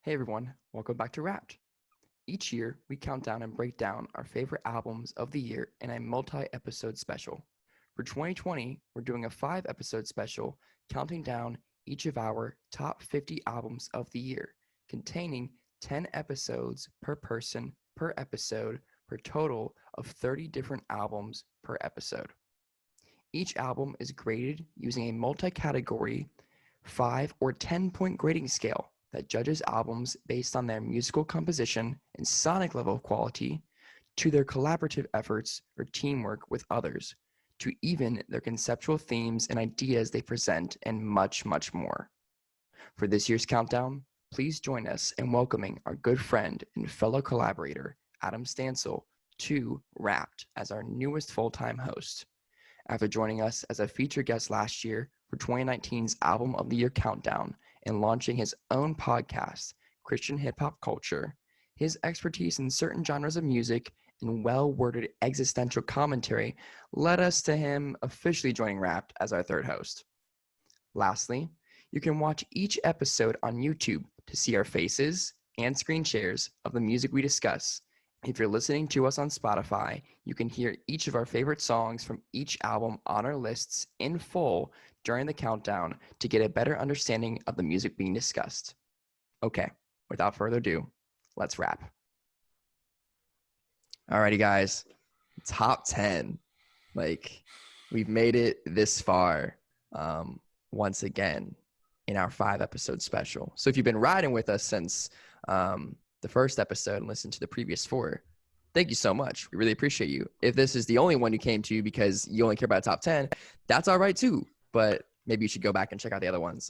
Hey everyone, welcome back to Wrapped. Each year, we count down and break down our favorite albums of the year in a multi-episode special. For 2020, we're doing a 5-episode special counting down each of our top 50 albums of the year, containing 10 episodes per person per episode for a total of 30 different albums per episode. Each album is graded using a multi-category 5 or 10-point grading scale that judges albums based on their musical composition and sonic level of quality, to their collaborative efforts or teamwork with others, to even their conceptual themes and ideas they present, and much, much more. For this year's countdown, please join us in welcoming our good friend and fellow collaborator, Adam Stansell, to Wrapped as our newest full-time host. After joining us as a featured guest last year for 2019's Album of the Year Countdown and launching his own podcast, Christian Hip Hop Culture, his expertise in certain genres of music and well-worded existential commentary led us to him officially joining Wrapped as our third host. Lastly, you can watch each episode on YouTube to see our faces and screen shares of the music we discuss. If you're listening to us on Spotify, you can hear each of our favorite songs from each album on our lists in full during the countdown to get a better understanding of the music being discussed. Okay, without further ado, let's wrap. Alrighty, guys, top 10. We've made it this far once again in our 5-episode special. So if you've been riding with us since the first episode and listened to the previous 4, thank you so much. We really appreciate you. If this is the only one you came to because you only care about top 10, that's all right too. But maybe you should go back and check out the other ones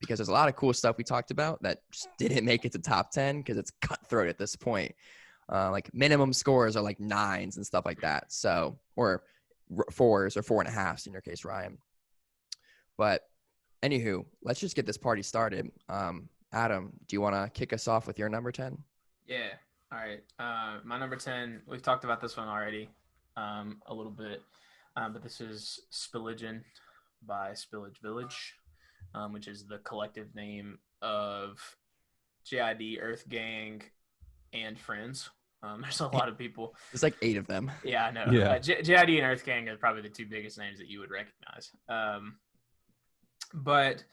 because there's a lot of cool stuff we talked about that just didn't make it to top 10 because it's cutthroat at this point. Like minimum scores are like 9s and stuff like that. So, or 4s or 4.5s in your case, Ryan. But anywho, let's just get this party started. Adam, do you want to kick us off with your number 10? Yeah. All right. My number 10, we've talked about this one already a little bit, but this is Spilligion by Spillage Village, which is the collective name of JID, Earth Gang, and Friends. There's a lot of people. There's like 8 of them. Yeah, I know. Yeah. JID and Earth Gang are probably the 2 biggest names that you would recognize. But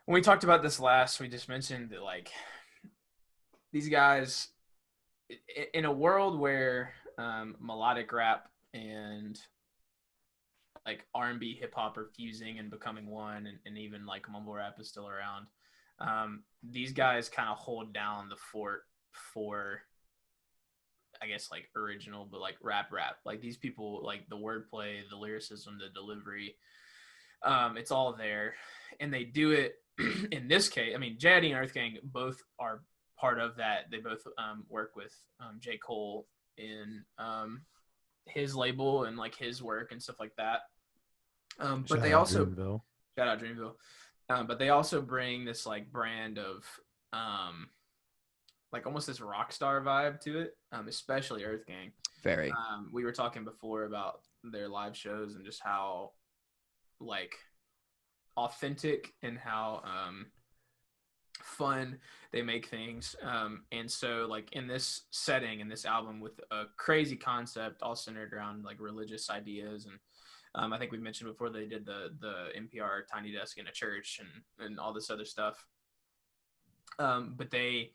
when we talked about this last, we just mentioned that like these guys, in a world where melodic rap and like R&B hip hop are fusing and becoming one, and even like mumble rap is still around, these guys kind of hold down the fort for, I guess, like original, but like rap. Like these people, like the wordplay, the lyricism, the delivery, it's all there, and they do it. In this case, I mean, JID and Earth Gang both are part of that. They both work with J. Cole in his label and like his work and stuff like that. But they also Dreamville. shout out Dreamville. But they also bring this like brand of like almost this rock star vibe to it, especially Earth Gang. Very. We were talking before about their live shows and just how like authentic and how fun they make things, and so like in this setting, in this album with a crazy concept all centered around like religious ideas, and I think we mentioned before they did the NPR Tiny Desk in a church and all this other stuff, but they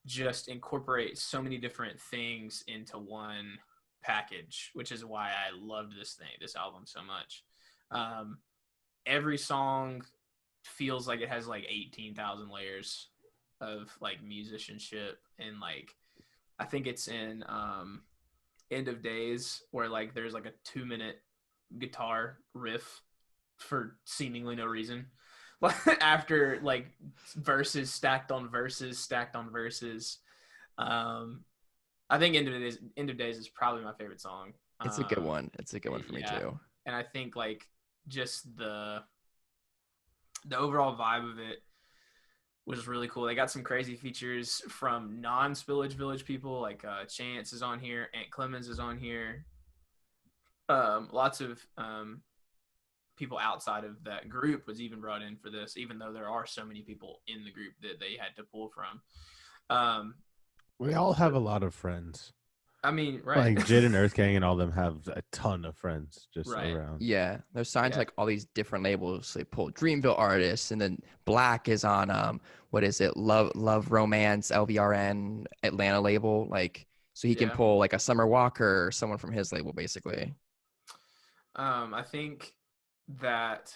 just incorporate so many different things into one package, which is why I loved this album so much. Every song feels like it has like 18,000 layers of like musicianship, and like I think it's in End of Days where like there's like a 2-minute guitar riff for seemingly no reason after like verses stacked on verses. I think End of Days is probably my favorite song. It's a good one. It's a good one for me too. And I think like just the overall vibe of it was really cool. They got some crazy features from non-Spillage Village people, like Chance is on here, Ant Clemens is on here. Lots of people outside of that group was even brought in for this, even though there are so many people in the group that they had to pull from. Um, We all have a lot of friends. I mean, right? Like Jid and Earth Gang and all them have a ton of friends just Right. around. Yeah, they're signed to Yeah. like all these different labels. They pull Dreamville artists, and then Black is on what is it? Love Romance LVRN Atlanta label. Like, so he can Yeah. pull like a Summer Walker or someone from his label, basically. I think that,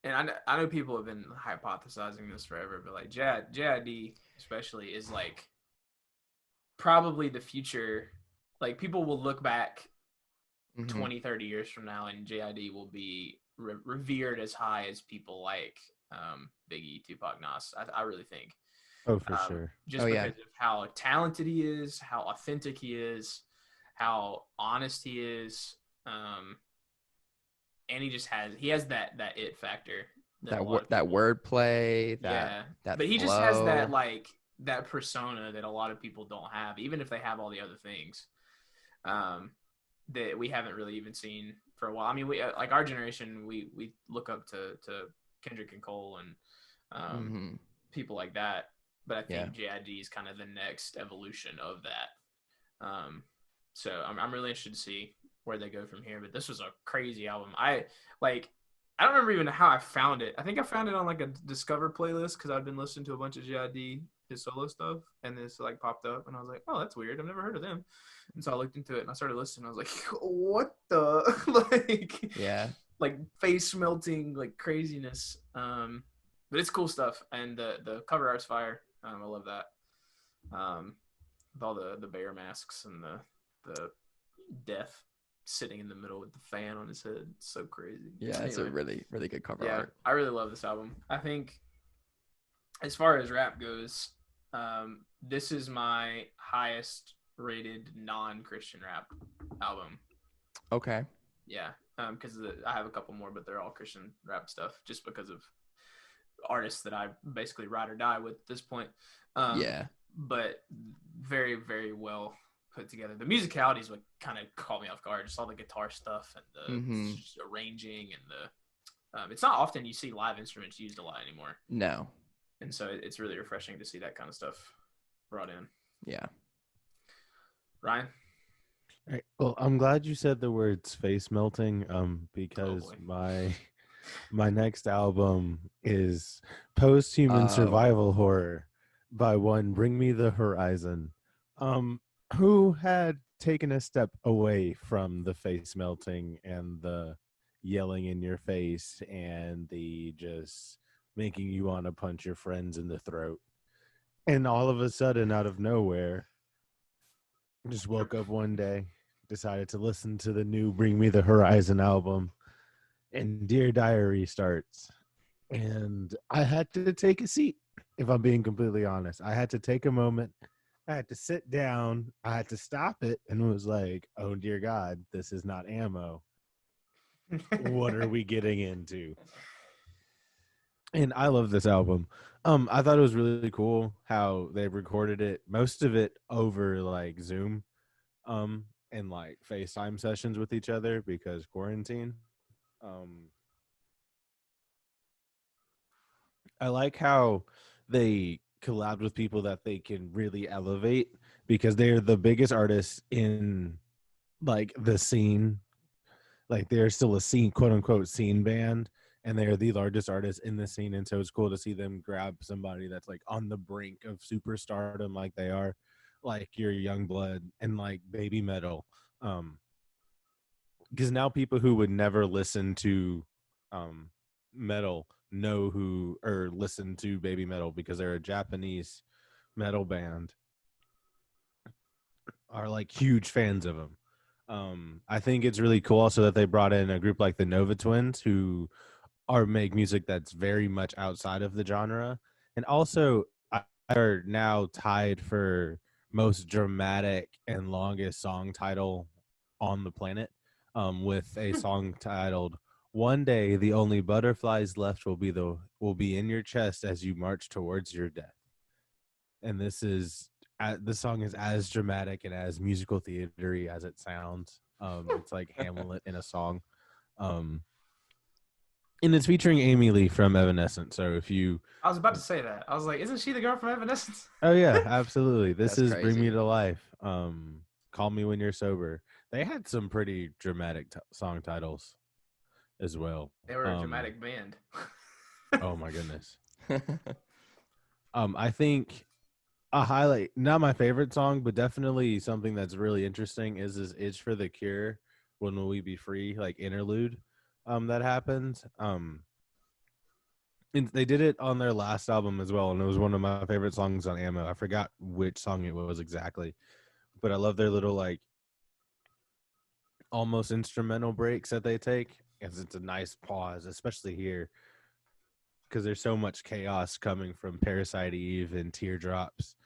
and I know people have been hypothesizing this forever, but like JID especially is like probably the future. Like people will look back Mhm. 20, 30 years from now, and JID will be revered as high as people like Biggie, Tupac, Nas. I really think. Oh, for sure. Just Oh, because yeah. of how talented he is, how authentic he is, how honest he is, and he has that it factor that a lot of That people, wordplay, yeah, that but he just has that flow. like that persona that a lot of people don't have, even if they have all the other things. That we haven't really even seen for a while. I mean, we like our generation, we look up to Kendrick and Cole and Mhm. people like that. But I Yeah. think JID is kind of the next evolution of that. So I'm really interested to see where they go from here. But this was a crazy album. I don't remember even how I found it. I think I found it on like a Discover playlist because I've been listening to a bunch of JID his solo stuff, and this like popped up, and I was like, oh, that's weird. I've never heard of them. And so I looked into it and I started listening. I was like, what the like Yeah. like face melting like craziness. But it's cool stuff, and the cover art's fire. I love that. With all the bear masks and the death sitting in the middle with the fan on his head. It's so crazy. Yeah, it's a Anyway, really, really good cover yeah, art. I really love this album. I think as far as rap goes, this is my highest rated non-Christian rap album. Okay. Yeah, because I have a couple more, but they're all Christian rap stuff, just because of artists that I basically ride or die with at this point. Yeah. But very, very well put together. The musicality is what kind of caught me off guard. Just all the guitar stuff and the arranging and the. It's not often you see live instruments used a lot anymore. No. And so it's really refreshing to see that kind of stuff brought in. Yeah. Ryan? All right. Well, I'm glad you said the words face melting, because my next album is post-human survival horror by one Bring Me the Horizon, who had taken a step away from the face melting and the yelling in your face and the just making you want to punch your friends in the throat. And all of a sudden, out of nowhere, just woke up one day, decided to listen to the new Bring Me the Horizon album, and Dear Diary starts. And I had to take a seat, if I'm being completely honest. I had to take a moment. I had to sit down. I had to stop it and was like, oh, dear God, this is not ammo. What are we getting into? And I love this album. I thought it was really cool how they recorded it, most of it over like Zoom, and like FaceTime sessions with each other because quarantine. I like how they collabed with people that they can really elevate because they're the biggest artists in like the scene. Like they're still a scene, quote unquote, scene band, and they're the largest artists in the scene. And so it's cool to see them grab somebody that's like on the brink of superstardom, like they are, like your Youngblood and like Baby Metal. Because now people who would never listen to metal know who or listen to Baby Metal because they're a Japanese metal band, are like huge fans of them. I think it's really cool also that they brought in a group like the Nova Twins who make music that's very much outside of the genre, and also are now tied for most dramatic and longest song title on the planet, with a song titled "One Day the Only Butterflies Left will be in your chest as you march towards your death." And this song is as dramatic and as musical theatery as it sounds. It's like Hamlet in a song. And it's featuring Amy Lee from Evanescence. So if you, I was about to say that. I was like, isn't she the girl from Evanescence? oh yeah, absolutely. This That's is Bring Me crazy. to Life. Call Me When You're Sober. They had some pretty dramatic song titles as well. They were a dramatic band. Oh my goodness. I think a highlight, not my favorite song, but definitely something that's really interesting is this Itch for the Cure, When Will We Be Free, like interlude that happens. And they did it on their last album as well, and it was one of my favorite songs on Ammo. I forgot which song it was exactly, but I love their little like almost instrumental breaks that they take, because it's a nice pause, especially here, because there's so much chaos coming from Parasite Eve and Teardrops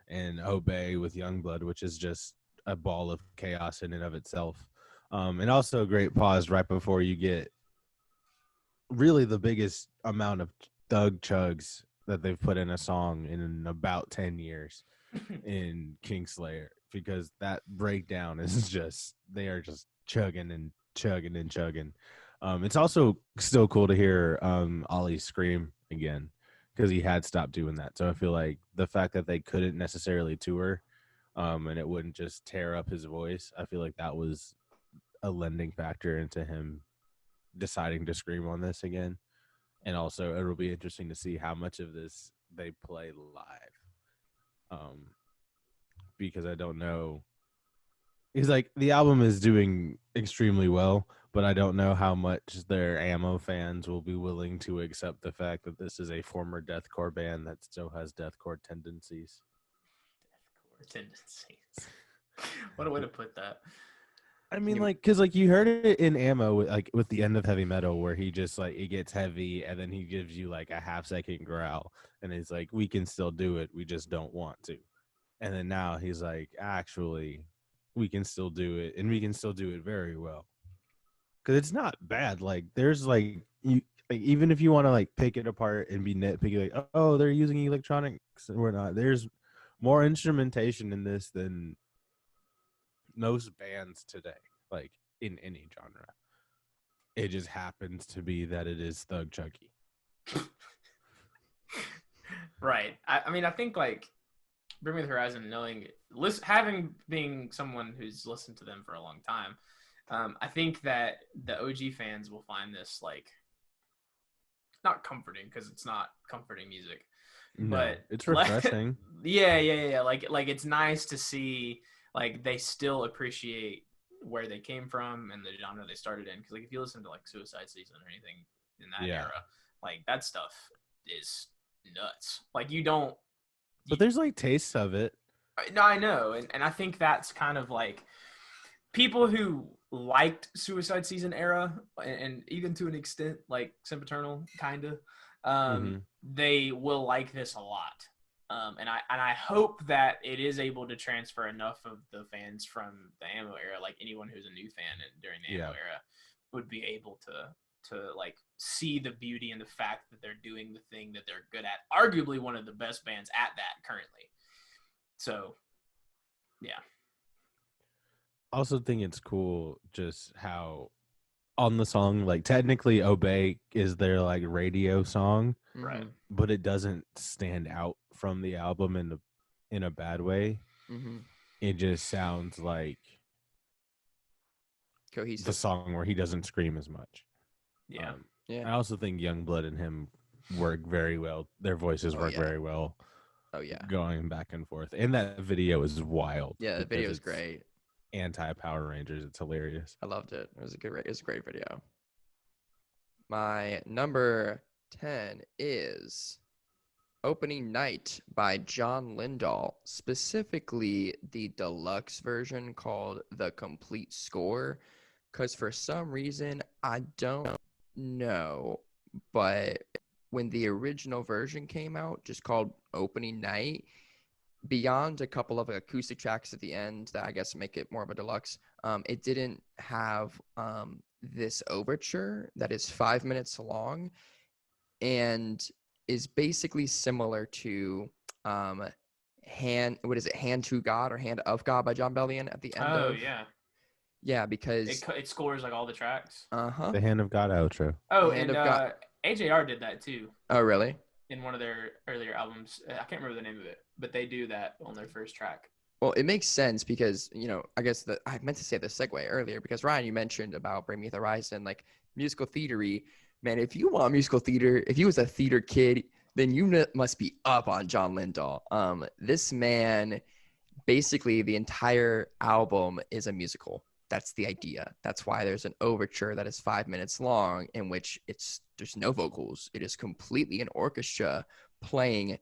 and Obey with Youngblood, which is just a ball of chaos in and of itself. And also a great pause right before you get really the biggest amount of thug chugs that they've put in a song in about 10 years in Kingslayer, because that breakdown is just, they are just chugging and chugging and chugging. It's also still cool to hear Ollie scream again, because he had stopped doing that. So I feel like the fact that they couldn't necessarily tour and it wouldn't just tear up his voice, I feel like that was a lending factor into him deciding to scream on this again. And also it'll be interesting to see how much of this they play live. Because I don't know. He's like, the album is doing extremely well, but I don't know how much their Ammo fans will be willing to accept the fact that this is a former deathcore band that still has deathcore tendencies. Deathcore tendencies. What a way to put that. I mean, like, because like you heard it in Ammo, with the end of Heavy Metal, where he just like, it gets heavy, and then he gives you like a half-second growl, and he's like, "We can still do it, we just don't want to." And then now he's like, "Actually, we can still do it, and we can still do it very well." Because it's not bad. Like, there's like, you like, even if you want to like pick it apart and be nitpicky, like, oh, they're using electronics and whatnot, there's more instrumentation in this than most bands today, like in any genre. It just happens to be that it is Thug Chucky. Right. I mean, I think like Bring Me the Horizon, having being someone who's listened to them for a long time, I think that the OG fans will find this like not comforting, because it's not comforting music, but it's refreshing. Yeah. Like it's nice to see like they still appreciate where they came from and the genre they started in. Because like if you listen to like Suicide Season or anything in that era, like that stuff is nuts. Like you don't. But there's like tastes of it. No, I know, and I think that's kind of like people who liked Suicide Season era, and even to an extent like Sempiternal, kind of, they will like this a lot. And I hope that it is able to transfer enough of the fans from the Ammo era, like anyone who's a new fan during the Ammo era, would be able to like see the beauty and the fact that they're doing the thing that they're good at. Arguably one of the best bands at that currently. So, yeah. I also think it's cool just how on the song, like technically Obey is their like radio song, right? But it doesn't stand out from the album in a bad way. It just sounds like cohesive. The song where he doesn't scream as much. Yeah. I also think Youngblood and him work very well. Their voices work very well. Oh yeah. Going back and forth. And that video is wild. Yeah, the video is great. Anti-Power Rangers. It's hilarious. I loved it. It was a great video. My number 10 is Opening Night by John Lindahl, specifically the deluxe version called The Complete Score, because for some reason, I don't know, but when the original version came out, just called Opening Night, beyond a couple of acoustic tracks at the end that I guess make it more of a deluxe, it didn't have this overture that is 5 minutes long and is basically similar to Hand to God or Hand of God by John Bellion at the end Yeah, because It scores like all the tracks. The Hand of God outro. Oh, The Hand and of God. AJR did that too Oh, really? in one of their earlier albums. I can't remember the name of it, but they do that on their first track. Well, it makes sense because, I guess that I meant to say the segue earlier because Ryan, you mentioned about Bring Me the Horizon, like musical theatery. Man, if you want musical theater, if you was a theater kid, then you must be up on John Lindahl. This man, basically the entire album is a musical. That's the idea. That's why there's an overture that is 5 minutes long in which there's no vocals. It is completely an orchestra playing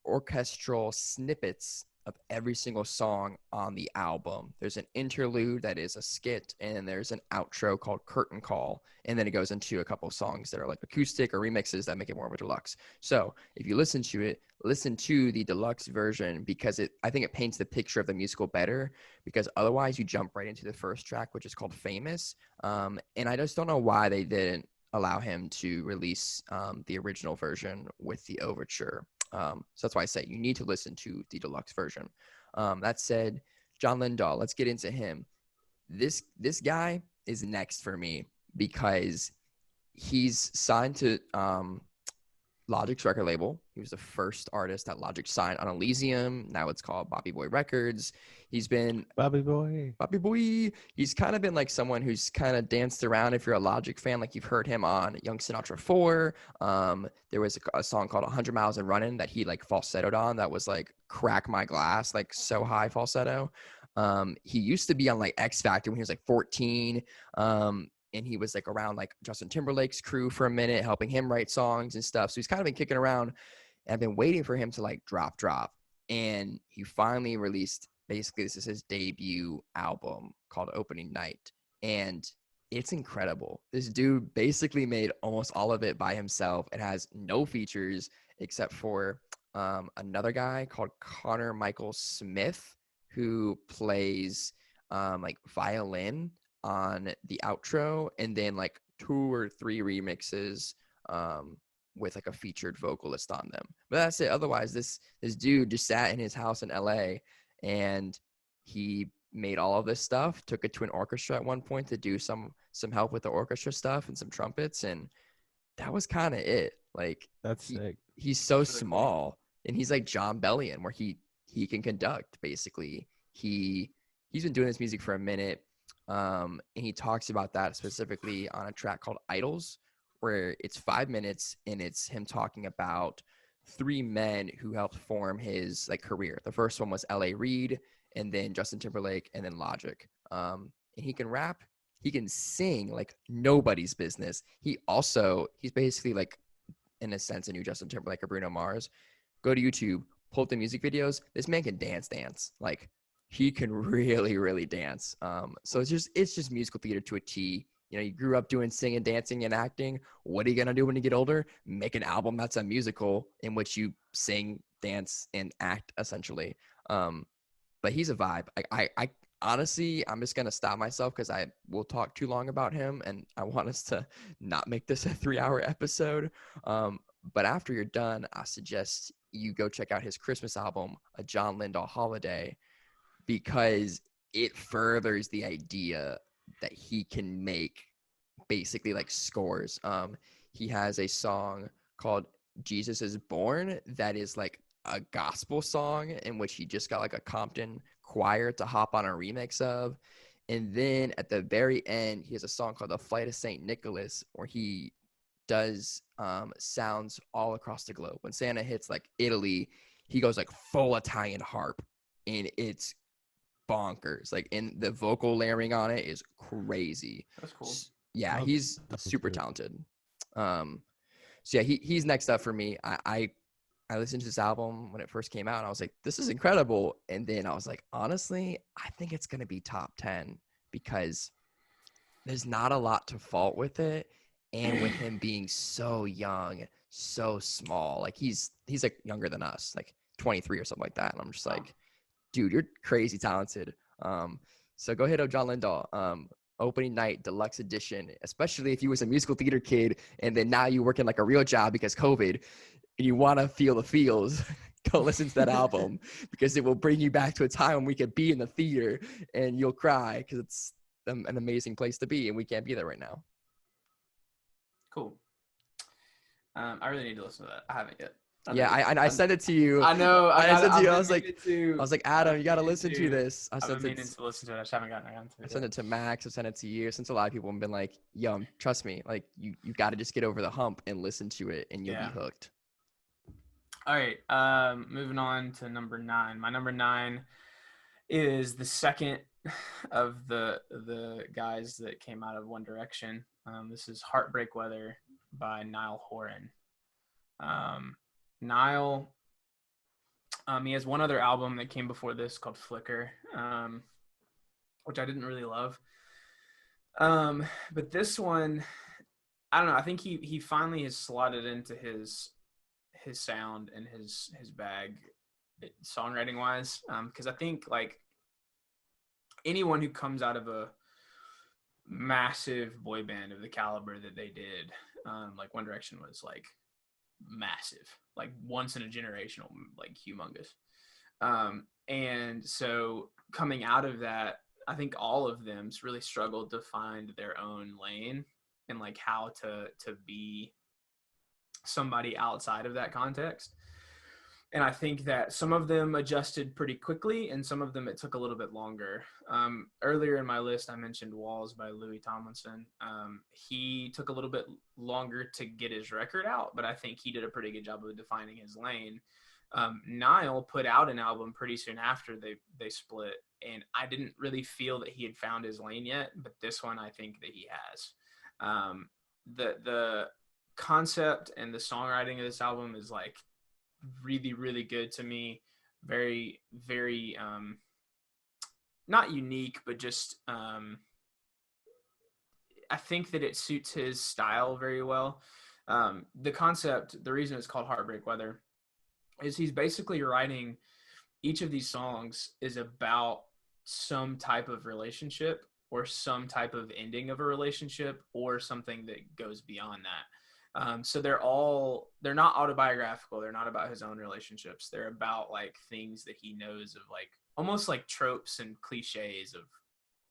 orchestral snippets of every single song on the album. There's an interlude that is a skit, and there's an outro called Curtain Call, and then it goes into a couple of songs that are like acoustic or remixes that make it more of a deluxe. So if you listen to it, listen to the deluxe version because I think it paints the picture of the musical better, because otherwise you jump right into the first track, which is called Famous. And I just don't know why they didn't allow him to release the original version with the overture. So that's why I say you need to listen to the deluxe version. That said, John Lindahl, let's get into him. This guy is next for me because he's signed to Logic's record label. He was the first artist that Logic signed on Elysium. Now it's called Bobby Boy Records. He's been Bobby Boy. He's kind of been like someone who's kind of danced around. If you're a Logic fan, like you've heard him on Young Sinatra 4. There was a song called 100 Miles and Running that he like falsettoed on. That was like Crack My Glass, like so high falsetto. He used to be on like X Factor when he was like 14. And he was like around like Justin Timberlake's crew for a minute, helping him write songs and stuff. So he's kind of been kicking around, and I've been waiting for him to like drop. And he finally released, basically this is his debut album called Opening Night. And it's incredible. This dude basically made almost all of it by himself. It has no features except for another guy called Connor Michael Smith, who plays like violin on the outro, and then like 2 or 3 remixes with like a featured vocalist on them. But that's it. Otherwise, this dude just sat in his house in LA and he made all of this stuff, took it to an orchestra at one point to do some help with the orchestra stuff and some trumpets, and that was kind of it. Like, that's sick. He's so small, and he's like John Bellion, where he can conduct. Basically, he's been doing this music for a minute. And he talks about that specifically on a track called Idols, where it's 5 minutes and it's him talking about 3 men who helped form his like career. The first one was L.A. Reid, and then Justin Timberlake, and then Logic. And he can rap, he can sing like nobody's business. He's basically like, in a sense, a new Justin Timberlake or Bruno Mars. Go to YouTube, pull up the music videos. This man can dance. Like, he can really, really dance. So it's just musical theater to a T. You know, you grew up doing singing, dancing, and acting. What are you gonna do when you get older? Make an album that's a musical in which you sing, dance, and act, essentially. But he's a vibe. I honestly, I'm just gonna stop myself because I will talk too long about him, and I want us to not make this a 3-hour episode. But after you're done, I suggest you go check out his Christmas album, A John Lindahl Holiday, because it furthers the idea that he can make basically like scores. He has a song called Jesus is Born that is like a gospel song in which he just got like a Compton choir to hop on a remix of. And then at the very end, he has a song called The Flight of St. Nicholas, where he does sounds all across the globe. When Santa hits like Italy, he goes like full Italian harp, and it's bonkers. Like, and the vocal layering on it is crazy. That's cool. Yeah, he's super talented. So yeah, he's next up for me. I listened to this album when it first came out, and I was like, this is incredible. And then I was like, honestly, I think it's gonna be top 10 because there's not a lot to fault with it. And with him being so young, so small, like he's like younger than us, like 23 or something like that. And I'm just like, dude, you're crazy talented. So go hit up John Lindahl. Opening Night Deluxe Edition, especially if you was a musical theater kid and then now you work in like a real job because COVID and you want to feel the feels. Go listen to that album because it will bring you back to a time when we could be in the theater and you'll cry because an amazing place to be, and we can't be there right now. Cool. I really need to listen to that. I haven't yet. I sent it to you. I know. I sent it to you. I was like, Adam, you got to to listen to this. I've been meaning to listen to it. I just haven't gotten around to it. I sent it to Max. I sent it to you. Since a lot of people have been like, yo, trust me, like you got to just get over the hump and listen to it, and you'll be hooked. All right. Moving on to number 9. My number 9 is the second of the guys that came out of One Direction. This is Heartbreak Weather by Niall Horan. Niall, he has one other album that came before this called Flicker, which I didn't really love. But this one, I don't know. I think he finally has slotted into his sound and his bag, songwriting wise. Because I think like anyone who comes out of a massive boy band of the caliber that they did, like One Direction was like massive, like once in a generational, like humongous. And so coming out of that, I think all of them really struggled to find their own lane and like how to be somebody outside of that context. And I think that some of them adjusted pretty quickly and some of them it took a little bit longer. Earlier in my list, I mentioned Walls by Louis Tomlinson. He took a little bit longer to get his record out, but I think he did a pretty good job of defining his lane. Niall put out an album pretty soon after they split, and I didn't really feel that he had found his lane yet, but this one I think that he has. The concept and the songwriting of this album is like really, really good to me. Very, very not unique, but just I think that it suits his style very well. The concept, the reason it's called Heartbreak Weather, is he's basically writing each of these songs is about some type of relationship or some type of ending of a relationship or something that goes beyond that. So they're not autobiographical. They're not about his own relationships. They're about like things that he knows of, like almost like tropes and cliches of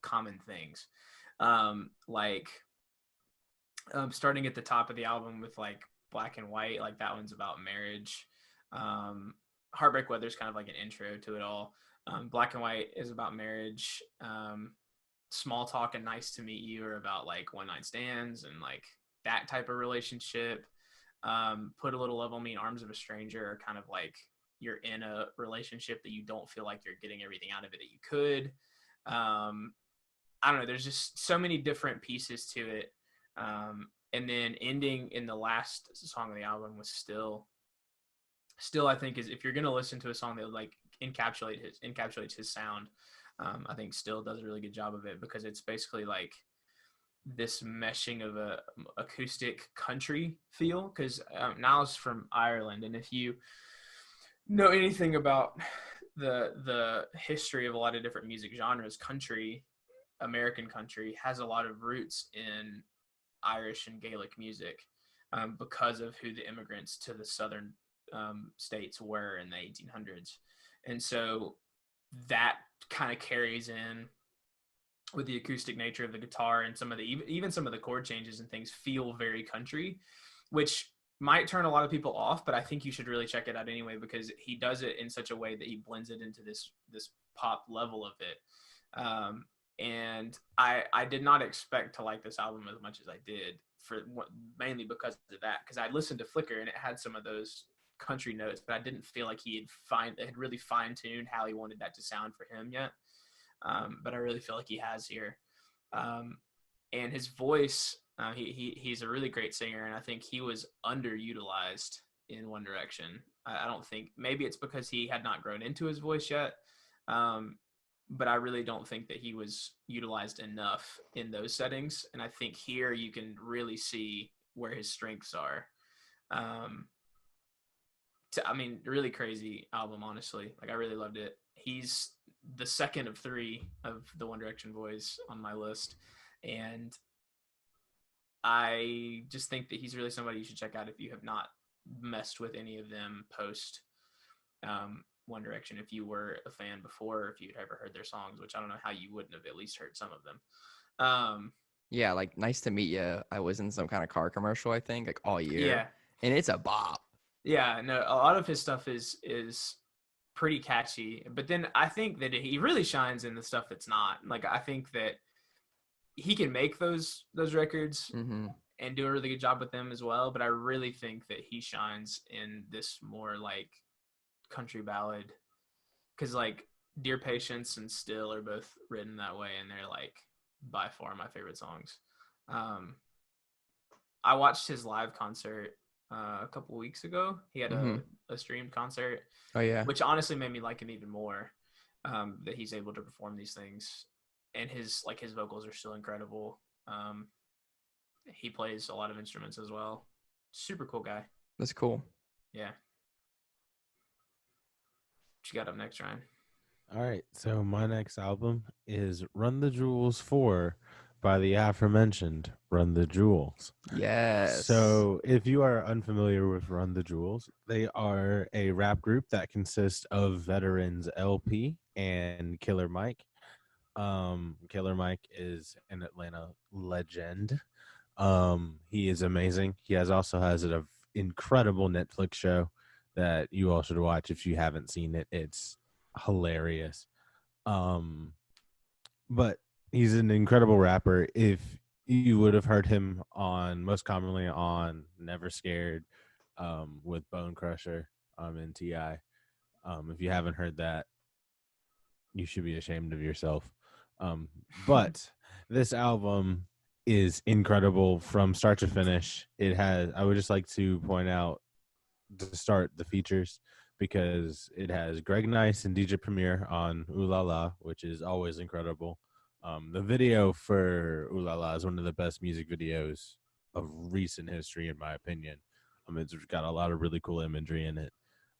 common things. Starting at the top of the album with like Black and White, like that one's about marriage. Heartbreak Weather is kind of like an intro to it all. Black and White is about marriage. Small Talk and Nice to Meet You are about like one night stands and like that type of relationship. Put a Little Love on Me and Arms of a Stranger are kind of like you're in a relationship that you don't feel like you're getting everything out of it that you could. I don't know. There's just so many different pieces to it. And then ending in the last song of the album was still I think is, if you're going to listen to a song that like encapsulates his sound, I think Still does a really good job of it, because it's basically like this meshing of a acoustic country feel, because Niall's from Ireland, and if you know anything about the history of a lot of different music genres, American country has a lot of roots in Irish and Gaelic music, because of who the immigrants to the southern states were in the 1800s. And so that kind of carries in with the acoustic nature of the guitar, and even some of the chord changes and things feel very country, which might turn a lot of people off, but I think you should really check it out anyway, because he does it in such a way that he blends it into this pop level of it. And I did not expect to like this album as much as I did, mainly because of that, because I listened to Flicker and it had some of those country notes, but I didn't feel like he had really fine-tuned how he wanted that to sound for him yet. But I really feel like he has here. And his voice, he's a really great singer, and I think he was underutilized in One Direction. I don't think, maybe it's because he had not grown into his voice yet, but I really don't think that he was utilized enough in those settings. And I think here you can really see where his strengths are. Really crazy album, honestly. Like, I really loved it. He's the second of 3 of the One Direction boys on my list, and I just think that he's really somebody you should check out if you have not messed with any of them post One Direction. If you were a fan before, or if you'd ever heard their songs, which I don't know how you wouldn't have at least heard some of them. Yeah, like Nice to Meet You. I was in some kind of car commercial, I think, like all year. Yeah. And it's a bop. Yeah, no, a lot of his stuff is pretty catchy, but then I think that he really shines in the stuff that's not. Like I think that he can make those records Mm-hmm. and do a really good job with them as well, but I really think that he shines in this more like country ballad, cuz like Dear Patience and Still are both written that way, and they're like by far my favorite songs. um I watched his live concert a couple weeks ago. He had Mm-hmm. a streamed concert, Oh yeah. which honestly made me like him even more. That he's able to perform these things, and his vocals are still incredible. He plays a lot of instruments as well. Super cool guy. That's cool. Yeah. What you got up next, Ryan? All right, so my next album is Run the Jewels 4 by the aforementioned Run the Jewels. Yes. So, if you are unfamiliar with Run the Jewels, they are a rap group that consists of veterans LP and Killer Mike. Killer Mike is an Atlanta legend. He is amazing. He also has an incredible Netflix show that you all should watch if you haven't seen it. It's hilarious. But he's an incredible rapper. If you would have heard him most commonly on Never Scared, with Bone Crusher, and T.I. If you haven't heard that, you should be ashamed of yourself. But this album is incredible from start to finish. I would just like to point out to start the features, because it has Greg Nice and DJ Premier on Ooh La La, which is always incredible. The video for Ooh La La is one of the best music videos of recent history, in my opinion. It's got a lot of really cool imagery in it.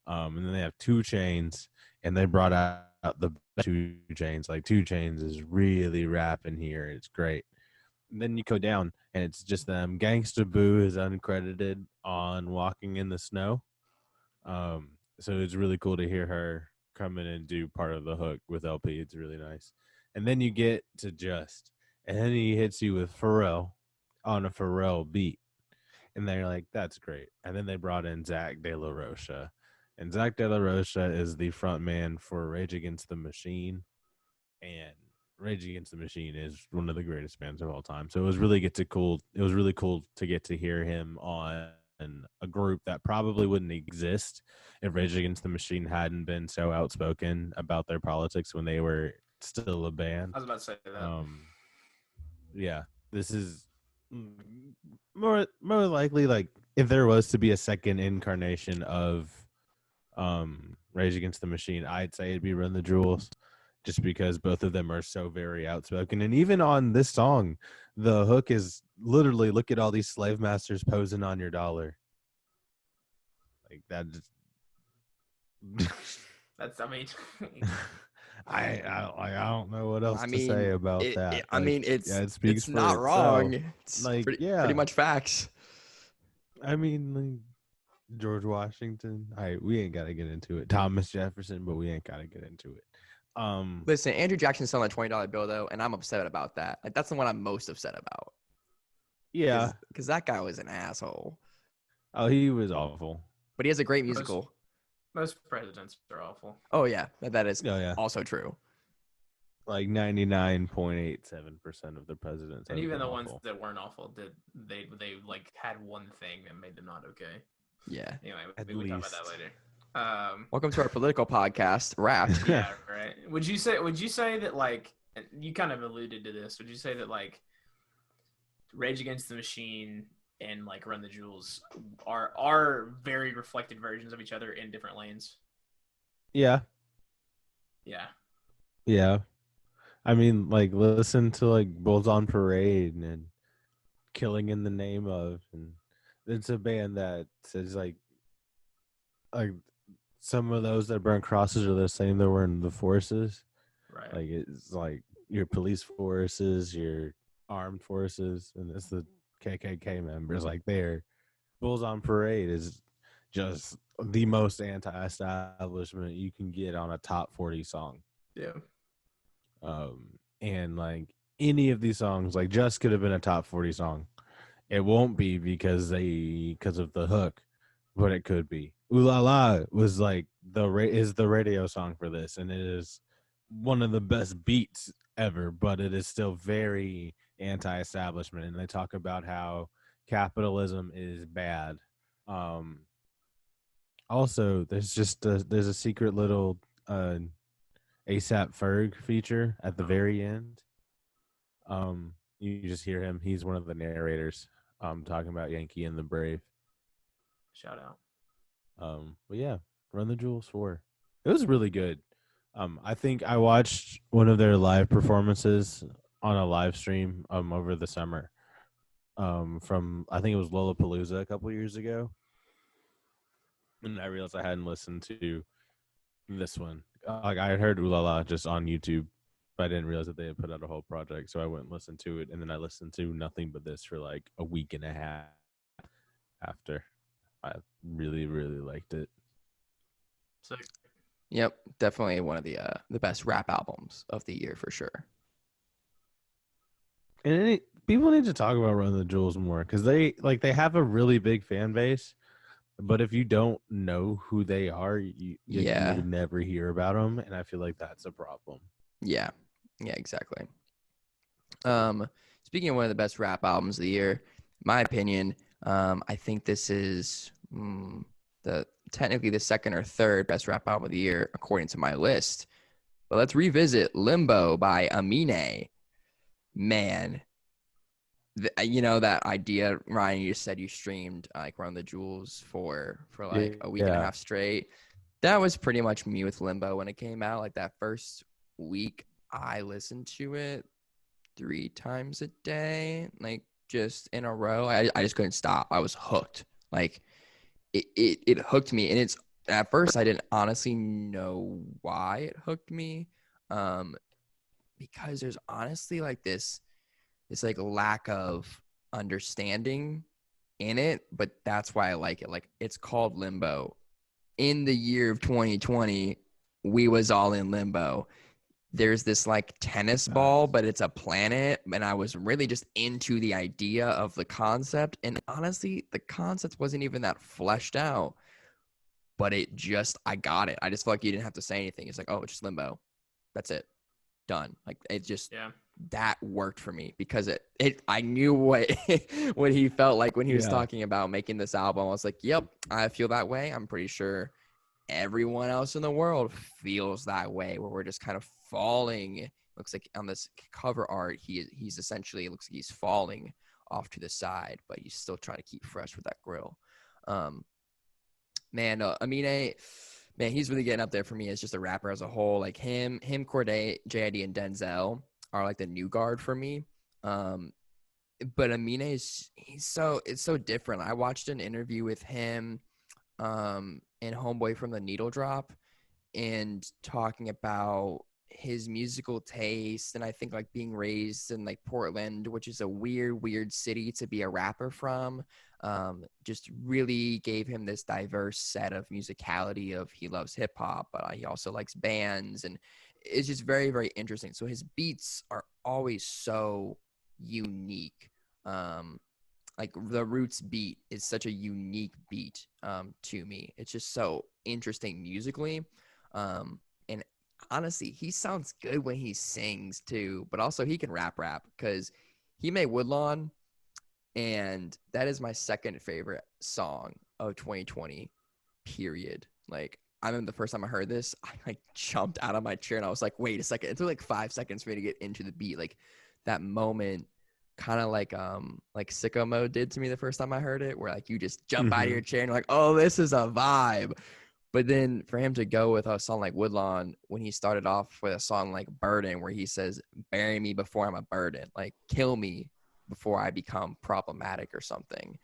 And then they have 2 Chainz, and they brought out the 2 Chainz. Like 2 Chainz is really rapping here. It's great. And then you go down, and it's just them. Gangsta Boo is uncredited on Walking in the Snow. So it's really cool to hear her come in and do part of the hook with LP. It's really nice. And then you get to Just, and then he hits you with Pharrell on a Pharrell beat. And they're like, that's great. And then they brought in Zach De La Rocha. And Zach De La Rocha is the front man for Rage Against the Machine. And Rage Against the Machine is one of the greatest bands of all time. So it was really cool to get to hear him on a group that probably wouldn't exist if Rage Against the Machine hadn't been so outspoken about their politics when they were still a band. I was about to say that. Yeah, this is more likely, like, if there was to be a second incarnation of Rage Against the Machine, I'd say it'd be Run the Jewels, just because both of them are so very outspoken. And even on this song, the hook is literally, look at all these slave masters posing on your dollar. Like that. That's, I mean, I don't know what else to say about that. It speaks it's for not itself. wrong. It's Like, pretty much facts. I mean, like, George Washington. We ain't got to get into it. Thomas Jefferson, but we ain't got to get into it. Listen, Andrew Jackson's selling a $20 bill though, and I'm upset about that. Like, that's the one I'm most upset about. Yeah, because that guy was an asshole. Oh, he was awful. But he has a great musical. Most presidents are awful. Oh yeah, that is also true. Like 99.87% of the presidents, and even the awful. Ones that weren't awful, they like had one thing that made them not okay. Yeah. Anyway, we talk about that later. Welcome to our political podcast, Wrapped. Yeah, right. Would you say that, like, you kind of alluded to this? Would you say that, like, Rage Against the Machine and, like, Run the Jewels are very reflected versions of each other in different lanes? Yeah. I mean, like, listen to, like, Bulls on Parade and Killing in the Name of, and it's a band that says, like some of those that burn crosses are the same that were in the forces. Right. Like, it's like your police forces, your armed forces, and it's the KKK members. Like, they're Bulls on Parade is just the most anti-establishment you can get on a top 40 song. Yeah. And, like, any of these songs, like Just could have been a top 40 song. It won't be because of the hook, but it could be. Ooh La La was like is the radio song for this, and it is one of the best beats ever, but it is still very anti-establishment, and they talk about how capitalism is bad. Also, there's a secret little ASAP Ferg feature at the very end. You just hear him. He's one of the narrators. Talking about Yankee and the Brave. Shout out. But yeah, Run the Jewels 4. It was really good. I think I watched one of their live performances on a live stream over the summer. From I think it was Lollapalooza a couple years ago. And I realized I hadn't listened to this one. Like I had heard Ooh La La just on YouTube, but I didn't realize that they had put out a whole project. So I went and listened to it, and then I listened to Nothing But This for like a week and a half after. I really, really liked it. Sick. Yep, definitely one of the best rap albums of the year for sure. And people need to talk about Run the Jewels more because they have a really big fan base. But if you don't know who they are, you would never hear about them, and I feel like that's a problem. Yeah, exactly. Speaking of one of the best rap albums of the year, my opinion, I think this is technically the second or third best rap album of the year according to my list. But let's revisit Limbo by Amine. Man, that idea, Ryan, you just said you streamed like Run the Jewels for like a week and a half straight. That was pretty much me with Limbo when it came out. Like that first week, I listened to it 3 times a day, like just in a row. I just couldn't stop. I was hooked. Like it hooked me. And it's at first I didn't honestly know why it hooked me. Because there's honestly like this like lack of understanding in it, but that's why I like it. Like it's called Limbo. In the year of 2020, we was all in limbo. There's this like tennis ball, but it's a planet. And I was really just into the idea of the concept. And honestly, the concept wasn't even that fleshed out, but I got it. I just felt like you didn't have to say anything. It's like, oh, it's just limbo. That's it. Done. Like it just, that worked for me because I knew what what he felt like when he was talking about making this album. I was like, yep, I feel that way. I'm pretty sure everyone else in the world feels that way, where we're just kind of falling. Looks like on this cover art, he's essentially, it looks like he's falling off to the side, but he's still trying to keep fresh with that grill. Amine, man, he's really getting up there for me as just a rapper as a whole. Like him, Corday, JID, and Denzel are like the new guard for me. But Amine it's so different. I watched an interview with him and Homeboy from the Needle Drop, and talking about his musical taste, and I think like being raised in like Portland, which is a weird city to be a rapper from, just really gave him this diverse set of musicality of he loves hip hop, but he also likes bands, and it's just very, very interesting. So his beats are always so unique. Like the Roots beat is such a unique beat to me. It's just so interesting musically. And honestly, he sounds good when he sings too, but also he can rap because he made Woodlawn, and that is my second favorite song of 2020, period. Like, I remember the first time I heard this, I like jumped out of my chair and I was like, wait a second. It took like 5 seconds for me to get into the beat. Like that moment, kind of like Sicko Mode did to me the first time I heard it, where like you just jump out of your chair and you're like, oh, this is a vibe. But then for him to go with a song like Woodlawn, when he started off with a song like Burden, where he says, bury me before I'm a burden, like kill me before I become problematic or something.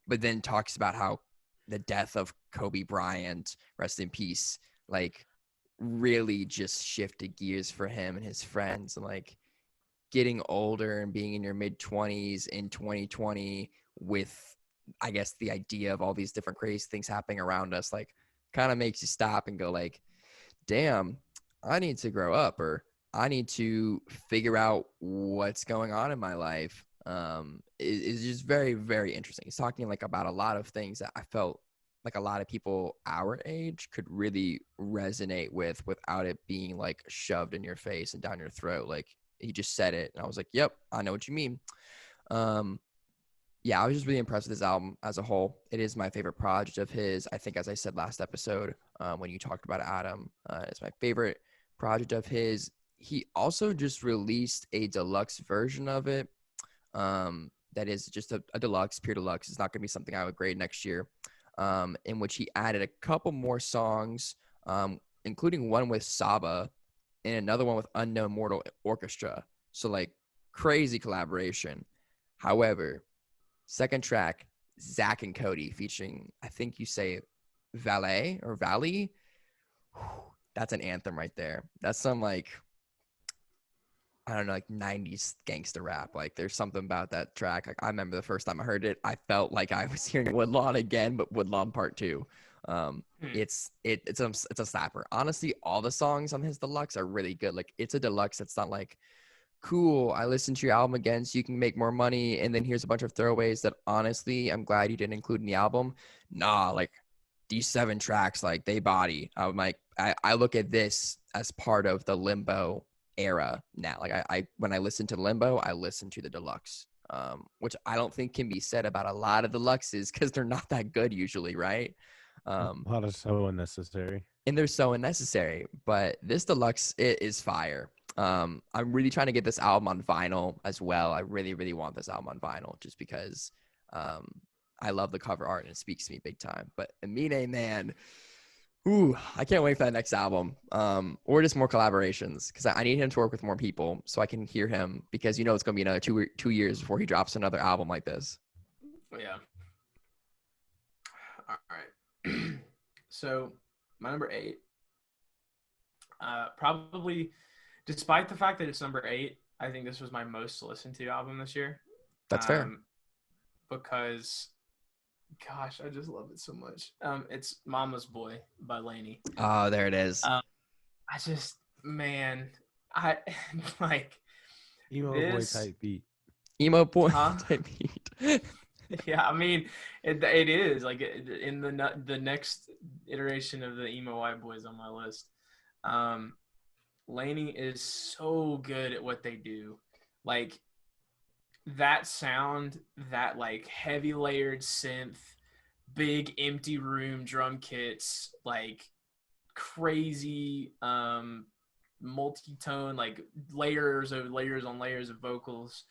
But then talks about how the death of Kobe Bryant, rest in peace, like really just shifted gears for him and his friends. And like getting older and being in your mid-20s in 2020 with, I guess, the idea of all these different crazy things happening around us, like kind of makes you stop and go like, damn, I need to grow up, or I need to figure out what's going on in my life. Is just very, very interesting. He's talking like about a lot of things that I felt like a lot of people our age could really resonate with without it being like shoved in your face and down your throat. Like he just said it, and I was like, "Yep, I know what you mean." Um, yeah, I was just really impressed with this album as a whole. It is my favorite project of his. I think, as I said last episode, when you talked about Adam, it's my favorite project of his. He also just released a deluxe version of it. That is just a deluxe, pure deluxe. It's not going to be something I would grade next year. In which he added a couple more songs, including one with Saba and another one with Unknown Mortal Orchestra. So like crazy collaboration. However, second track, Zach and Cody featuring, I think you say Valet or Valley. That's an anthem right there. That's some like, I don't know, like 90s gangster rap. Like there's something about that track. Like I remember the first time I heard it, I felt like I was hearing Woodlawn again, but Woodlawn Part 2. It's a slapper. Honestly, all the songs on his deluxe are really good. Like it's a deluxe. It's not like, cool, I listened to your album again so you can make more money, and then here's a bunch of throwaways that honestly I'm glad you didn't include in the album. Nah, like these 7 tracks, like they body. I'm like, I look at this as part of the Limbo era now. Like I when I listen to Limbo, I listen to the deluxe, which I don't think can be said about a lot of deluxes because they're not that good usually, right? A lot of so unnecessary. And they're so unnecessary. But this deluxe, it is fire. I'm really trying to get this album on vinyl as well. I really, really want this album on vinyl just because I love the cover art and it speaks to me big time. But Amine, man, ooh, I can't wait for that next album. Or just more collaborations because I need him to work with more people so I can hear him because it's going to be another two years before he drops another album like this. Yeah. All right. So my number 8, probably, despite the fact that it's number 8, I think this was my most listened to album this year. That's fair. Because, gosh, I just love it so much. It's Mama's Boy by Lainey. Oh, there it is. I just, man, I like emo boy type beat. Emo boy type beat. Yeah, I mean, it is like in the next iteration of the emo white boys on my list. Lainey is so good at what they do. Like that sound, that like heavy layered synth, big empty room drum kits, like crazy multi-tone, like layers on layers of vocals.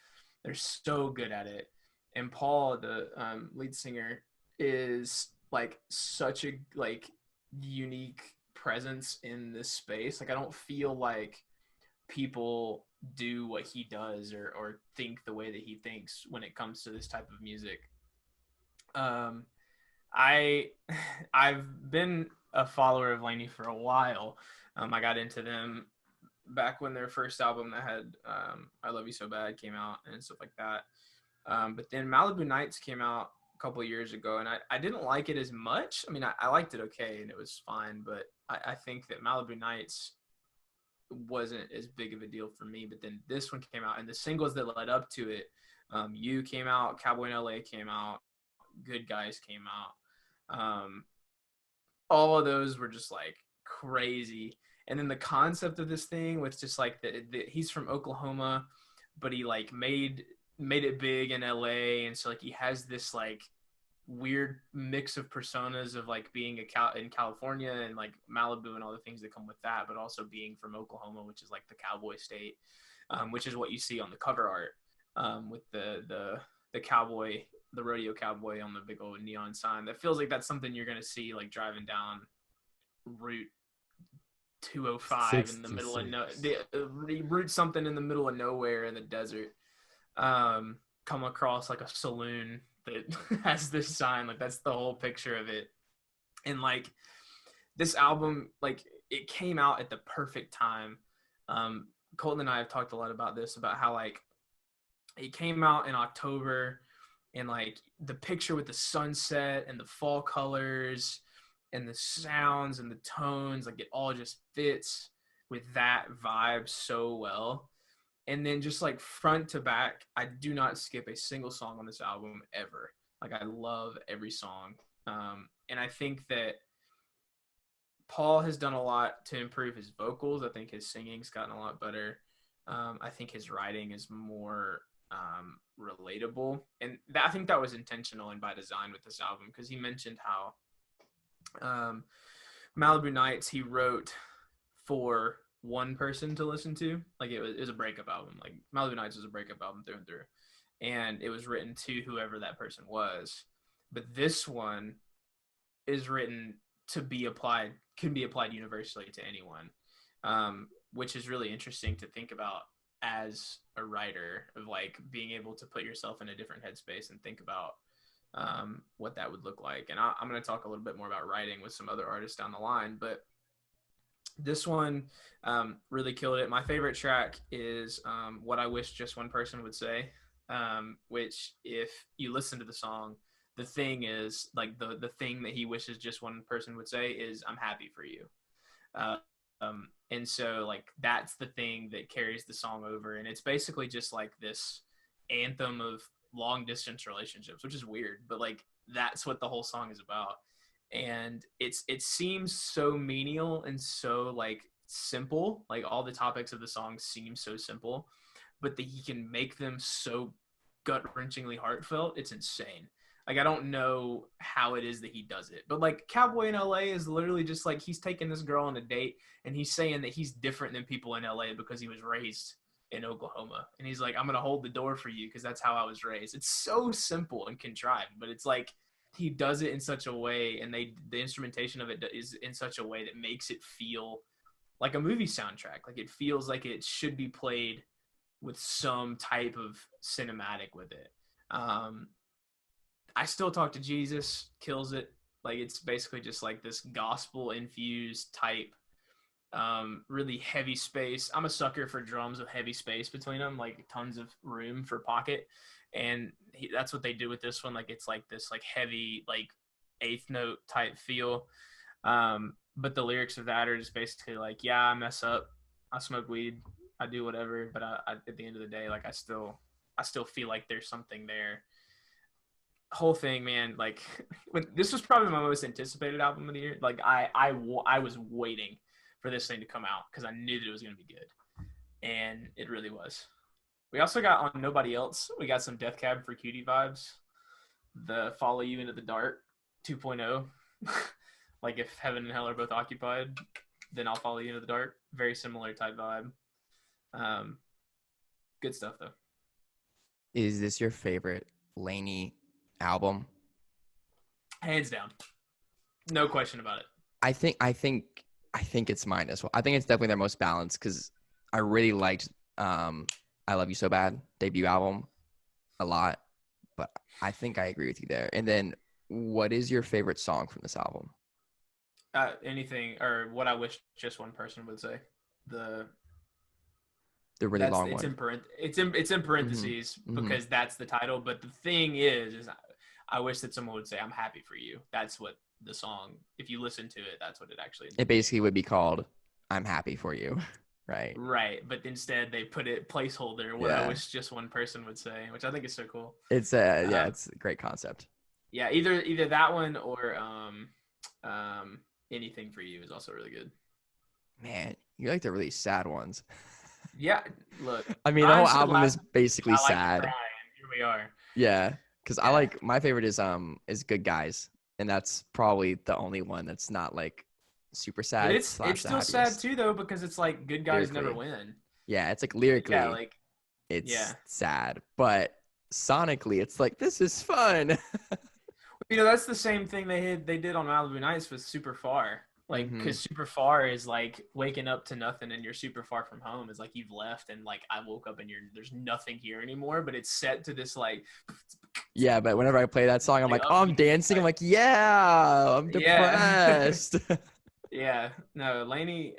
They're so good at it. And Paul, the lead singer, is like such a like unique presence in this space. Like I don't feel like people do what he does or think the way that he thinks when it comes to this type of music. I've been a follower of Lainey for a while. I got into them back when their first album that had I Love You So Bad came out and stuff like that. But then Malibu Nights came out a couple of years ago, and I didn't like it as much. I mean, I liked it okay, and it was fine, but I think that Malibu Nights wasn't as big of a deal for me. But then this one came out, and the singles that led up to it, You came out, Cowboy in LA came out, Good Guys came out. All of those were just like crazy. And then the concept of this thing with just like he's from Oklahoma, but he like made it big in LA, and so like he has this like weird mix of personas of like being in California and like Malibu and all the things that come with that, but also being from Oklahoma, which is like the cowboy state, which is what you see on the cover art, with the cowboy, the rodeo cowboy on the big old neon sign. That feels like that's something you're gonna see like driving down Route 205 in the middle of route something in the middle of nowhere in the desert. Come across like a saloon that has this sign. Like that's the whole picture of it. And like this album, like it came out at the perfect time. Colton and I have talked a lot about this, about how like it came out in October, and like the picture with the sunset and the fall colors and the sounds and the tones, like it all just fits with that vibe so well. And then just like front to back, I do not skip a single song on this album ever. Like I love every song. And I think that Paul has done a lot to improve his vocals. I think his singing's gotten a lot better. I think his writing is more relatable. And I think that was intentional and by design with this album, because he mentioned how Malibu Nights he wrote for one person to listen to. Like it was a breakup album. Like Malibu Nights was a breakup album through and through. And it was written to whoever that person was. But this one is written to be applied, can be applied universally to anyone, which is really interesting to think about as a writer, of like being able to put yourself in a different headspace and think about what that would look like. And I'm going to talk a little bit more about writing with some other artists down the line, but this one really killed it. My favorite track is What I Wish Just One Person Would Say, which if you listen to the song, the thing is like the thing that he wishes just one person would say is I'm happy for you. And so like that's the thing that carries the song over. And it's basically just like this anthem of long distance relationships, which is weird, but like that's what the whole song is about. And it seems so menial and so like simple, like all the topics of the song seem so simple, but that he can make them so gut-wrenchingly heartfelt. It's insane. Like, I don't know how it is that he does it. But, like, Cowboy in L.A. is literally just, like, he's taking this girl on a date, and he's saying that he's different than people in L.A. because he was raised in Oklahoma. And he's like, I'm going to hold the door for you because that's how I was raised. It's so simple and contrived, but it's like he does it in such a way, and the instrumentation of it is in such a way that makes it feel like a movie soundtrack. Like, it feels like it should be played with some type of cinematic with it. I Still Talk to Jesus kills it. Like, it's basically just like this gospel infused type, really heavy space. I'm a sucker for drums with heavy space between them, like tons of room for pocket. And that's what they do with this one. Like, it's like this like heavy, like eighth note type feel. But the lyrics of that are just basically like, yeah, I mess up. I smoke weed. I do whatever. But I at the end of the day, like I still feel like there's something there. Whole thing, man, like when this was probably my most anticipated album of the year. Like I was waiting for this thing to come out because I knew that it was going to be good, and it really was. We also got on Nobody Else. We got some Death Cab for Cutie vibes. The Follow You Into the Dark 2.0. Like if heaven and hell are both occupied, then I'll follow you into the dark. Very similar type vibe. Good stuff though. Is this your favorite Laney album? Hands down, no question about it. I think it's mine as well. I think it's definitely their most balanced because I really liked I Love You So Bad debut album a lot, but I think I agree with you there. And then what is your favorite song from this album? Anything, or What I Wish Just One Person Would Say. The really long it's one. It's in parentheses because that's the title. But the thing is I wish that someone would say, I'm happy for you. That's what the song, if you listen to it, that's what it actually is. It basically would be called I'm Happy for You, right? Right, but instead they put it placeholder, What I Wish Just One Person Would Say, which I think is so cool. It's it's a great concept. Yeah, either that one or Anything for You is also really good. Man, you like the really sad ones. Yeah, look. I mean, the whole album is basically sad. Crying. Here we are. Yeah, because I like, my favorite is Good Guys, and that's probably the only one that's not like super sad. But it's still sad too though, because it's like good guys never win. Yeah, it's like lyrically, it's sad, but sonically, it's like, this is fun. That's the same thing they did on Malibu Nights with Super Far. Like, because Super Far is like waking up to nothing and you're super far from home. It's like you've left and like I woke up and there's nothing here anymore. But it's set to this like. Yeah, but whenever I play that song, I'm like, oh, I'm dancing. I'm like, yeah, I'm depressed. Yeah, no, Laney,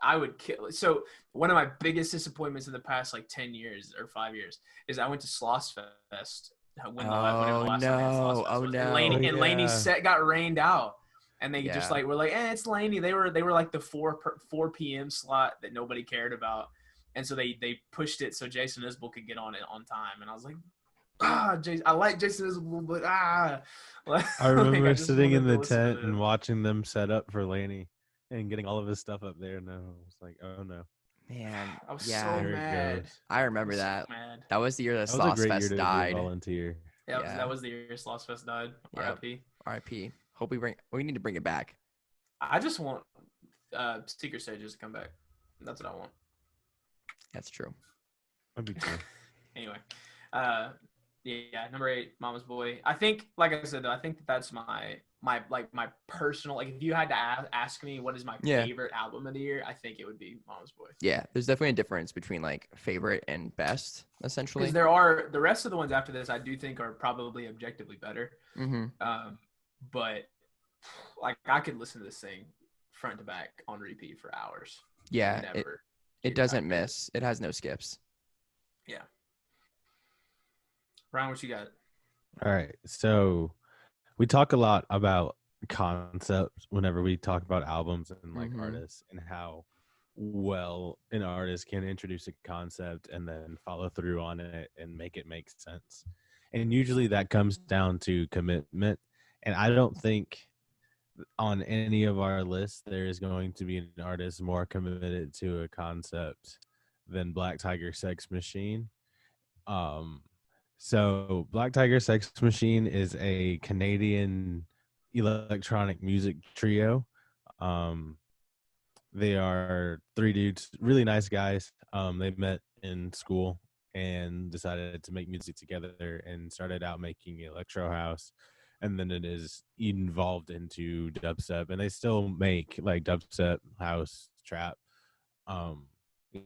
I would kill. So one of my biggest disappointments in the past like 10 years or 5 years is I went to Sloss Fest. When the last time I had Sloss Fest was. And Laney's set got rained out. And they just Yeah. like were like, it's Laney. They were like the 4 p.m. slot that nobody cared about, and so they pushed it so Jason Isbell could get on it on time. And I was like, Jason, I like Jason Isbell, but I like, remember I just sitting in wanted to the listen to tent and him. watching them set up for Laney and getting all of his stuff up there. And I was like, oh no, Man, I was so yeah, there it mad. goes. I I remember was so that. mad. That was the year that That was a Sloss great year Fest to be a died. volunteer. Yeah. That was the year Sloss Fest died. Yep. R.I.P. R.I.P. Hope we need to bring it back. I just want Secret Stages to come back. That's what I want. That's true. That'd be cool. Anyway, yeah, number 8, Mama's Boy. I think, like I said, though, I think that's my personal, like, if you had to ask me what is my favorite album of the year, I think it would be Mama's Boy. Yeah, there's definitely a difference between like favorite and best, essentially. Because there are the rest of the ones after this, I do think are probably objectively better. But like I could listen to this thing front to back on repeat for hours. Yeah, it doesn't miss. It has no skips. Yeah. Ryan, what you got? All right. So we talk a lot about concepts whenever we talk about albums and like artists, and how well an artist can introduce a concept and then follow through on it and make it make sense. And usually that comes down to commitment. And I don't think on any of our lists there is going to be an artist more committed to a concept than Black Tiger Sex Machine. So Black Tiger Sex Machine is a Canadian electronic music trio. They are 3 dudes, really nice guys. They met in school and decided to make music together and started out making electro house, and then it is evolved into dubstep, and they still make like dubstep, house, trap,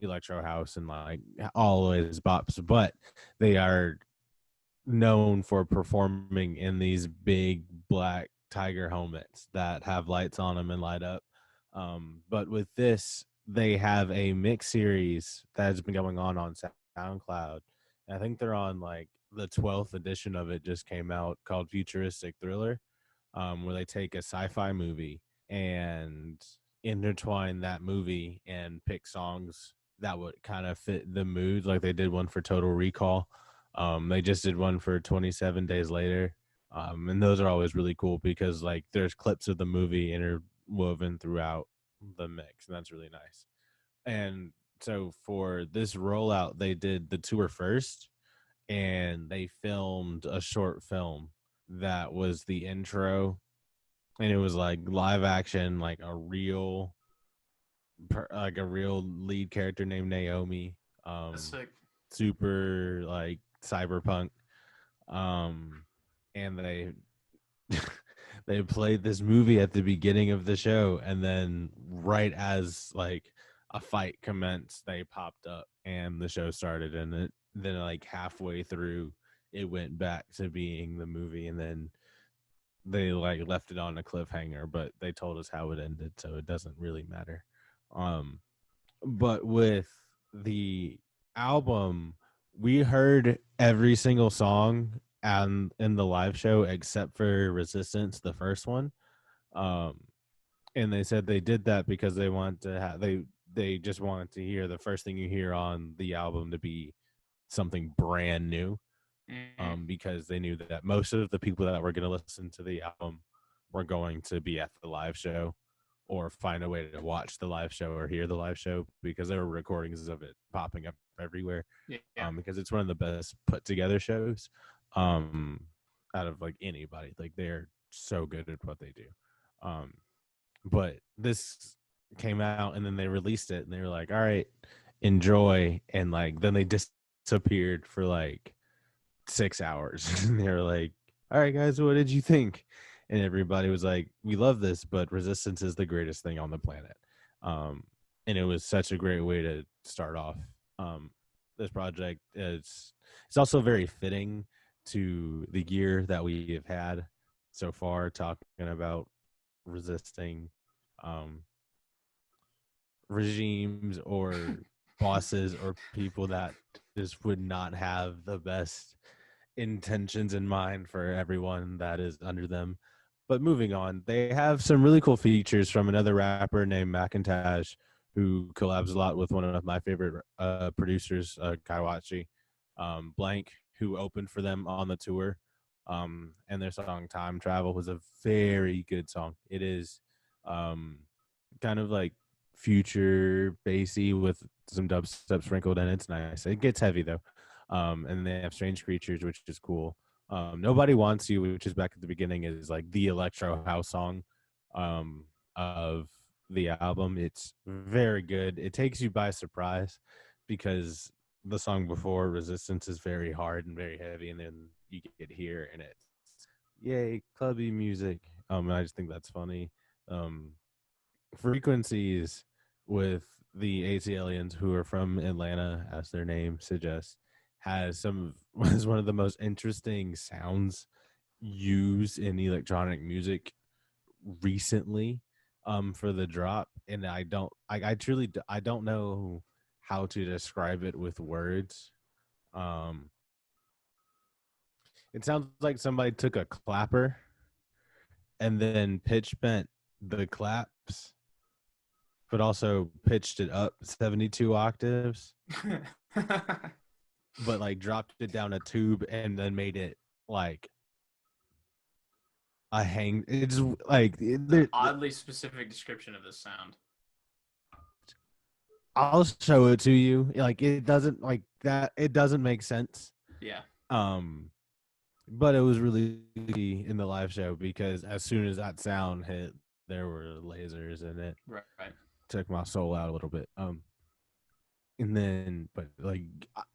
electro house, and like always bops, but they are known for performing in these big black tiger helmets that have lights on them and light up. But with this, they have a mix series that has been going on SoundCloud. And I think they're on like the 12th edition of it, just came out, called Futuristic Thriller, where they take a sci-fi movie and intertwine that movie and pick songs that would kind of fit the mood. Like they did one for Total Recall. They just did one for 27 Days Later. And those are always really cool because like there's clips of the movie interwoven throughout the mix, and that's really nice. And so for this rollout, they did the tour first, and they filmed a short film that was the intro, and it was like live action, like a real lead character named Naomi. That's sick. Super like cyberpunk. And they they played this movie at the beginning of the show, and then right as like a fight commenced, they popped up and the show started, and then like halfway through it went back to being the movie, and then they like left it on a cliffhanger, but they told us how it ended, so it doesn't really matter. But with the album, we heard every single song and in the live show except for Resistance, the first one. And they said they did that because they want to have they just wanted to hear the first thing you hear on the album to be something brand new. Because they knew that most of the people that were going to listen to the album were going to be at the live show or find a way to watch the live show or hear the live show, because there were recordings of it popping up everywhere. Because it's one of the best put together shows out of like anybody. Like they're so good at what they do. But this came out and then they released it and they were like, all right, enjoy. And like then they disappeared for like 6 hours. And they were like, all right guys, what did you think? And everybody was like, we love this, but Resistance is the greatest thing on the planet. And it was such a great way to start off this project. It's also very fitting to the year that we have had so far, talking about resisting regimes or bosses or people that just would not have the best intentions in mind for everyone that is under them. But moving on, they have some really cool features from another rapper named Macintosh, who collabs a lot with one of my favorite producers, Kaiwachi, Blank, who opened for them on the tour. And their song "Time Travel" was a very good song. It is kind of like future bassy with some dubstep sprinkled in. It's nice. It gets heavy though. And they have Strange Creatures, which is cool. Nobody Wants You, which is back at the beginning, is like the electro house song of the album. It's very good. It takes you by surprise because the song before, Resistance, is very hard and very heavy, and then you get here and it's yay, clubby music. I just think that's funny. Frequencies with the AC Aliens, who are from Atlanta, as their name suggests, was one of the most interesting sounds used in electronic music recently for the drop. And I truly I don't know how to describe it with words. It sounds like somebody took a clapper and then pitch bent the claps, but also pitched it up 72 octaves, but like dropped it down a tube and then made it like a hang. It's like oddly specific description of this sound. I'll show it to you. Like it doesn't like that. It doesn't make sense. Yeah. But it was really in the live show because as soon as that sound hit, there were lasers in it. Right. Took my soul out a little bit. And then, but like,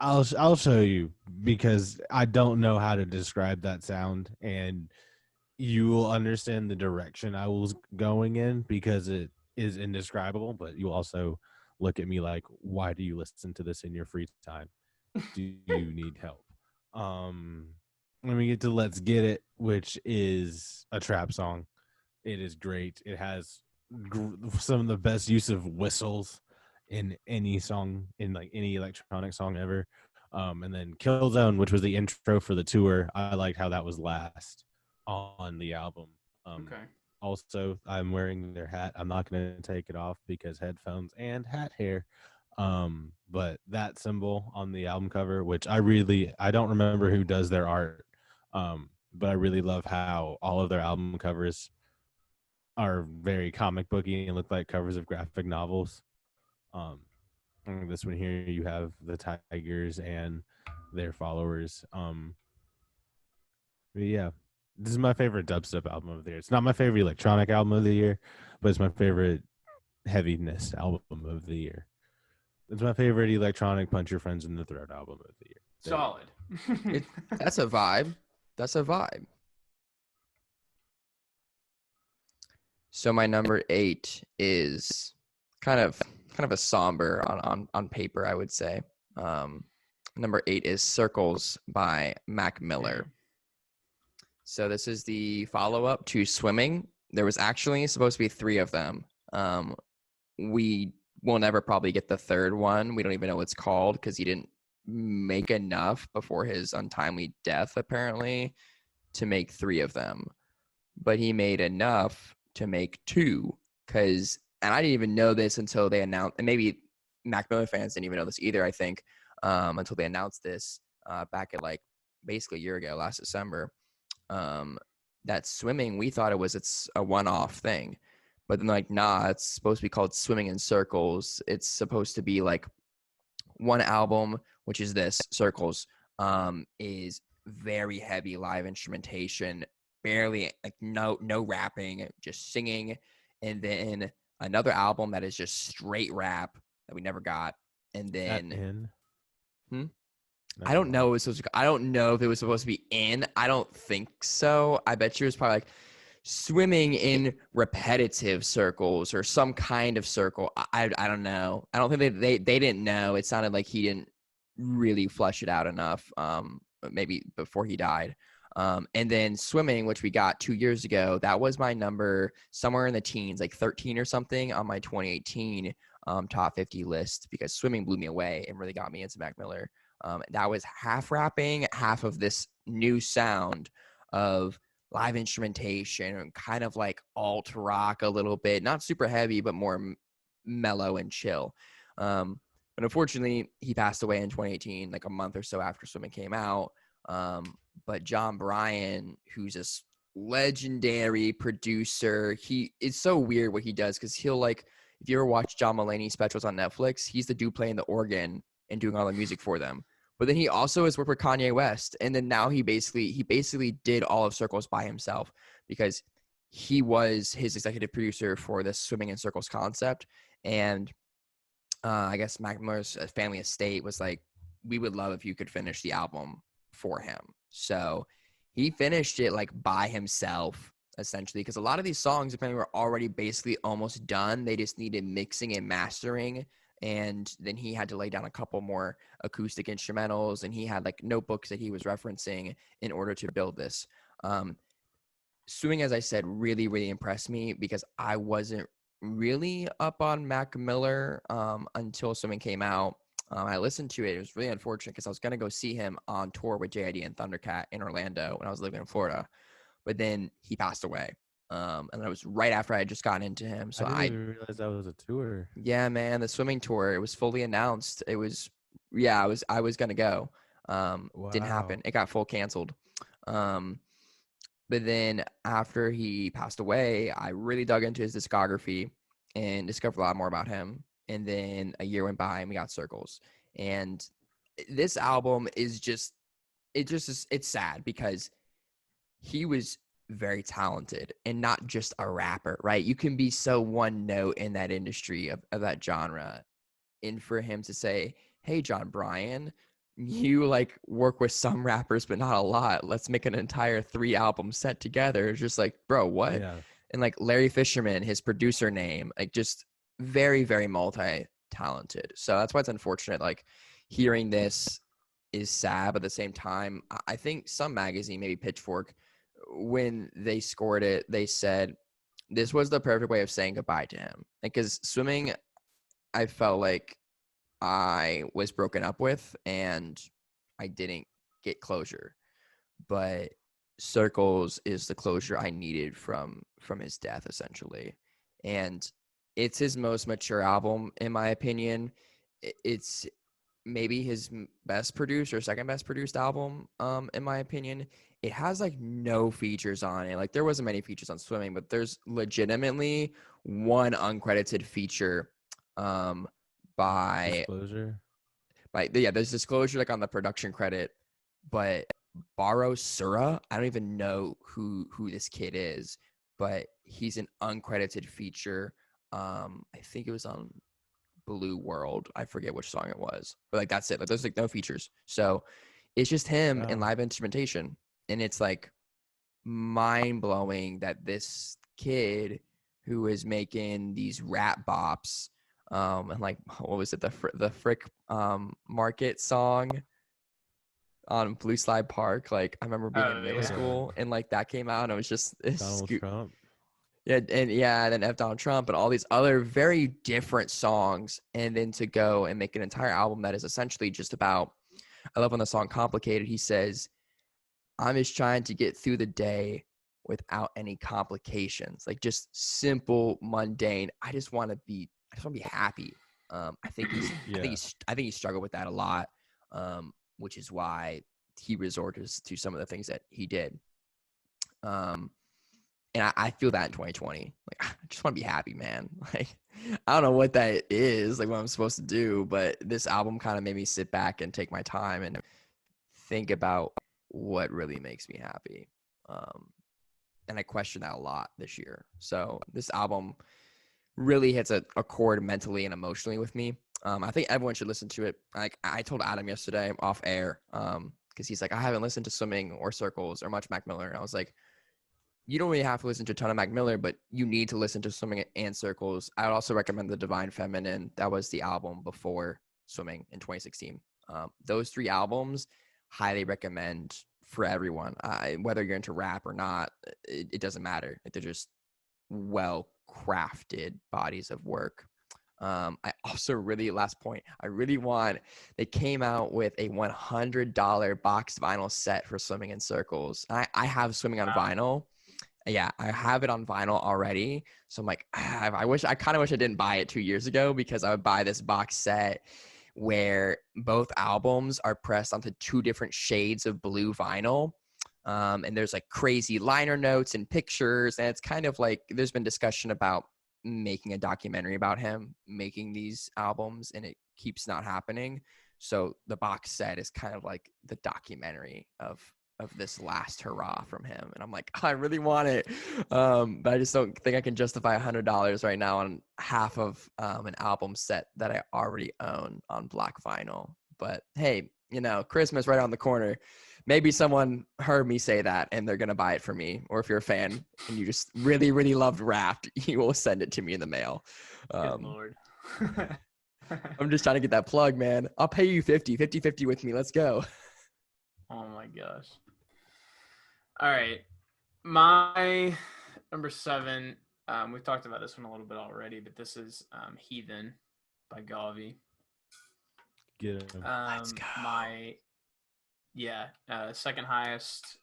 I'll show you because I don't know how to describe that sound, and you will understand the direction I was going in because it is indescribable. But you also look at me like, why do you listen to this in your free time? Do you need help? Let me get to Let's Get It, which is a trap song. It is great. It has some of the best use of whistles in any song, in like any electronic song ever. And then Killzone, which was the intro for the tour. I liked how that was last on the album. Okay. Also, I'm wearing their hat. I'm not going to take it off because headphones and hat hair. But that symbol on the album cover, which I don't remember who does their art. But I really love how all of their album covers are very comic booky and look like covers of graphic novels. This one here, you have the Tigers and their followers. But yeah, this is my favorite dubstep album of the year. It's not my favorite electronic album of the year, but it's my favorite heaviness album of the year. It's my favorite electronic Punch Your Friends in the Throat album of the year. Solid. That's a vibe. That's a vibe. So my number 8 is kind of a somber on paper, I would say. Number 8 is Circles by Mac Miller. So this is the follow-up to Swimming. There was actually supposed to be 3 of them. We will never probably get the third one. We don't even know what it's called because he didn't make enough before his untimely death, apparently, to make 3 of them. But he made enough to make 2 because, and I didn't even know this until they announced, and maybe Mac Miller fans didn't even know this either, I think, until they announced this back at like basically a year ago, last December. That Swimming, we thought it's a one-off thing. But then like, nah, it's supposed to be called Swimming in Circles. It's supposed to be like one album, which is this, Circles, is very heavy live instrumentation, barely like no rapping, just singing. And then another album that is just straight rap that we never got. And then I don't know. I don't know if it was supposed to be in. I don't think so. I bet you it was probably like Swimming in Repetitive Circles or some kind of circle. I don't know. I don't think they didn't know. It sounded like he didn't really flesh it out enough. Maybe before he died. And then Swimming, which we got 2 years ago, that was my number somewhere in the teens, like 13 or something on my 2018 top 50 list, because Swimming blew me away and really got me into Mac Miller. That was half rapping, half of this new sound of live instrumentation and kind of like alt rock a little bit, not super heavy, but more mellow and chill. But unfortunately, he passed away in 2018, like a month or so after Swimming came out. But John Bryan, who's this legendary producer, it's so weird what he does because he'll like, if you ever watch John Mulaney specials on Netflix, he's the dude playing the organ and doing all the music for them. But then he also has worked with Kanye West, and then now he basically did all of Circles by himself because he was his executive producer for this Swimming in Circles concept. And I guess Mac Miller's family estate was like, we would love if you could finish the album for him. So he finished it like by himself, essentially, because a lot of these songs apparently were already basically almost done. They just needed mixing and mastering. And then he had to lay down a couple more acoustic instrumentals, and he had like notebooks that he was referencing in order to build this. Swimming, as I said, really, really impressed me because I wasn't really up on Mac Miller until Swimming came out. I listened to it. It was really unfortunate because I was going to go see him on tour with JID and Thundercat in Orlando when I was living in Florida. But then he passed away. And that was right after I had just gotten into him. So I didn't even realize that was a tour. Yeah, man, the Swimming tour, it was fully announced. It was, yeah, I was going to go. Didn't happen. It got full canceled. But then after he passed away, I really dug into his discography and discovered a lot more about him. And then a year went by and we got Circles. And this album is it's sad because he was very talented and not just a rapper, right? You can be so one note in that industry of that genre. And for him to say, hey, John Bryan, you like work with some rappers, but not a lot. Let's make an entire 3-album set together. It's just like, bro, what? Yeah. And like Larry Fisherman, his producer name, like just very, very multi-talented. So that's why it's unfortunate. Like hearing this is sad, but at the same time, I think some magazine, maybe Pitchfork, when they scored it, they said this was the perfect way of saying goodbye to him. Because Swimming, I felt like I was broken up with and I didn't get closure. But Circles is the closure I needed from his death, essentially. And it's his most mature album, in my opinion. It's maybe his best produced or second best produced album, in my opinion. It has like no features on it. Like there wasn't many features on Swimming, but there's legitimately one uncredited feature by Disclosure. There's Disclosure like on the production credit, but Baro Sura, I don't even know who this kid is, but he's an uncredited feature. I think it was on Blue World. I forget which song it was, but like that's it. Like there's like no features. So it's just him and live instrumentation. And it's like mind blowing that this kid who is making these rap bops, and like, what was it? The Frick Market song on Blue Slide Park. Like I remember being in middle school and like that came out and it was just Donald Trump. Yeah, and then F Donald Trump and all these other very different songs, and then to go and make an entire album that is essentially just about, I love on the song Complicated, he says, I'm just trying to get through the day without any complications. Like just simple, mundane. I just want to be happy. I think he struggled with that a lot, which is why he resorted to some of the things that he did. And I feel that in 2020. Like, I just want to be happy, man. Like, I don't know what that is, like what I'm supposed to do, but this album kind of made me sit back and take my time and think about what really makes me happy. And I question that a lot this year. So this album really hits a chord mentally and emotionally with me. I think everyone should listen to it. Like I told Adam yesterday off air, because he's like, I haven't listened to Swimming or Circles or much Mac Miller. And I was like, you don't really have to listen to a ton of Mac Miller, but you need to listen to Swimming and Circles. I would also recommend The Divine Feminine. That was the album before Swimming in 2016. Those 3 albums, highly recommend for everyone. Whether you're into rap or not, it doesn't matter. Like, they're just well-crafted bodies of work. I also really, last point, I really want, they came out with a $100 boxed vinyl set for Swimming in Circles. I have Swimming on vinyl. Yeah, I have it on vinyl already. So I'm like, I kind of wish I didn't buy it 2 years ago, because I would buy this box set where both albums are pressed onto two different shades of blue vinyl. And there's like crazy liner notes and pictures. And it's kind of like, there's been discussion about making a documentary about him making these albums, and it keeps not happening. So the box set is kind of like the documentary of this last hurrah from him. And I'm like, I really want it. But I just don't think I can justify $100 right now on half of an album set that I already own on black vinyl. But hey, Christmas right on the corner. Maybe someone heard me say that and they're going to buy it for me. Or if you're a fan and you just really, really loved Wrapped, you will send it to me in the mail. Good Lord. I'm just trying to get that plug, man. I'll pay you 50 with me. Let's go. Oh my gosh. All right. My number 7, we've talked about this one a little bit already, but this is Heathen by Gavi. Get him. Let's go. My second highest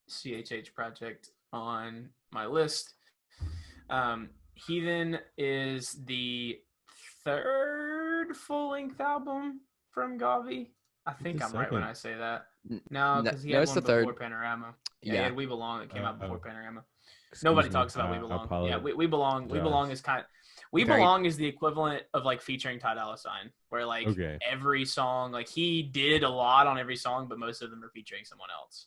CHH project on my list. Heathen is the 3rd full-length album from Gavi. I think I'm right when I say that. No, because he had one before Panorama. Yeah, he had We Belong that came out before Panorama. Nobody talks about We Belong. Yeah, We Belong. We Belong is Belong is the equivalent of like featuring Ty Dolla $ign, where like every song, like he did a lot on every song, but most of them are featuring someone else.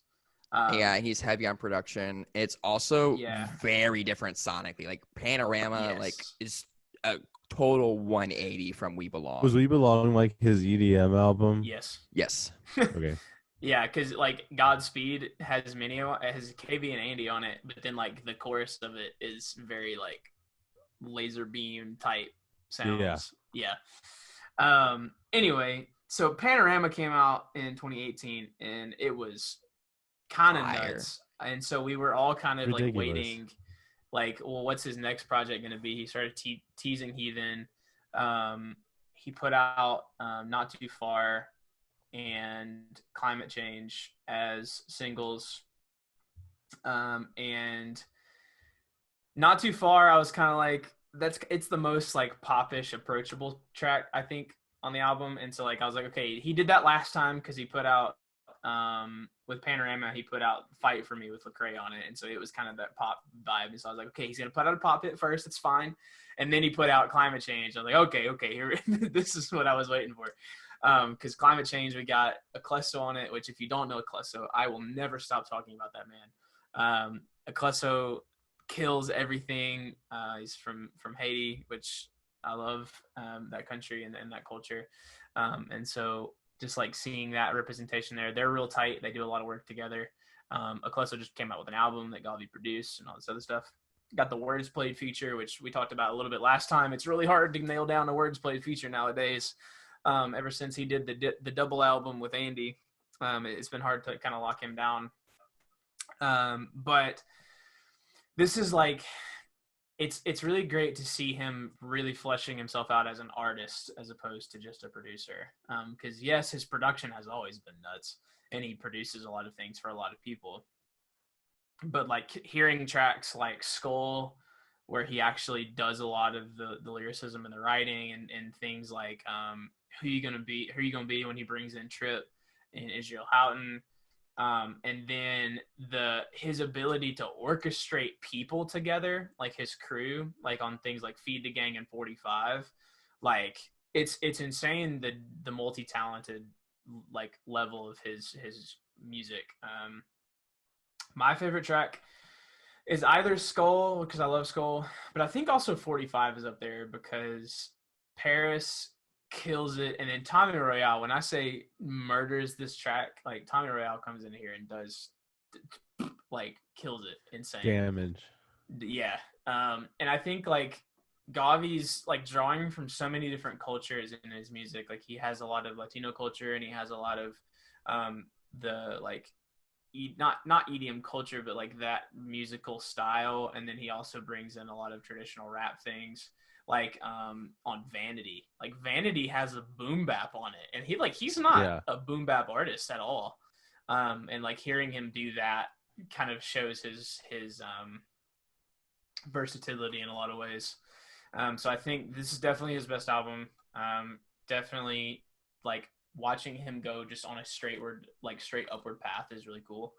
Yeah, he's heavy on production. It's also very different sonically. Like Panorama, like is a total 180 from We Belong. Was We Belong like his EDM album? Yes. Okay. Yeah, because like Godspeed has KV and Andy on it, but then like the chorus of it is very like laser beam type sounds. Yeah. Anyway, so Panorama came out in 2018, and it was kind of nuts. And so we were all kind of like waiting, like, well, what's his next project going to be? He started teasing Heathen. He put out Not Too Far and Climate Change as singles. And Not Too Far, I was kind of like, it's the most like popish, approachable track, I think, on the album. And so like I was like, okay, he did that last time because he put out with Panorama, he put out Fight For Me with Lecrae on it, and so it was kind of that pop vibe. And so I was like, okay, he's gonna put out a pop hit first, it's fine. And then he put out Climate Change. I was like, okay, here, this is what I was waiting for. Because Climate Change, we got Eclesso on it, which if you don't know Eclesso, I will never stop talking about that man. Eclesso kills everything. He's from Haiti, which I love that country and that culture. And so just like seeing that representation there, they're real tight. They do a lot of work together. Eclesso just came out with an album that Gavi produced and all this other stuff. Got the Words Played feature, which we talked about a little bit last time. It's really hard to nail down a Words Played feature nowadays. Ever since he did the double album with Andy, it's been hard to kind of lock him down. But this is like, it's really great to see him really fleshing himself out as an artist as opposed to just a producer. Because yes, his production has always been nuts, and he produces a lot of things for a lot of people. But like hearing tracks like Skull, where he actually does a lot of the lyricism and the writing, and things like who you gonna be when he brings in Trip and Israel Houghton. And then his ability to orchestrate people together, like his crew, like on things like Feed the Gang and 45, like it's insane the multi-talented like level of his music. My favorite track is either Skull, because I love Skull, but I think also 45 is up there because Paris kills it, and then Tommy Royale, when I say murders this track, like Tommy Royale comes in here and does like kills it, insane damage. Yeah. And I think like Gavi's like drawing from so many different cultures in his music. Like he has a lot of Latino culture, and he has a lot of the like not EDM culture, but like that musical style, and then he also brings in a lot of traditional rap things. like on Vanity. Like Vanity has a boom bap on it, and he's not a boom bap artist at all. And like hearing him do that kind of shows his versatility in a lot of ways. So I think this is definitely his best album. Definitely like watching him go just on a straight upward path is really cool.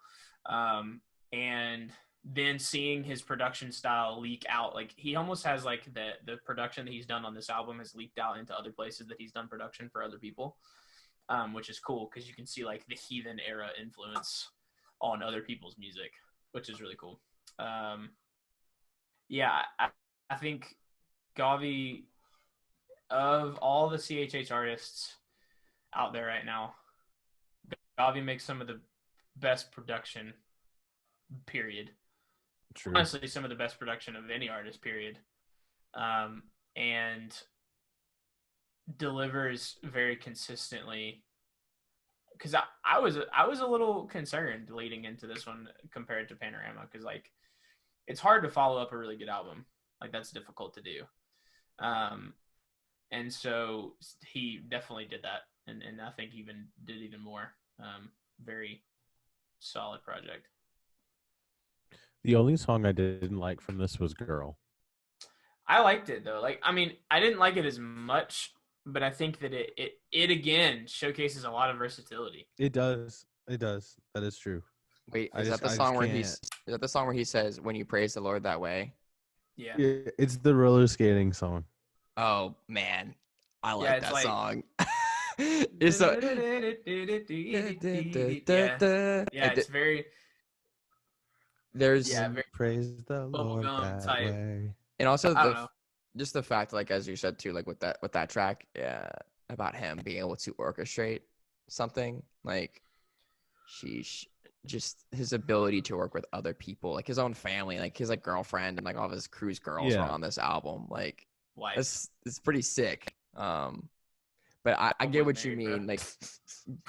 And then seeing his production style leak out, like he almost has like the production that he's done on this album has leaked out into other places that he's done production for other people, which is cool because you can see like the Heathen era influence on other people's music, which is really cool. Yeah, I think Gavi, of all the CHH artists out there right now, Gavi makes some of the best production, period. True. Honestly, some of the best production of any artist, period. And delivers very consistently. Because I was a little concerned leading into this one compared to Panorama, because like it's hard to follow up a really good album. Like that's difficult to do. And so he definitely did that, and I think did even more. Very solid project. The only song I didn't like from this was "Girl." I liked it though. Like, I mean, I didn't like it as much, but I think that it again showcases a lot of versatility. It does. It does. That is true. Wait, is that the song where he says, "When you praise the Lord that way"? Yeah. It's the roller skating song. Oh man, I like that song. It's it's very. There's praise the Lord that type. way. And also just the fact, like as you said too, like with that track, about him being able to orchestrate something, like just his ability to work with other people, like his own family, like his like girlfriend and like all of his crew's girls were on this album. Like it's pretty sick. But I get what you mean. Like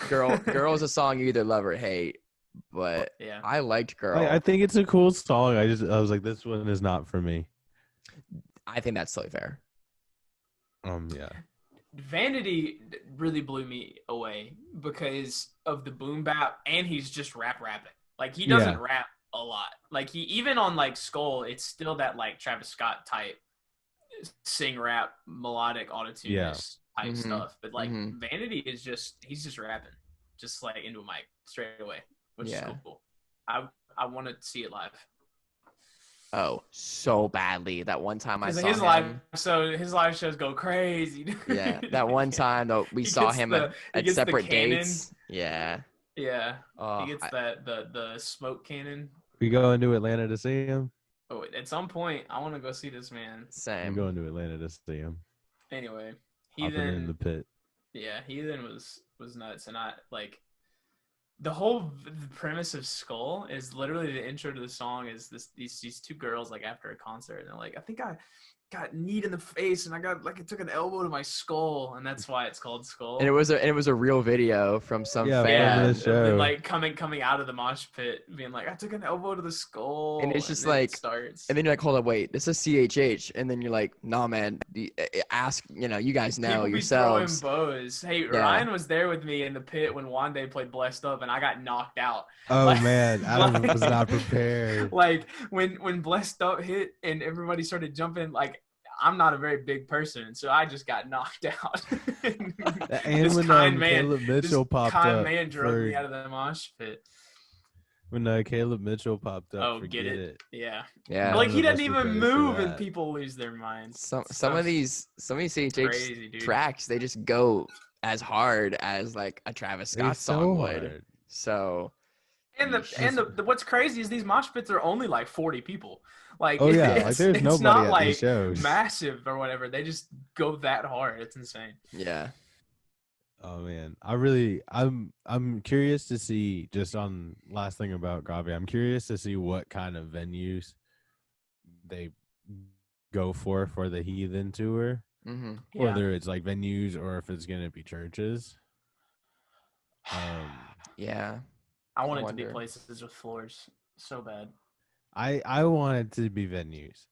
girl is a song you either love or hate. But I liked "Girl." I think it's a cool song. I was like, this one is not for me. I think that's totally fair. Yeah. Vanity really blew me away because of the boom bap, and he's just rapping. Like he doesn't rap a lot. Like he even on like Skull, it's still that like Travis Scott type sing rap melodic autotune type stuff. But like Vanity is he's just rapping, just like into a mic straight away, which is cool. I want to see it live. Oh, so badly. That one time I saw him. His live shows go crazy. Dude. Yeah, that one time though we saw him at separate dates. Yeah. Yeah. He gets the smoke cannon. We going to Atlanta to see him? Oh, at some point I want to go see this man. Same. I'm going to Atlanta to see him. Anyway, Heathen in the pit. Yeah, Heathen was nuts, and I like. The whole premise of Skull is literally the intro to the song is these two girls like after a concert, and they're like, I think I got kneed in the face and I took an elbow to my skull, and that's why it's called Skull. And it was a real video from some fan, like coming out of the mosh pit, being like, I took an elbow to the skull, and it's just like starts, and then you're like, hold up, wait, this is CHH, and then you're like, nah, man, ask, you guys know people yourselves. Be throwing bows. Hey, Ryan was there with me in the pit when Wande played Blessed Up, and I got knocked out. Oh man, Adam was not prepared. Like when Blessed Up hit and everybody started jumping, like I'm not a very big person, so I just got knocked out. And when Caleb Mitchell popped up, kind man drove me out of the mosh pit. When Caleb Mitchell popped up, forget it. Yeah. Like he doesn't even move, and people lose their minds. Some of these CHH tracks, they just go as hard as like a Travis Scott song would. So. And the what's crazy is these mosh pits are only like 40 people. Like there's nobody not at like these shows. Massive or whatever. They just go that hard. It's insane. Yeah. Oh man, I'm curious to see, just on last thing about Gavi, I'm curious to see what kind of venues they go for the Heathen tour. Whether it's like venues or if it's gonna be churches. Yeah. I want it to be places with floors so bad. I want it to be venues.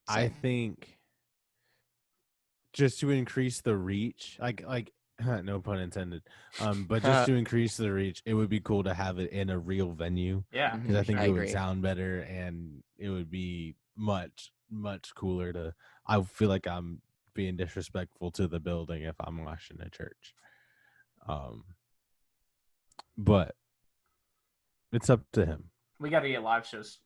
Same. I think just to increase the reach, like no pun intended, but just to increase the reach, it would be cool to have it in a real venue. Yeah, Because I think it would agree. sound better and it would be much cooler to. I feel like I'm being disrespectful to the building if I'm watching a church. But it's up to him. we got to get live shows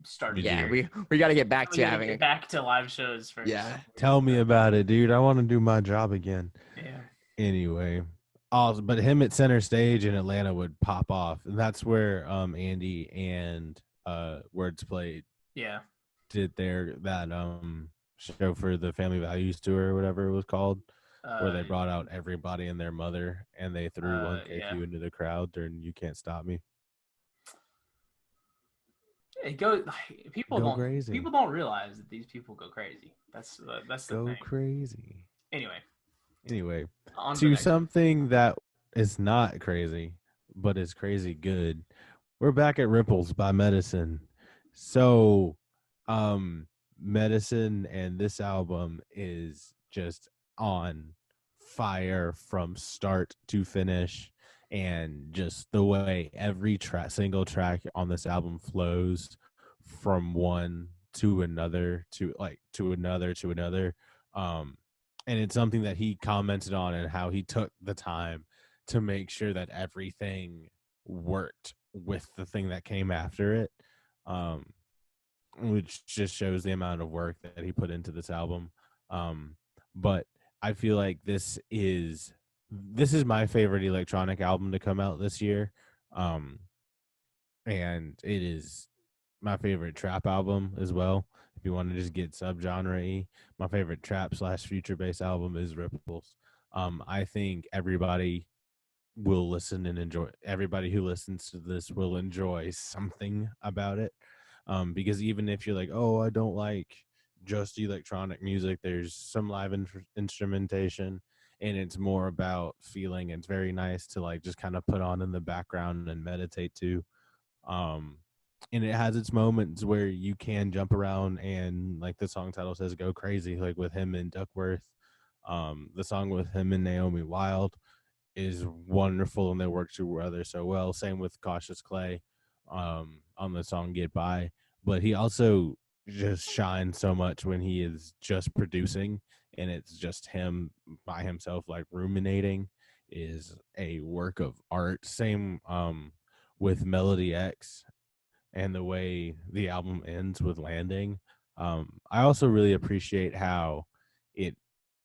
started. Yeah, here. we got to get back We to gotta having get back to live shows first. Yeah. Tell me about it, dude. I want to do my job again. Yeah. Anyway, but him at center stage in Atlanta would pop off, and that's where Andy and Words Played Yeah. did that show for the Family Values Tour or whatever it was called, where they brought out everybody and their mother, and they threw 1KQ into the crowd during "You Can't Stop Me." It goes. People Go don't crazy. People don't realize that these people go crazy. That's the Go thing. crazy. Anyway, to something that is not crazy, but is crazy good. We're back at Ripples by Medicine. So, Medicine and this album is just on fire from start to finish, and just the way every single track on this album flows from one to another to another. And it's something that he commented on, and how he took the time to make sure that everything worked with the thing that came after it, which just shows the amount of work that he put into this album. But I feel like this is my favorite electronic album to come out this year, and it is my favorite trap album as well. If you want to just get subgenre-y, my favorite trap / future bass album is Ripples. I think everybody will listen and enjoy. Everybody who listens to this will enjoy something about it. Because even if you're like, oh, I don't like just electronic music, there's some live instrumentation, and it's more about feeling. It's very nice to like just kind of put on in the background and meditate to. And it has its moments where you can jump around and, like the song title says, go crazy, like with him and Duckworth. The song with him and Naomi Wild is wonderful, and they work together so well. Same with Cautious Clay on the song Get By. But he also just shines so much when he is just producing, and it's just him by himself, like ruminating, is a work of art. Same with Melody X and the way the album ends with Landing. I also really appreciate how it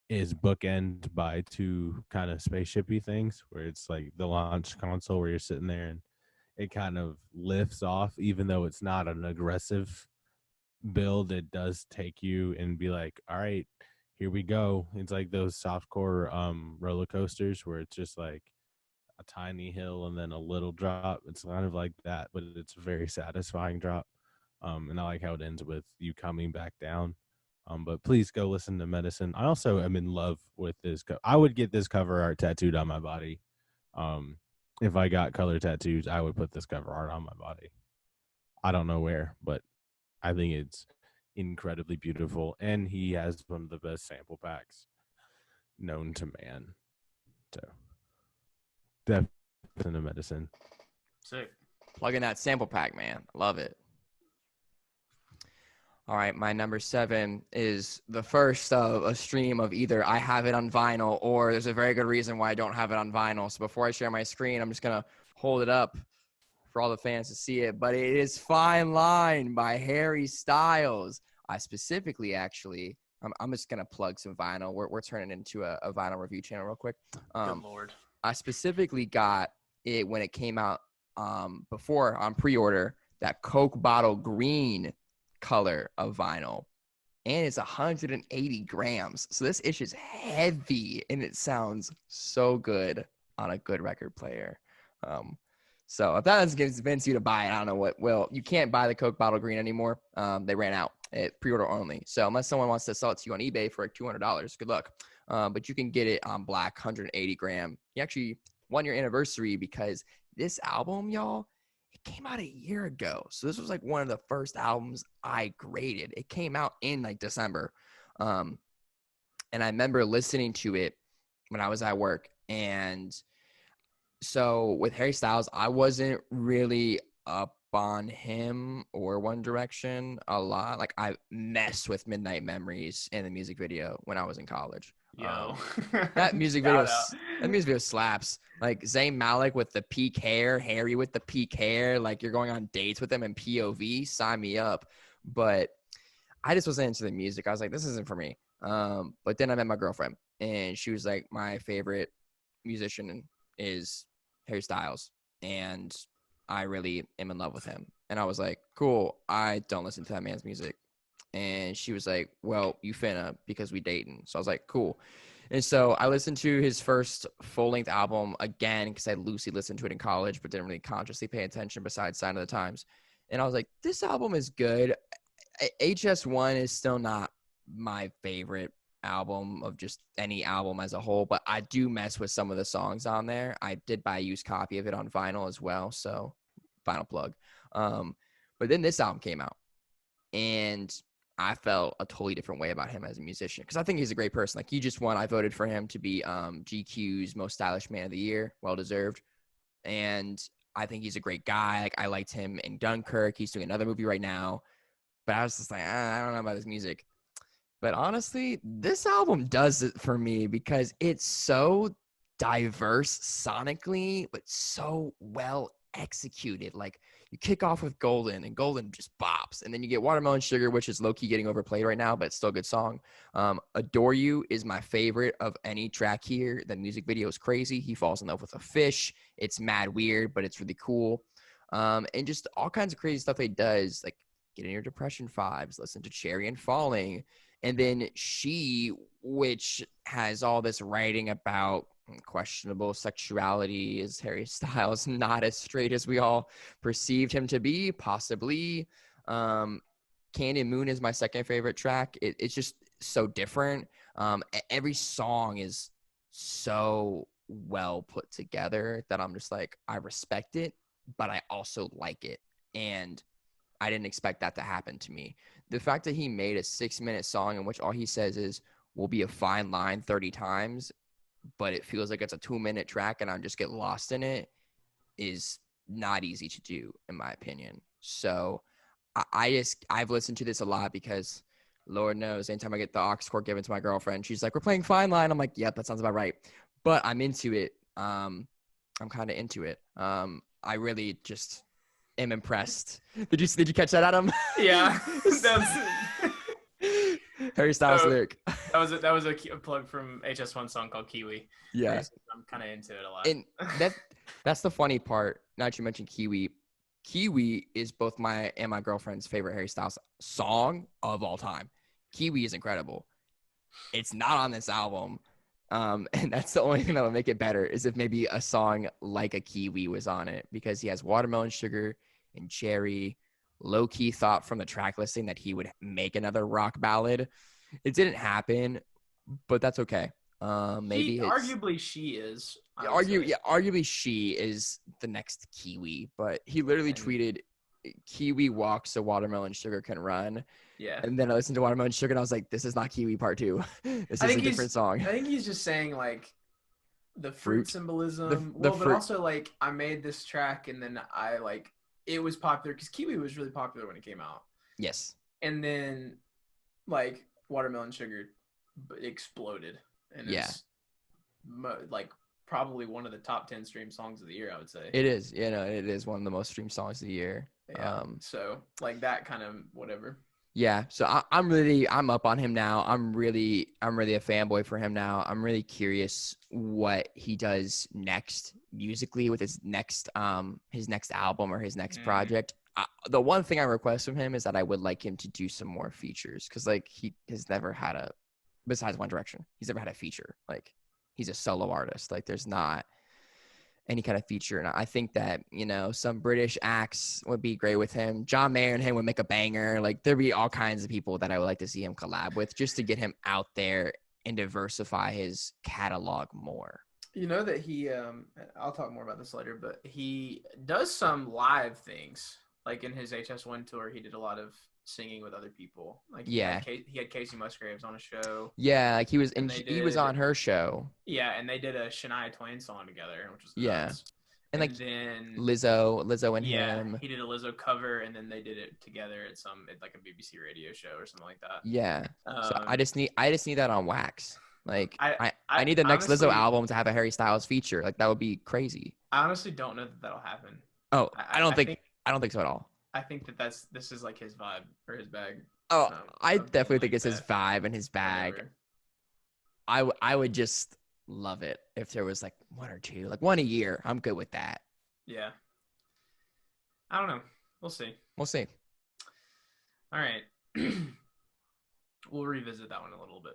is bookend by two kind of spaceshipy things, where it's like the launch console where you're sitting there and it kind of lifts off, even though it's not an aggressive build. It does take you and be like, all right, here we go. It's like those softcore roller coasters where it's just like a tiny hill and then a little drop. It's kind of like that, but it's a very satisfying drop. And I like how it ends with you coming back down. But please go listen to Medicine. I also am in love with this. I would get this cover art tattooed on my body. If I got color tattoos, I would put this cover art on my body. I don't know where, but I think it's incredibly beautiful. And he has one of the best sample packs known to man. So definitely listen to Medicine. Sick. Plug in that sample pack, man. Love it. All right, my number 7 is the first of a stream of either I have it on vinyl or there's a very good reason why I don't have it on vinyl. So before I share my screen, I'm just going to hold it up for all the fans to see it. But it is Fine Line by Harry Styles. I specifically, actually, I'm just going to plug some vinyl. We're turning into a vinyl review channel real quick. Good Lord. I specifically got it when it came out before on pre-order, that Coke bottle green color of vinyl, and it's 180 grams. So this issue is heavy, and it sounds so good on a good record player. So if that doesn't convince you to buy it, I don't know what will. You can't buy the Coke bottle green anymore. They ran out at pre-order only. So unless someone wants to sell it to you on eBay for like $200, good luck. But you can get it on black, 180 gram. You actually won your anniversary because this album, y'all, it came out a year ago. So this was like one of the first albums I graded. It came out in like December. And I remember listening to it when I was at work. And so with Harry Styles, I wasn't really up on him or One Direction a lot. Like I messed with Midnight Memories in the music video when I was in college. Yo, That music video, shout out. that music video slaps. Like Zayn Malik with the peak hair, Harry with the peak hair. Like you're going on dates with him in POV. Sign me up. But I just wasn't into the music. I was like, this isn't for me. But then I met my girlfriend, and she was like, my favorite musician is Harry Styles, and I really am in love with him. And I was like, cool. I don't listen to that man's music. And she was like, well, you finna because we dating. So I was like, cool. And so I listened to his first full-length album again because I loosely listened to it in college, but didn't really consciously pay attention besides Sign of the Times. And I was like, this album is good. HS1 is still not my favorite album of just any album as a whole, but I do mess with some of the songs on there. I did buy a used copy of it on vinyl as well, so vinyl plug. But then this album came out, and I felt a totally different way about him as a musician because I think he's a great person. Like he just won. I voted for him to be GQ's Most Stylish Man of the Year, well deserved, and I think he's a great guy. Like I liked him in Dunkirk. He's doing another movie right now, but I was just like, I don't know about his music. But honestly, this album does it for me because it's so diverse sonically, but so well executed. Like you kick off with Golden, and Golden just bops. And then you get Watermelon Sugar, which is low-key getting overplayed right now, but it's still a good song. Adore You is my favorite of any track here. The music video is crazy. He falls in love with a fish. It's mad weird, but it's really cool. And just all kinds of crazy stuff he does, like Get in Your Depression vibes, listen to Cherry and Falling. And then She, which has all this writing about questionable sexuality. Is Harry Styles not as straight as we all perceived him to be? Possibly. Candy and Moon is my second favorite track. It's just so different. Every song is so well put together that I'm just like, I respect it, but I also like it. And I didn't expect that to happen to me. The fact that he made a 6-minute song in which all he says is, will be a fine line 30 times, but it feels like it's a 2-minute track and I just get lost in it is not easy to do, in my opinion. So I've listened to this a lot because Lord knows anytime I get the aux cord given to my girlfriend, she's like, we're playing Fine Line. I'm like, yep, that sounds about right. But I'm into it. I'm kind of into it. I really just am impressed. Did you catch that, Adam? Yeah. Harry Styles lyric. That was a plug from HS1 song called Kiwi. Yeah. I'm kind of into it a lot. And that's the funny part. Now that you mentioned Kiwi. Kiwi is both my and my girlfriend's favorite Harry Styles song of all time. Kiwi is incredible. It's not on this album. And that's the only thing that would make it better is if maybe a song like a Kiwi was on it, because he has Watermelon Sugar and Cherry. Low-key thought from the track listing that he would make another rock ballad. It didn't happen, but that's okay. Maybe arguably She is. Arguably She is the next Kiwi, but he literally tweeted, Kiwi walks so Watermelon Sugar can run. Yeah. And then I listened to Watermelon Sugar and I was like, this is not Kiwi part 2. This is a different song. I think he's just saying like the fruit symbolism. The but also like I made this track and then I like it was popular because Kiwi was really popular when it came out. Yes. And then like Watermelon Sugar exploded. And it's like probably one of the top 10 stream songs of the year, I would say. It is. It is one of the most streamed songs of the year. Yeah. So like that kind of whatever. Yeah. So I'm up on him now. I'm really a fanboy for him now. I'm really curious what he does next musically with his next album or his next project. The one thing I request from him is that I would like him to do some more features, because like he has never had besides One Direction, he's never had a feature. Like he's a solo artist. Like there's not any kind of feature. And I think that, some British acts would be great with him. John Mayer and him would make a banger. Like there'd be all kinds of people that I would like to see him collab with just to get him out there and diversify his catalog more. You know that he, I'll talk more about this later, but he does some live things. Like in his HS1 tour, he did a lot of singing with other people. Like Yeah. he had Casey Musgraves on a show. Yeah, like he was And he was on her show. Yeah, and they did a Shania Twain song together, which was Yeah. nuts. And like then Lizzo and yeah, him. he did a Lizzo cover, and then they did it together at like a BBC radio show or something like that. Yeah. So I just need that on wax. Like I need the next honestly, Lizzo album to have a Harry Styles feature. Like that would be crazy. I honestly don't know that that'll happen. Oh, I don't think so at all. I think that this is like his vibe or his bag. Oh, I definitely think it's his vibe and his bag. Whatever. I would just love it if there was like one or two, like one a year. I'm good with that. Yeah. I don't know. We'll see. We'll see. All right. We'll revisit that one a little bit.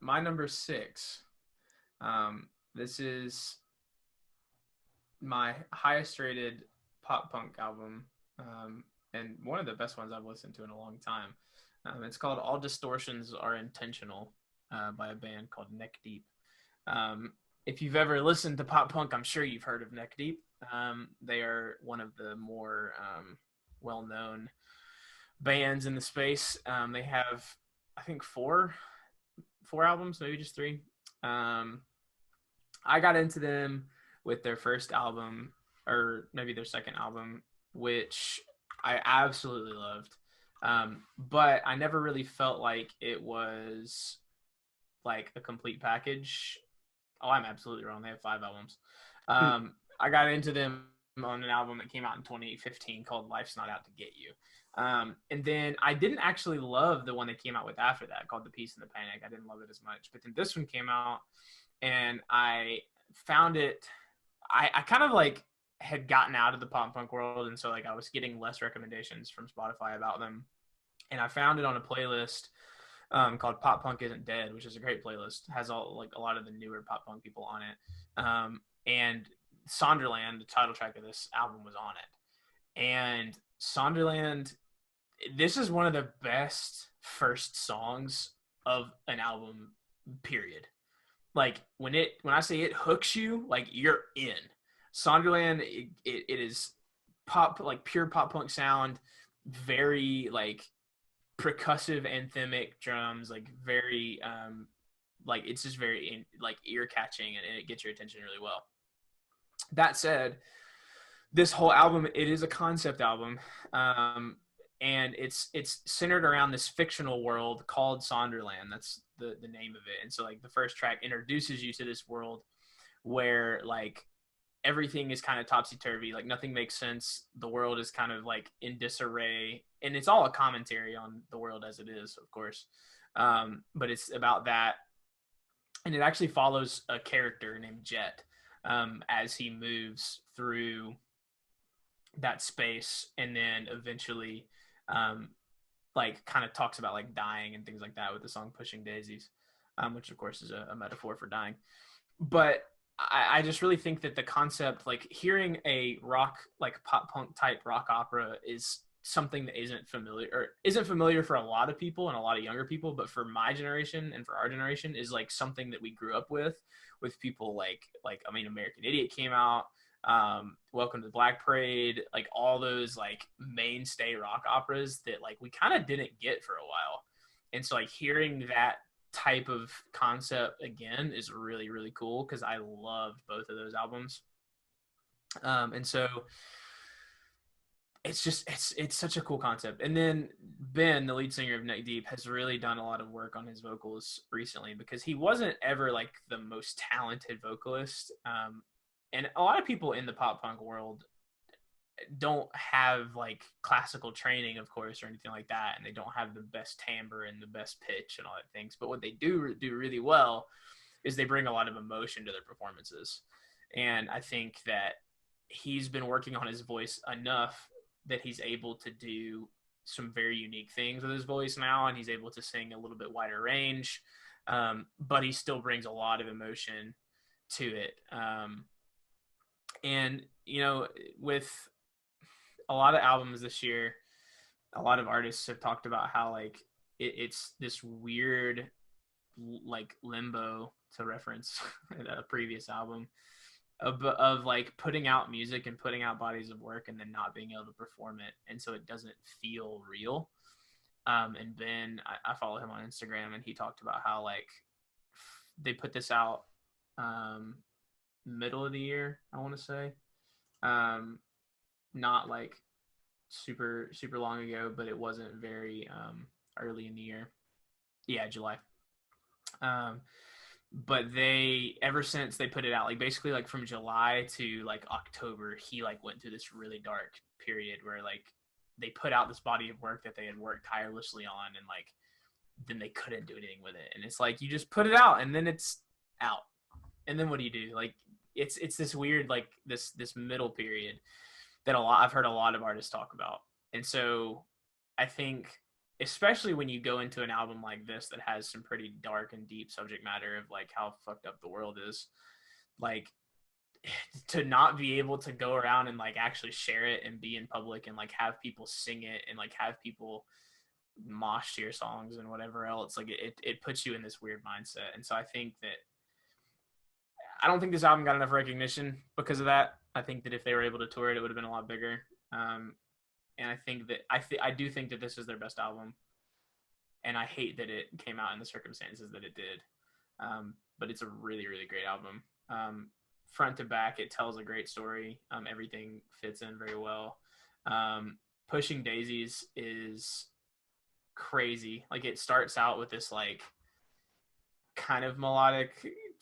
My number 6. This is my highest rated pop punk album, and one of the best ones I've listened to in a long time. It's called All Distortions Are Intentional by a band called Neck Deep. If you've ever listened to pop punk, I'm sure you've heard of Neck Deep. They are one of the more well-known bands in the space. They have, I think, four albums, maybe just 3. I got into them with their first album, or maybe their second album, which I absolutely loved. But I never really felt like it was like a complete package. Oh, I'm absolutely wrong. They have 5 albums. I got into them on an album that came out in 2015 called Life's Not Out to Get You. And then I didn't actually love the one they came out with after that called The Peace and the Panic. I didn't love it as much. But then this one came out and I found it, I kind of like had gotten out of the pop punk world. And so like I was getting less recommendations from Spotify about them. And I found it on a playlist called Pop Punk Isn't Dead, which is a great playlist. It has all like a lot of the newer pop punk people on it. And Sonderland, the title track of this album, was on it. And Sonderland, this is one of the best first songs of an album, period. Like when I say it hooks you, like you're in. Sonderland, it is pop, like pure pop punk sound, very like percussive anthemic drums, like very like it's just very like ear catching, and it gets your attention really well. That said, this whole album, it is a concept album, and it's centered around this fictional world called Sonderland. That's the name of it. And so like the first track introduces you to this world where like everything is kind of topsy-turvy, like nothing makes sense. The world is kind of like in disarray, and it's all a commentary on the world as it is, of course. But it's about that. And it actually follows a character named Jet as he moves through that space, and then eventually like kind of talks about like dying and things like that with the song Pushing Daisies, which of course is a metaphor for dying. But I just really think that the concept, like hearing a rock, like pop punk type rock opera, is something that isn't familiar for a lot of people and a lot of younger people, but for my generation and for our generation is like something that we grew up with people like I mean, American Idiot came out, Welcome to the Black Parade, like all those like mainstay rock operas that like we kind of didn't get for a while. And so like hearing that type of concept again is really, really cool, because I loved both of those albums. And so it's just it's such a cool concept. And then Ben, the lead singer of Neck Deep, has really done a lot of work on his vocals recently, because he wasn't ever like the most talented vocalist. And a lot of people in the pop punk world don't have like classical training, of course, or anything like that, and they don't have the best timbre and the best pitch and all that things. But what they do really well is they bring a lot of emotion to their performances. And I think that he's been working on his voice enough that he's able to do some very unique things with his voice now, and he's able to sing a little bit wider range, but he still brings a lot of emotion to it. And you know, with a lot of albums this year, a lot of artists have talked about how like it's this weird like limbo, to reference a previous album, of like putting out music and putting out bodies of work and then not being able to perform it, and so it doesn't feel real. And Ben, I follow him on Instagram, and he talked about how like they put this out middle of the year, I want to say, not like super long ago, but it wasn't very early in the year. Yeah, July. But they, ever since they put it out, like basically like from July to like October, he like went through this really dark period where like they put out this body of work that they had worked tirelessly on, and like then they couldn't do anything with it. And it's like you just put it out and then it's out. And then what do you do? Like it's this weird like this middle period that I've heard a lot of artists talk about. And so I think especially when you go into an album like this that has some pretty dark and deep subject matter of like how fucked up the world is, like to not be able to go around and like actually share it and be in public and like have people sing it and like have people mosh to your songs and whatever else, like it puts you in this weird mindset. And so I think that I don't think this album got enough recognition because of that. I think that if they were able to tour it, it would have been a lot bigger. And I think that I do think that this is their best album, and I hate that it came out in the circumstances that it did. But it's a really, really great album. Front to back, it tells a great story. Everything fits in very well. Pushing Daisies is crazy. Like it starts out with this like kind of melodic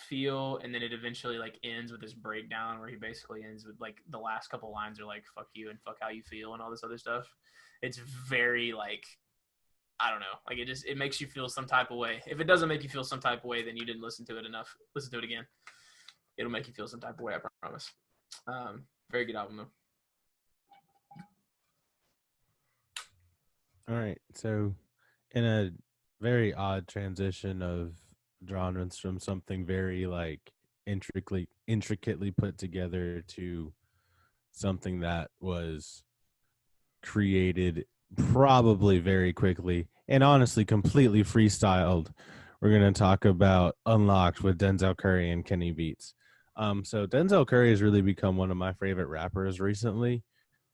feel, and then it eventually like ends with this breakdown where he basically ends with like the last couple lines are like fuck you and fuck how you feel and all this other stuff. It's very like, I don't know, like it makes you feel some type of way. If it doesn't make you feel some type of way, then you didn't listen to it enough. Listen to it again, it'll make you feel some type of way, I promise. Very good album though. All right, so in a very odd transition of genres from something very like intricately put together to something that was created probably very quickly and honestly completely freestyled, we're going to talk about Unlocked with Denzel Curry and Kenny Beats. So Denzel Curry has really become one of my favorite rappers recently.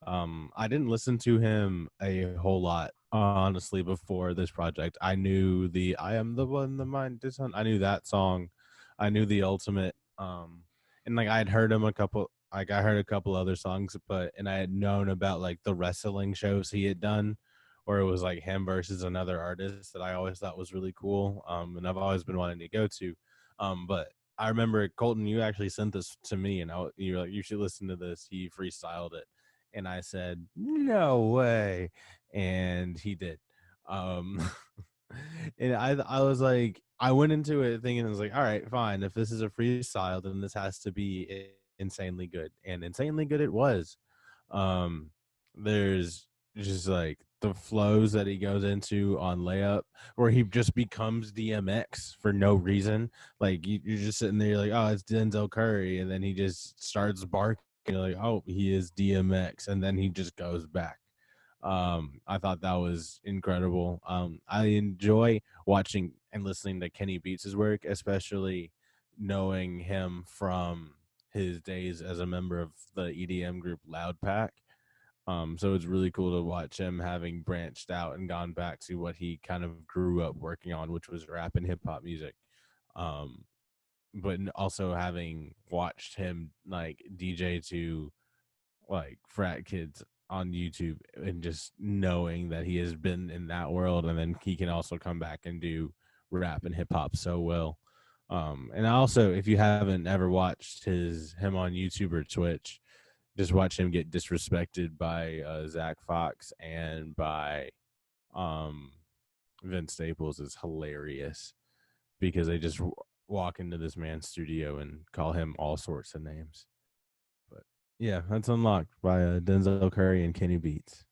I didn't listen to him a whole lot, honestly, before this project. I knew the I Am the One, the Mind is on. I knew that song. I knew the Ultimate. And like I'd heard him I heard a couple other songs, and I had known about like the wrestling shows he had done, where it was like him versus another artist that I always thought was really cool. And I've always been wanting to go to. But I remember Colton, you actually sent this to me, and you were like, you should listen to this. He freestyled it. And I said, no way. And he did. And I was like, I went into it thinking, I was like, all right, fine. If this is a freestyle, then this has to be insanely good. And insanely good it was. There's just like the flows that he goes into on Layup, where he just becomes DMX for no reason. Like you're just sitting there, you're like, oh, it's Denzel Curry. And then he just starts barking. You're like, oh, he is DMX, and then he just goes back. I thought that was incredible. I enjoy watching and listening to Kenny Beats' work, especially knowing him from his days as a member of the EDM group Loud Pack. So it's really cool to watch him having branched out and gone back to what he kind of grew up working on, which was rap and hip hop music. But also having watched him like DJ to like frat kids on YouTube, and just knowing that he has been in that world, and then he can also come back and do rap and hip hop so well. And also, if you haven't ever watched him on YouTube or Twitch, just watch him get disrespected by Zach Fox and by Vince Staples is hilarious, because they just walk into this man's studio and call him all sorts of names. But yeah, that's Unlocked by Denzel Curry and Kenny Beats.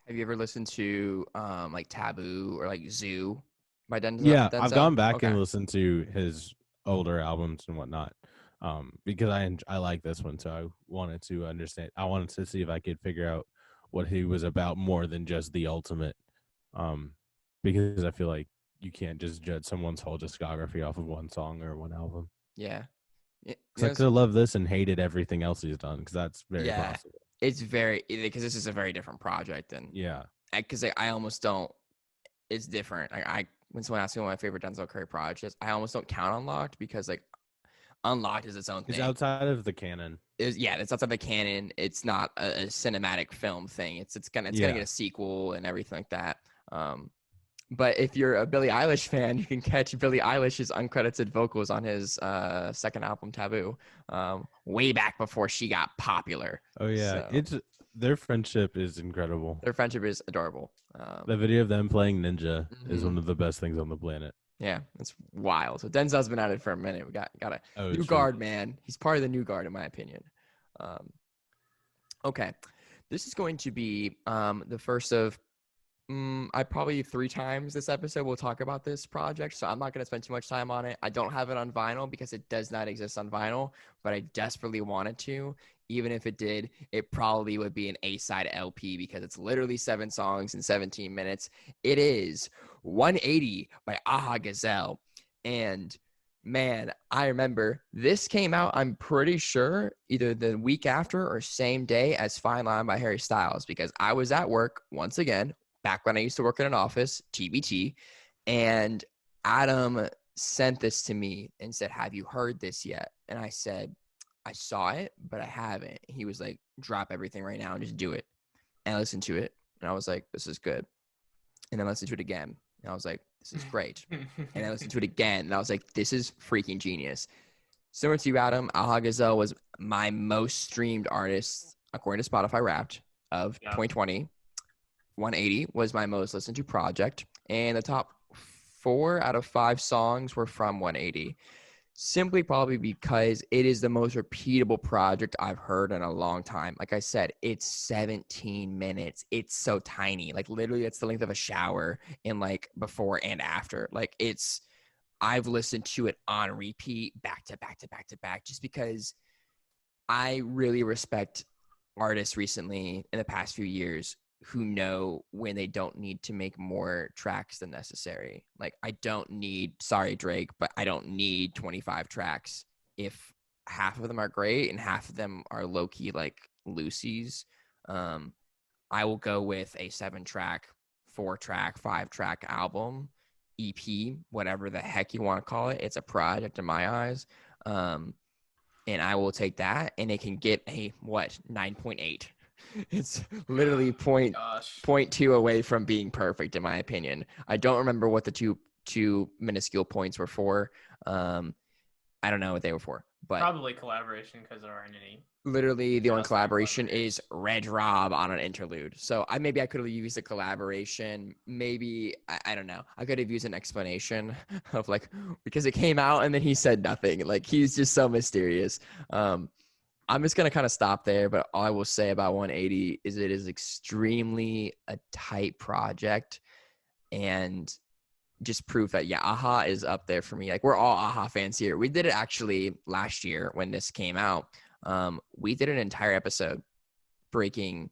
Have you ever listened to like Taboo or like Zoo by Denzel? Yeah, I've gone back and listened to his older albums and whatnot, because I like this one, so I wanted to understand. I wanted to see if I could figure out what he was about more than just the Ultimate, because I feel like you can't just judge someone's whole discography off of one song or one album. Yeah. Because I could have loved this and hated everything else he's done, because that's very possible. It's very, because this is a very different project. And yeah. Because I almost don't it's different. I when someone asks me what my favorite Denzel Curry project is, I almost don't count Unlocked because like Unlocked is its own thing. It's outside of the canon. It's outside the canon. It's not a cinematic film thing. It's gonna get a sequel and everything like that. But if you're a Billie Eilish fan, you can catch Billie Eilish's uncredited vocals on his second album, Taboo, way back before she got popular. Oh yeah, So, their friendship is incredible. their friendship is adorable. The video of them playing Ninja is Mhm. one of the best things on the planet. Yeah, it's wild. So Denzel's been at it for a minute. We got a new It's guard, really man. He's part of the new guard, in my opinion. Okay, this is going to be the first of I probably 3 times this episode we'll talk about this project, so I'm not going to spend too much time on it. I don't have it on vinyl because it does not exist on vinyl, but I desperately wanted to. Even if it did, it probably would be an A-side LP because it's literally 7 songs in 17 minutes. It is 180 by Aha Gazelle. And man, I remember this came out, I'm pretty sure, either the week after or same day as Fine Line by Harry Styles because I was at work once again, back when I used to work in an office, TBT, and Adam sent this to me and said, "Have you heard this yet?" And I said, "I saw it, but I haven't." He was like, "Drop everything right now and just do it." And I listened to it, and I was like, "This is good." And then I listened to it again, and I was like, "This is great." And I listened to it again, and I was like, "This is freaking genius." Similar to you, Adam, Alha Gazelle was my most streamed artist, according to Spotify Wrapped, of 2020. 180 was my most listened to project, and the top 4 out of 5 songs were from 180. Simply probably because it is the most repeatable project I've heard in a long time. Like I said, it's 17 minutes. It's so tiny. Like literally it's the length of a shower in like before and after. Like I've listened to it on repeat back to back to back to back just because I really respect artists recently in the past few years who know when they don't need to make more tracks than necessary. Like I don't need, sorry Drake, but I don't need 25 tracks if half of them are great and half of them are low-key like Lucy's. I will go with a 7-track, 4-track, 5-track album, EP, whatever the heck you want to call it. It's a project in my eyes. And I will take that, and it can get a 9.8. It's literally point 0.2 away from being perfect, in my opinion. I don't remember what the two minuscule points were for. I don't know what they were for, but probably collaboration because there aren't any. Literally, the only collaboration is Red Rob on an interlude. So I could have used a collaboration. Maybe I don't know. I could have used an explanation of like because it came out and then he said nothing. Like he's just so mysterious. I'm just gonna kind of stop there. But all I will say about 180 is it is extremely a tight project, and just proof that Aha is up there for me. Like we're all Aha fans here. We did it actually last year when this came out. We did an entire episode breaking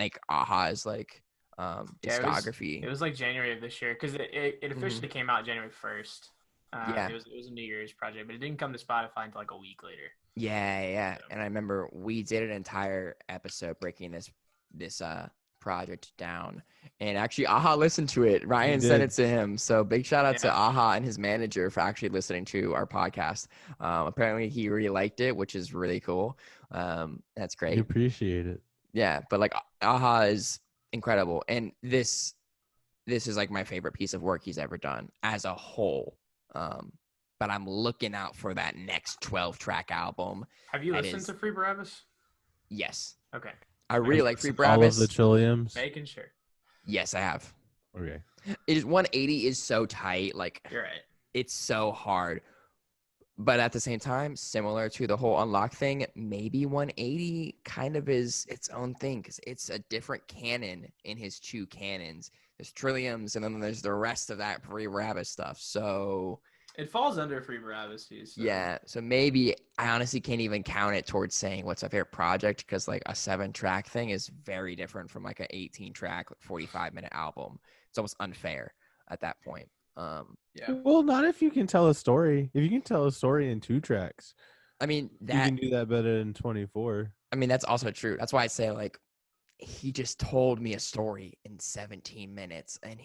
like Aha's like discography. It was like January of this year because it officially came out January 1st. It was a New Year's project, but it didn't come to Spotify until like a week later. Yeah. And I remember we did an entire episode breaking this project down, and actually Aha listened to it. Ryan sent it to him, so big shout out to Aha and his manager for actually listening to our podcast. Apparently he really liked it, which is really cool. That's great. You appreciate it. Yeah, but like Aha is incredible, and this is like my favorite piece of work he's ever done as a whole. But I'm looking out for that next 12-track album. Have you listened to Free Barabbas? Yes. Okay. I really like Free Barabbas. All of the Trilliums? Making sure. Yes, I have. Okay. It is 180 is so tight. Like you're right. It's so hard. But at the same time, similar to the whole Unlock thing, maybe 180 kind of is its own thing because it's a different canon in his 2 canons. There's Trilliums, and then there's the rest of that Free Barabbas stuff. So it falls under Free Barabbas. So. Yeah, so maybe I honestly can't even count it towards saying what's my favorite project because like a 7-track thing is very different from like an 18-track, 45-minute album. It's almost unfair at that point. Yeah. Well, not if you can tell a story. If you can tell a story in 2 tracks, I mean you can do that better than 24. I mean that's also true. That's why I say like he just told me a story in 17 minutes, and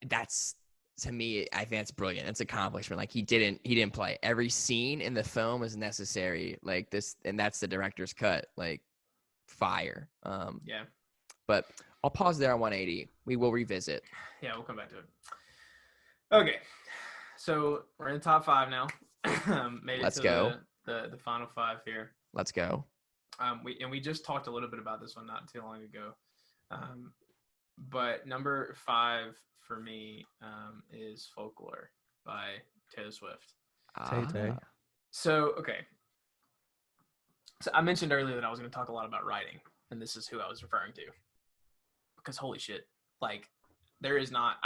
that's, to me, I think that's brilliant. It's accomplishment. Like he didn't play. Every scene in the film is necessary. Like this, and that's the director's cut. Like fire. Yeah. But I'll pause there on 180. We will revisit. Yeah, we'll come back to it. Okay. So we're in the top 5 now. Made Let's it go. to the final 5 here. Let's go. We just talked a little bit about this one not too long ago. But number 5 for me is Folklore by Taylor Swift. Tay. So, okay. So I mentioned earlier that I was going to talk a lot about writing, and this is who I was referring to. Because holy shit, like there is not,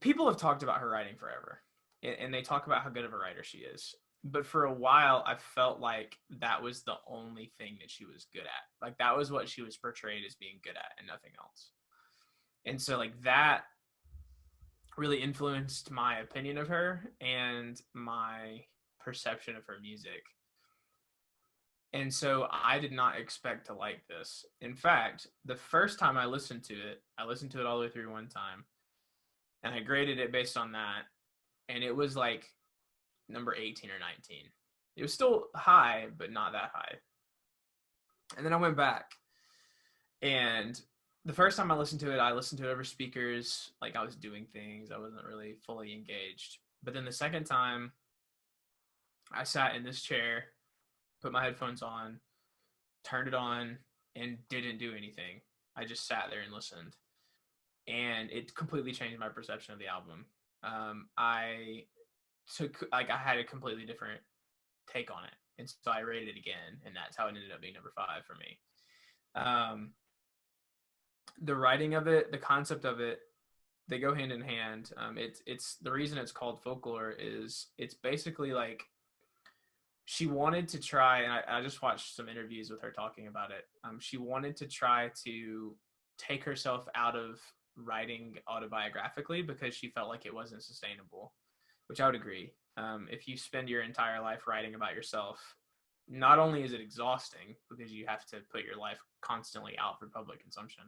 people have talked about her writing forever, and they talk about how good of a writer she is. But for a while, I felt like that was the only thing that she was good at. Like that was what she was portrayed as being good at and nothing else. And so like that really influenced my opinion of her and my perception of her music. And so I did not expect to like this. In fact, the first time I listened to it all the way through one time, and I graded it based on that, and it was like number 18 or 19. It was still high, but not that high. And then I went back, and the first time I listened to it over speakers, like I was doing things. I wasn't really fully engaged. But then the second time, I sat in this chair, put my headphones on, turned it on, and didn't do anything. I just sat there and listened. And it completely changed my perception of the album. I had a completely different take on it. And so I rated it again, and that's how it ended up being number 5 for me. The writing of it, the concept of it, they go hand in hand. It's the reason it's called Folklore is it's basically like she wanted to try, and I just watched some interviews with her talking about it. She wanted to try to take herself out of writing autobiographically because she felt like it wasn't sustainable, which I would agree. If you spend your entire life writing about yourself, not only is it exhausting because you have to put your life constantly out for public consumption,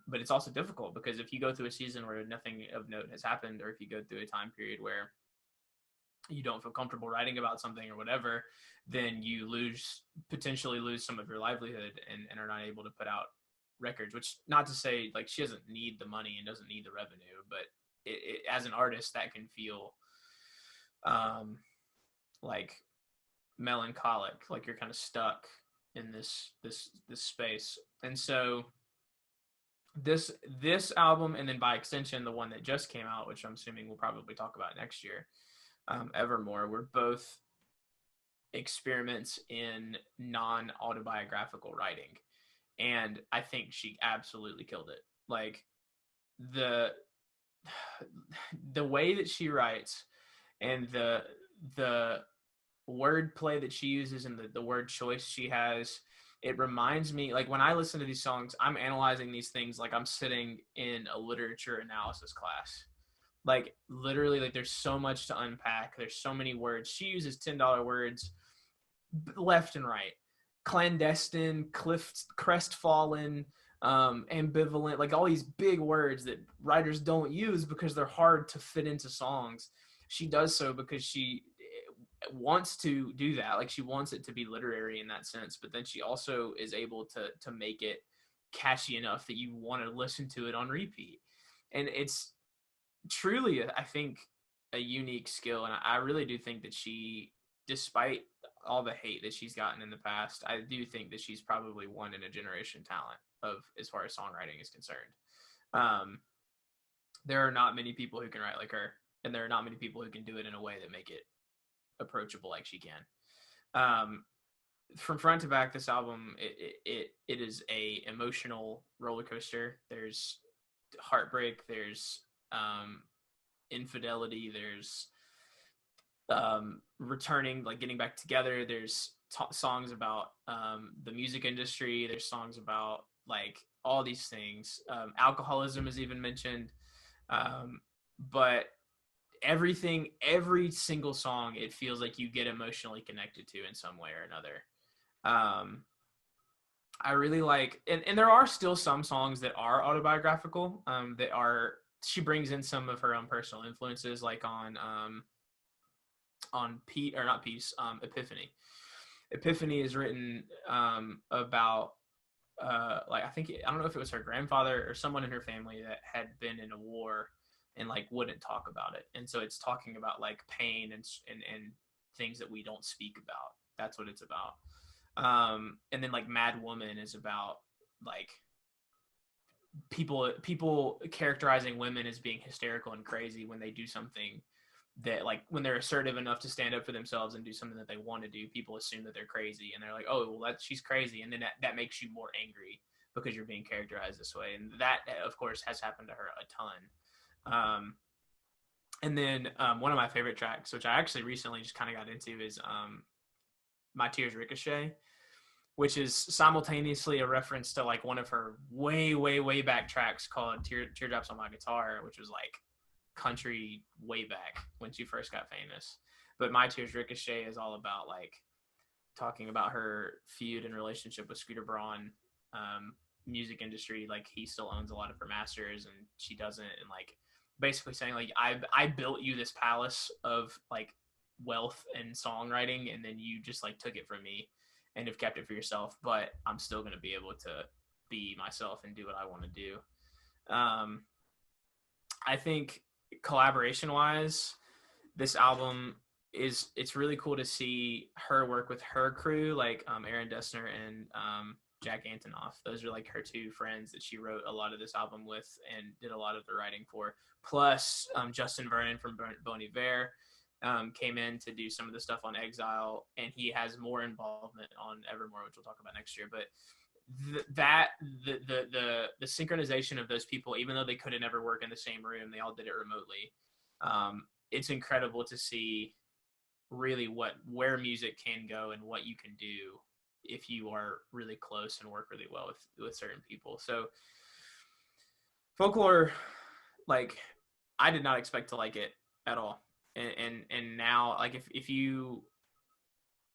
but it's also difficult because if you go through a season where nothing of note has happened, or if you go through a time period where you don't feel comfortable writing about something or whatever, then you potentially lose some of your livelihood and are not able to put out records, which not to say like she doesn't need the money and doesn't need the revenue, but it as an artist that can feel like melancholic, like you're kind of stuck in this space. And so this album, and then by extension the one that just came out, which I'm assuming we'll probably talk about next year, Evermore, were both experiments in non-autobiographical writing, and I think she absolutely killed it. Like the way that she writes and the wordplay that she uses and the word choice she has, it reminds me, like when I listen to these songs, I'm analyzing these things like I'm sitting in a literature analysis class. Like literally, like there's so much to unpack. There's so many words. She uses $10 words left and right. Clandestine, crestfallen, ambivalent, like all these big words that writers don't use because they're hard to fit into songs. She does so because she wants to do that. Like she wants it to be literary in that sense, but then she also is able to make it catchy enough that you want to listen to it on repeat. And it's truly, I think, a unique skill. And I really do think that she, despite all the hate that she's gotten in the past, I do think that she's probably one in a generation talent of as far as songwriting is concerned. There are not many people who can write like her, and there are not many people who can do it in a way that make it approachable like she can. From front to back, this album, it is a emotional roller coaster. There's heartbreak, there's infidelity, there's returning, like getting back together, there's songs about the music industry, there's songs about like all these things. Alcoholism is even mentioned, but every single song, it feels like you get emotionally connected to in some way or another. I really like, and there are still some songs that are autobiographical. She brings in some of her own personal influences, like on Pete or not Peace, Epiphany. Epiphany is written about like I don't know if it was her grandfather or someone in her family that had been in a war and like wouldn't talk about it, and so it's talking about like pain and things that we don't speak about. That's what it's about. And then like Mad Woman is about like people characterizing women as being hysterical and crazy when they do something that, like, when they're assertive enough to stand up for themselves and do something that they want to do, people assume that they're crazy, and they're like, oh well, she's crazy, and then that makes you more angry because you're being characterized this way. And that of course has happened to her a ton. And then one of my favorite tracks, which I actually recently just kind of got into, is My Tears Ricochet, which is simultaneously a reference to like one of her way back tracks called Teardrops on My Guitar, which was like country way back when she first got famous. But My Tears Ricochet is all about like talking about her feud and relationship with Scooter Braun, music industry. Like, he still owns a lot of her masters and she doesn't, and like basically saying like, I built you this palace of like wealth and songwriting, and then you just like took it from me and have kept it for yourself, but I'm still going to be able to be myself and do what I want to do. I think collaboration wise, this album it's really cool to see her work with her crew, like Aaron Dessner and Jack Antonoff. Those are like her two friends that she wrote a lot of this album with and did a lot of the writing for. Plus Justin Vernon from Bon Iver came in to do some of the stuff on Exile, and he has more involvement on Evermore, which we'll talk about next year. But the synchronization of those people, even though they couldn't ever work in the same room, they all did it remotely. It's incredible to see really where music can go and what you can do if you are really close and work really well with certain people. So Folklore, like, I did not expect to like it at all. And now, like, if you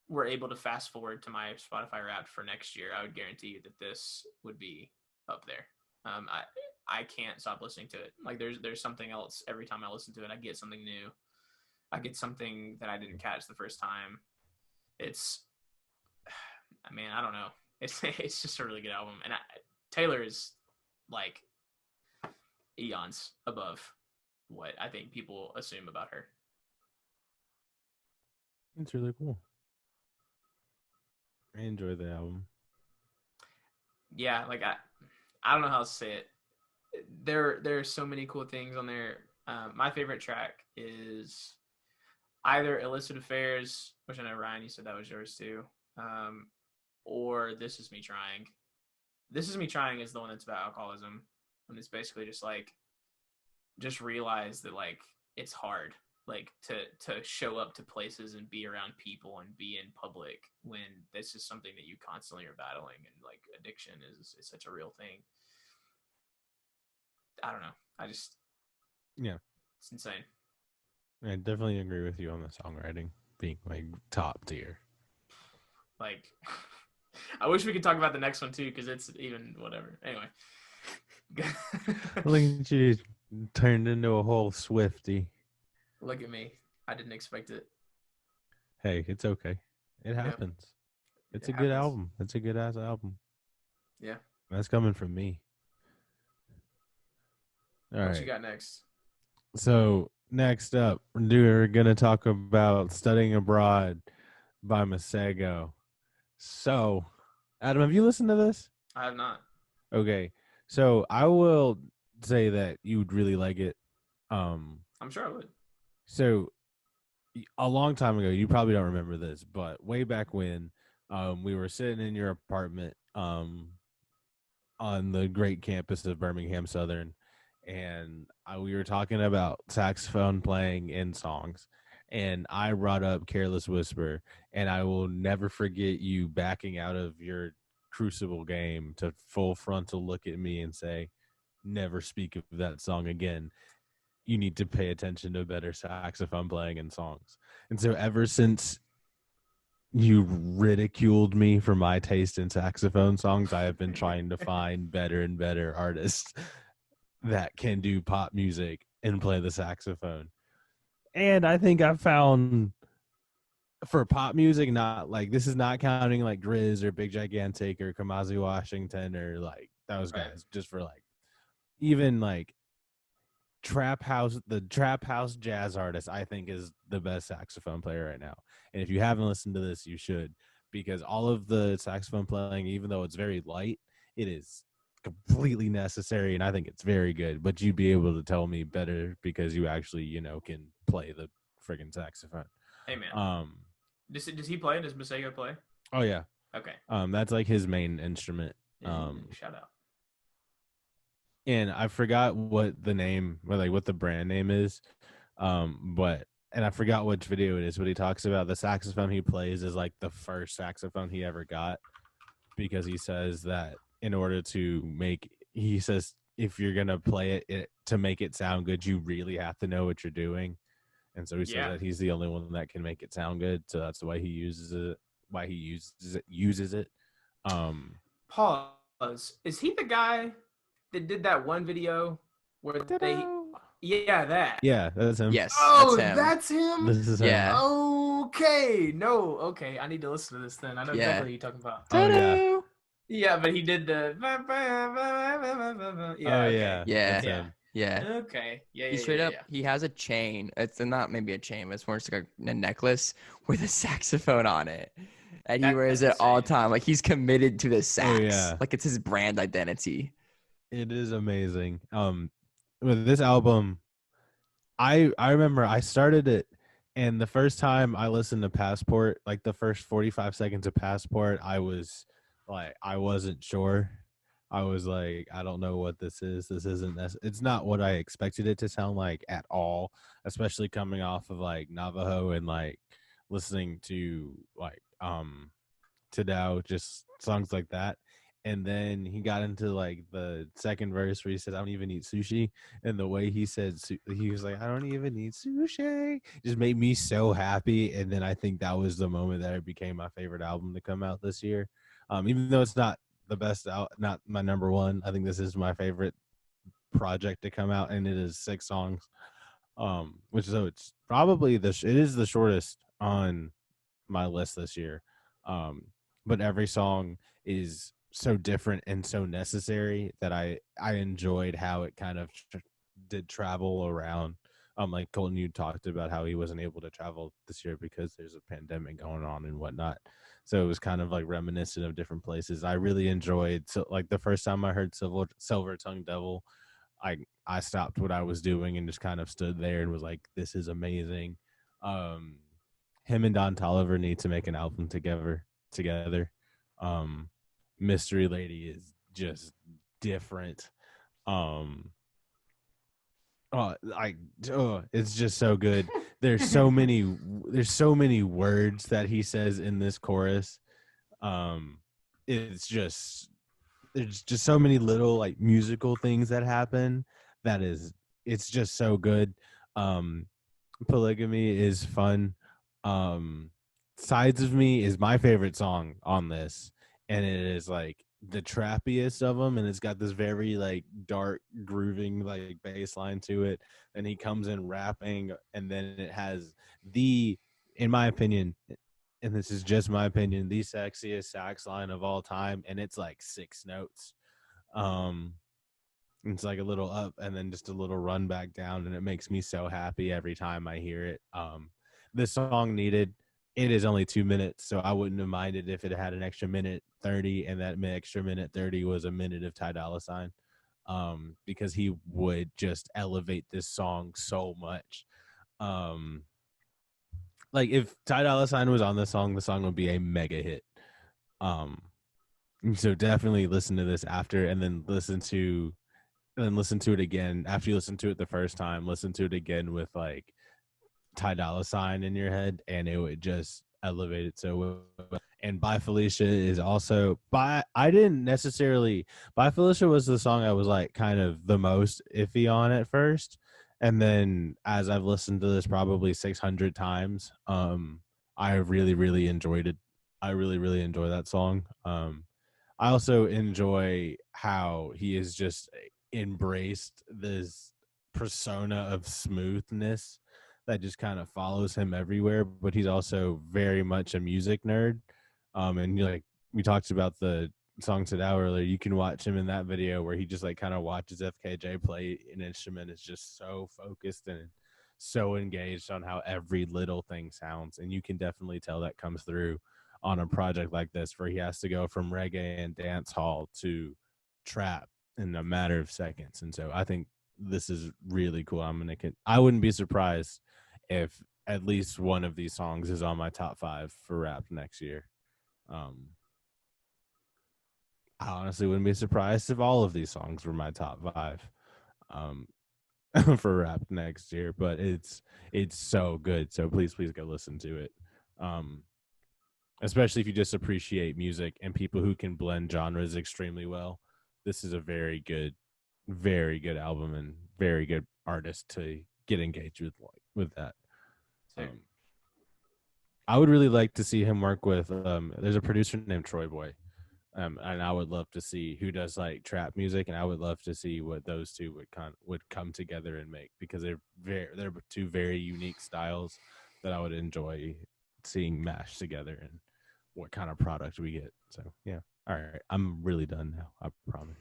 were able to fast forward to my Spotify Wrapped for next year, I would guarantee you that this would be up there. I can't stop listening to it. Like, there's something else every time I listen to it. I get something new. I get something that I didn't catch the first time. It's, I mean, I don't know. It's just a really good album, and Taylor is like eons above what I think people assume about her. It's really cool. I enjoy the album. Yeah, like I don't know how to say it. There are so many cool things on there. My favorite track is either Illicit Affairs, which I know, Ryan, you said that was yours too, or This Is Me Trying. This Is Me Trying is the one that's about alcoholism, and it's basically just realize that like it's hard, like to show up to places and be around people and be in public when this is something that you constantly are battling, and like addiction is such a real thing. I don't know. Yeah, it's insane. I definitely agree with you on the songwriting being like top tier. Like, I wish we could talk about the next one too, because it's even whatever. Anyway. Look at you, turned into a whole Swiftie. Look at me. I didn't expect it. Hey, it's okay. It happens. Yeah. It's a good album. It's a good ass album. Yeah. That's coming from me. All what you got next? So next up, we're going to talk about Studying Abroad by Masego. So, Adam, have you listened to this? I have not. Okay. So I will say that you would really like it. I'm sure I would. So a long time ago, you probably don't remember this, but way back when we were sitting in your apartment on the great campus of Birmingham Southern, and we were talking about saxophone playing in songs, and I brought up Careless Whisper, and I will never forget you backing out of your Crucible game to full frontal look at me and say, never speak of that song again. You need to pay attention to better saxophone playing in songs. And so ever since you ridiculed me for my taste in saxophone songs. I have been trying to find better and better artists that can do pop music and play the saxophone. And I think I've found for pop music, not like this is not counting like Grizz or Big Gigantic or Kamasi Washington or like those guys, just for like even like the trap house jazz artist, I think is the best saxophone player right now. And if you haven't listened to this, you should, because all of the saxophone playing, even though it's very light, it is completely necessary, and I think it's very good. But you'd be able to tell me better because you actually, can play the friggin' saxophone. Hey man. Does he play? Does Masego play? Oh yeah. Okay. That's like his main instrument. Shout out. And I forgot what the name, or like what the brand name is. And I forgot which video it is, but he talks about the saxophone he plays is like the first saxophone he ever got, because he says that in order to he says if you're going to play it to make it sound good, you really have to know what you're doing. And so he says that he's the only one that can make it sound good. So that's why he uses it. Pause. Is he the guy that did that one video where they... Yeah, that. Yeah, that's him. Yes. Oh, that's him? This is him. Yeah. Okay. No, okay. I need to listen to this then. I know exactly what you're talking about. Oh, yeah. Yeah, but he did the... Yeah. Okay. Yeah. He straight up, he has a chain. It's not maybe a chain, but it's more just like a necklace with a saxophone on it. And he wears it all the time. Like he's committed to the sax. Oh, yeah. Like it's his brand identity. It is amazing. With this album, I remember I started it, and the first time I listened to Passport, like the first 45 seconds of Passport, I was like, I wasn't sure. I was like, I don't know what this is. This isn't this. It's not what I expected it to sound like at all, especially coming off of like Navajo and like listening to like Tadao, just songs like that. And then he got into like the second verse where he said, I don't even eat sushi. And the way he said, he was like, I don't even eat sushi, just made me so happy. And then I think that was the moment that it became my favorite album to come out this year. Even though it's not the best out, not my number one, I think this is my favorite project to come out. And it is 6 songs, which so it's probably it is the shortest on my list this year. But every song is so different and so necessary that I enjoyed how it kind of did travel around. Like Colton, you talked about how he wasn't able to travel this year because there's a pandemic going on and whatnot. So it was kind of like reminiscent of different places. I really enjoyed, so like the first time I heard Silver Tongue Devil, I stopped what I was doing and just kind of stood there and was like, this is amazing. Him and Don Toliver need to make an album together. Mystery Lady is just different. It's just so good. There's so many words that he says in this chorus. It's just, there's just so many little like musical things that happen it's just so good. Polygamy is fun. Sides of Me is my favorite song on this, and it is like the trappiest of them, and it's got this very like dark grooving like bass line to it, and he comes in rapping, and then it has in my opinion, and this is just my opinion, the sexiest sax line of all time, and it's like 6 notes. It's like a little up and then just a little run back down, and it makes me so happy every time I hear it. This song it is only 2 minutes, so I wouldn't have minded if it had an extra minute 30, and that extra minute 30 was a minute of Ty Dolla $ign, because he would just elevate this song so much. Like if Ty Dolla $ign was on the song would be a mega hit. So definitely listen to this after, and then listen to it again after you listen to it the first time. Listen to it again with like Ty Dolla $ign in your head, and it would just elevate it so well. And Bye Felicia is also Bye Felicia was the song I was like kind of the most iffy on at first, and then as I've listened to this probably 600 times, I really enjoyed it. I really, really enjoy that song. I also enjoy how he has just embraced this persona of smoothness that just kind of follows him everywhere, but he's also very much a music nerd. And like we talked about the song to Dow earlier, you can watch him in that video where he just like kind of watches FKJ play an instrument. It's just so focused and so engaged on how every little thing sounds, and you can definitely tell that comes through on a project like this where he has to go from reggae and dance hall to trap in a matter of seconds. And so I think this is really cool. I wouldn't be surprised if at least one of these songs is on my top 5 for rap next year. I honestly wouldn't be surprised if all of these songs were my top 5 for rap next year, but it's so good. So please go listen to it. Especially if you just appreciate music and people who can blend genres extremely well. This is a very good album and very good artist to get engaged with that. I would really like to see him work with there's a producer named Troy Boy. And I would love to see who does like trap music, and I would love to see what those two would come together and make, because they're two very unique styles that I would enjoy seeing mashed together and what kind of product we get. So yeah. All right. I'm really done now. I promise.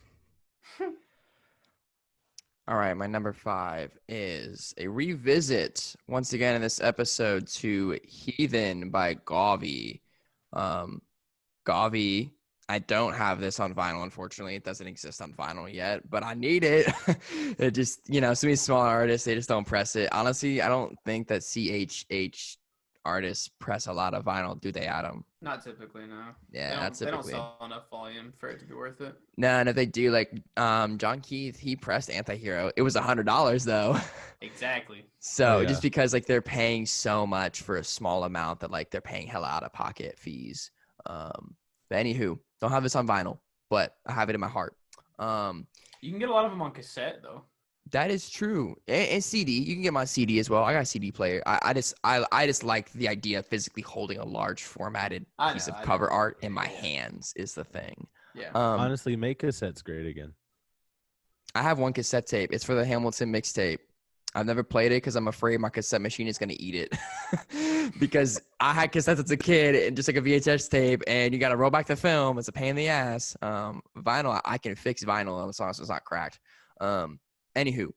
All right. My number 5 is a revisit once again in this episode to Heathen by Gavi. Gavi, I don't have this on vinyl, unfortunately. It doesn't exist on vinyl yet, but I need it. It just, some of these smaller artists, they just don't press it. Honestly, I don't think that CHH artists press a lot of vinyl, do they, Adam? Not typically, no. Yeah, not typically. They don't sell enough volume for it to be worth it. No, and if they do, like John Keith, he pressed Antihero. It was $100 though. Exactly. So just because like they're paying so much for a small amount that like they're paying hella out of pocket fees. But anywho, don't have this on vinyl, but I have it in my heart. You can get a lot of them on cassette though. That is true. And CD, you can get my CD as well. I got a CD player. I just like the idea of physically holding a large formatted piece of cover art in my hands is the thing. Yeah. Honestly, make cassettes great again. I have one cassette tape. It's for the Hamilton mixtape. I've never played it because I'm afraid my cassette machine is going to eat it. Because I had cassettes as a kid and just like a VHS tape, and you got to roll back the film. It's a pain in the ass. Vinyl, I can fix vinyl as long as it's not cracked. Anywho,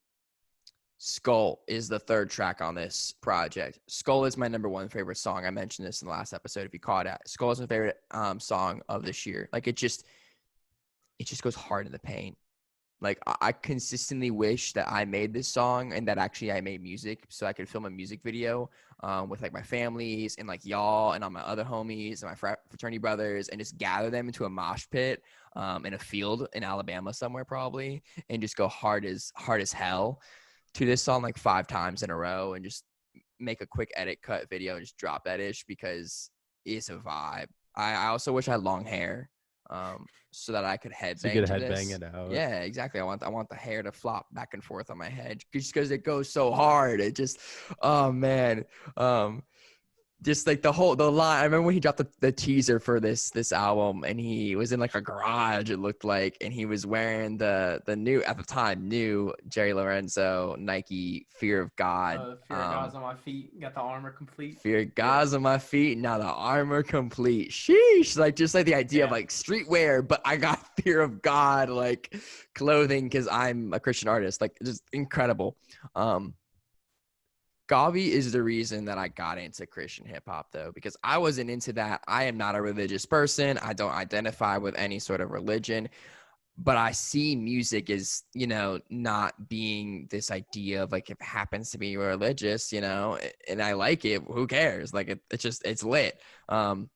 Skull is the third track on this project. Skull is my number 1 favorite song. I mentioned this in the last episode if you caught it. Skull is my favorite song of this year. Like it just goes hard in the paint. Like I consistently wish that I made this song and that actually I made music so I could film a music video with like my families and like y'all and all my other homies and my fraternity brothers, and just gather them into a mosh pit in a field in Alabama somewhere probably, and just go hard as hell to this song like 5 times in a row, and just make a quick edit cut video and just drop that ish because it's a vibe. I also wish I had long hair. So that I could headbang. So you could headbang it out. Yeah, exactly. I want the hair to flop back and forth on my head just because it goes so hard. It just, oh man. Just like the line. I remember when he dropped the teaser for this album, and he was in like a garage, it looked like, and he was wearing the new, at the time, new Jerry Lorenzo Nike Fear of God. Fear of God's on my feet. Got the armor complete. Fear of God's on my feet. Now the armor complete. Sheesh. Like just like the idea of like streetwear, but I got Fear of God like clothing because I'm a Christian artist. Like just incredible. Gavi is the reason that I got into Christian hip hop though, because I wasn't into that. I am not a religious person. I don't identify with any sort of religion, but I see music as, not being this idea of like, if it happens to be religious, and I like it, who cares? Like it's lit. And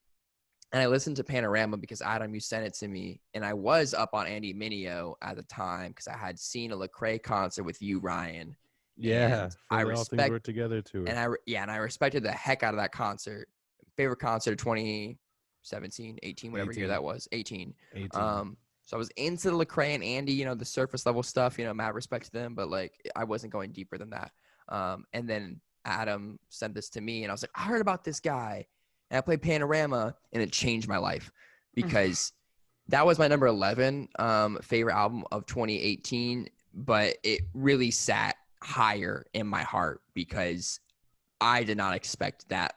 I listened to Panorama because Adam, you sent it to me, and I was up on Andy Mineo at the time because I had seen a Lecrae concert with you, Ryan. Yeah, I respect work together too. And I respected the heck out of that concert. Favorite concert of 2017, 18, whatever year that was, 18. So I was into the Lecrae and Andy, the surface level stuff, mad respect to them, but like I wasn't going deeper than that. And then Adam sent this to me, and I was like, I heard about this guy. And I played Panorama, and it changed my life because that was my number 11 favorite album of 2018, but it really sat higher in my heart because I did not expect that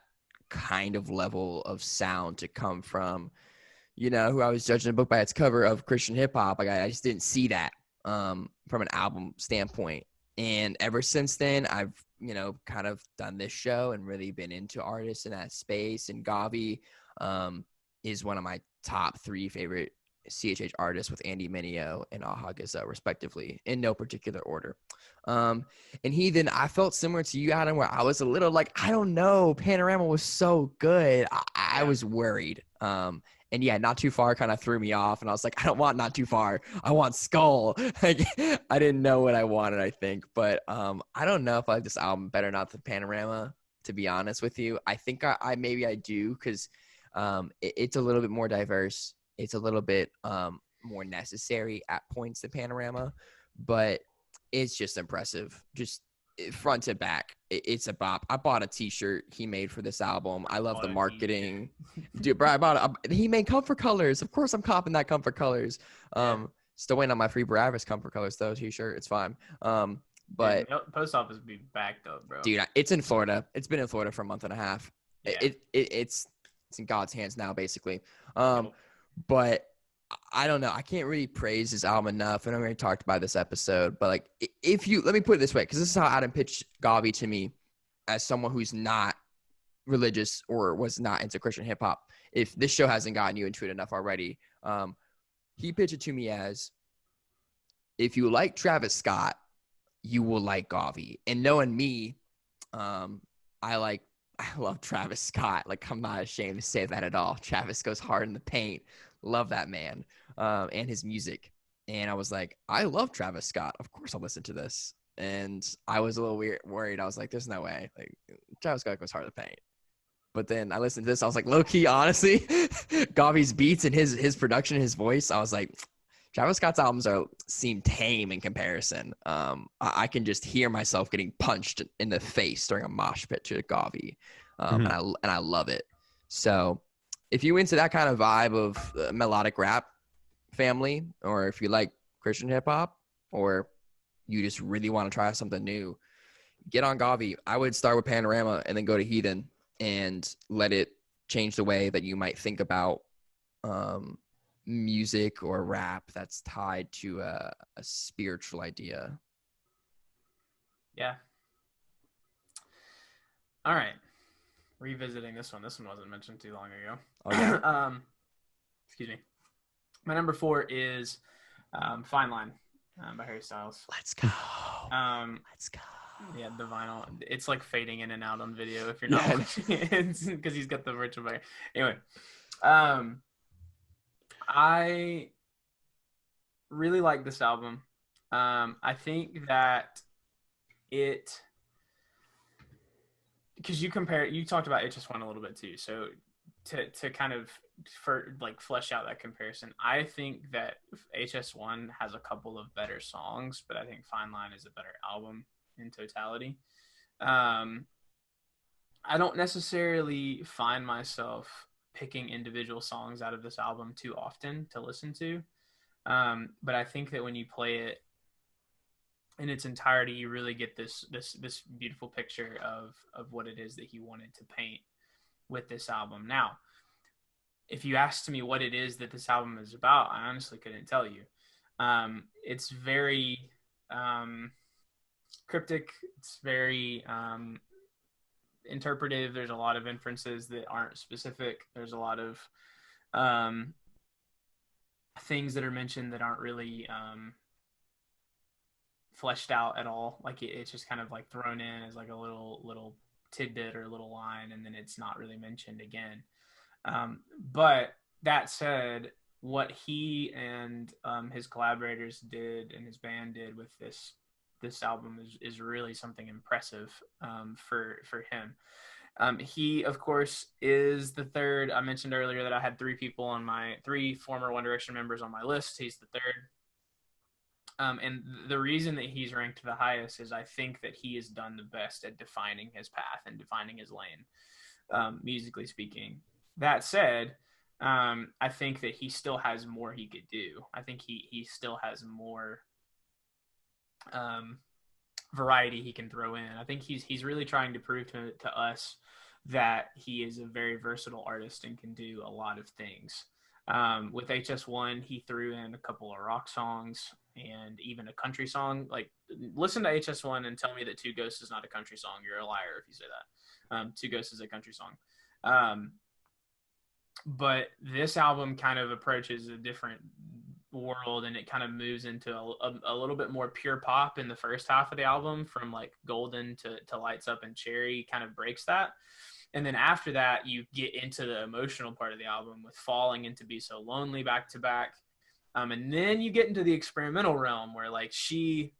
kind of level of sound to come from, who I was judging a book by its cover of Christian hip hop. Like I just didn't see that from an album standpoint. And ever since then, I've, kind of done this show and really been into artists in that space. And Gavi is one of my top 3 favorite CHH artists, with Andy Mineo and Aha Gazelle, respectively, in no particular order. And Heathen, I felt similar to you, Adam, where I was a little like, I don't know, Panorama was so good. I was worried. And yeah, Not Too Far kind of threw me off, and I was like, I don't want Not Too Far. I want Skull. Like, I didn't know what I wanted, I think. But I don't know if I like this album better not than Panorama, to be honest with you. I think I maybe I do, because it's a little bit more diverse. It's a little bit more necessary at points than Panorama, but it's just impressive. Just front to back, it's a bop. I bought a t-shirt he made for this album. I love the marketing. Dude, bro, he made Comfort Colors. Of course I'm copping that Comfort Colors. Still waiting on my free Barabbas Comfort Colors though t-shirt. It's fine. But post office be backed up, bro. Dude, it's in Florida. It's been in Florida for a month and a half. Yeah. It's in God's hands now, basically. But I don't know. I can't really praise his album enough. And I already talked about this episode, but like, let me put it this way, because this is how Adam pitched Gavi to me as someone who's not religious or was not into Christian hip hop. If this show hasn't gotten you into it enough already, he pitched it to me as, if you like Travis Scott, you will like Gavi. And knowing me, I love Travis Scott. Like, I'm not ashamed to say that at all. Travis goes hard in the paint. Love that man and his music. And I was like, I love Travis Scott. Of course I'll listen to this. And I was a little worried. I was like, there's no way. Like, Travis Scott goes hard in the paint. But then I listened to this. I was like, low key, honestly, Gavi's beats and his production, his voice. I was like, Travis Scott's albums seem tame in comparison. I can just hear myself getting punched in the face during a mosh pit to Gavi, and I love it. So, if you into that kind of vibe of melodic rap family, or if you like Christian hip hop, or you just really want to try something new, get on Gavi. I would start with Panorama and then go to Heathen and let it change the way that you might think about music or rap that's tied to a spiritual idea. Yeah. All right. Revisiting this one. This one wasn't mentioned too long ago. Oh, yeah. Excuse me. My number 4 is Fine Line by Harry Styles. Let's go. Let's go. Yeah, the vinyl. It's like fading in and out on video if you're not watching it, because he's got the virtual back. Anyway, I really like this album. I think that because you talked about HS1 a little bit too. So to kind of flesh out that comparison, I think that HS1 has a couple of better songs, but I think Fine Line is a better album in totality. I don't necessarily find myself picking individual songs out of this album too often to listen to. But I think that when you play it in its entirety, you really get this beautiful picture of what it is that he wanted to paint with this album. Now, if you asked me what it is that this album is about, I honestly couldn't tell you. It's very cryptic. It's very interpretive. There's a lot of inferences that aren't specific. There's a lot of things that are mentioned that aren't really fleshed out at all. Like it's just kind of like thrown in as like a little tidbit or a little line, and then it's not really mentioned again. But that said, what he and his collaborators did and his band did with this album is really something impressive for him. He, of course, is the third. I mentioned earlier that I had 3 people on my 3 former One Direction members on my list. He's the third. And the reason that he's ranked the highest is I think that he has done the best at defining his path and defining his lane. musically speaking. That said, I think that he still has more he could do. I think he still has more variety he can throw in. I think he's really trying to prove to us that he is a very versatile artist and can do a lot of things. With HS1, he threw in a couple of rock songs and even a country song. Like, listen to HS1 and tell me that Two Ghosts is not a country song. You're a liar if you say that. Two Ghosts is a country song. But this album kind of approaches a different world, and it kind of moves into a little bit more pure pop in the first half of the album, from like Golden to Lights Up and Cherry kind of breaks that. And then after that, you get into the emotional part of the album with Falling and To Be So Lonely back to back. And then you get into the experimental realm where like she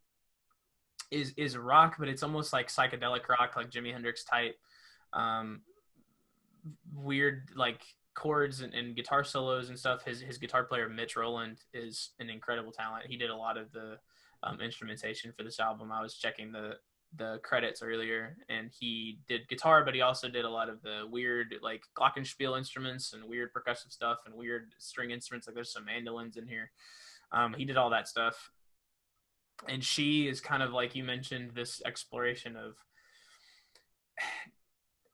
is rock, but it's almost like psychedelic rock, like Jimi Hendrix type, weird like chords and guitar solos and stuff. His guitar player Mitch Rowland is an incredible talent. He did a lot of the instrumentation for this album. I was checking the credits earlier, and he did guitar, but he also did a lot of the weird like glockenspiel instruments and weird percussive stuff and weird string instruments. Like there's some mandolins in here. He did all that stuff. And she is kind of like you mentioned, this exploration of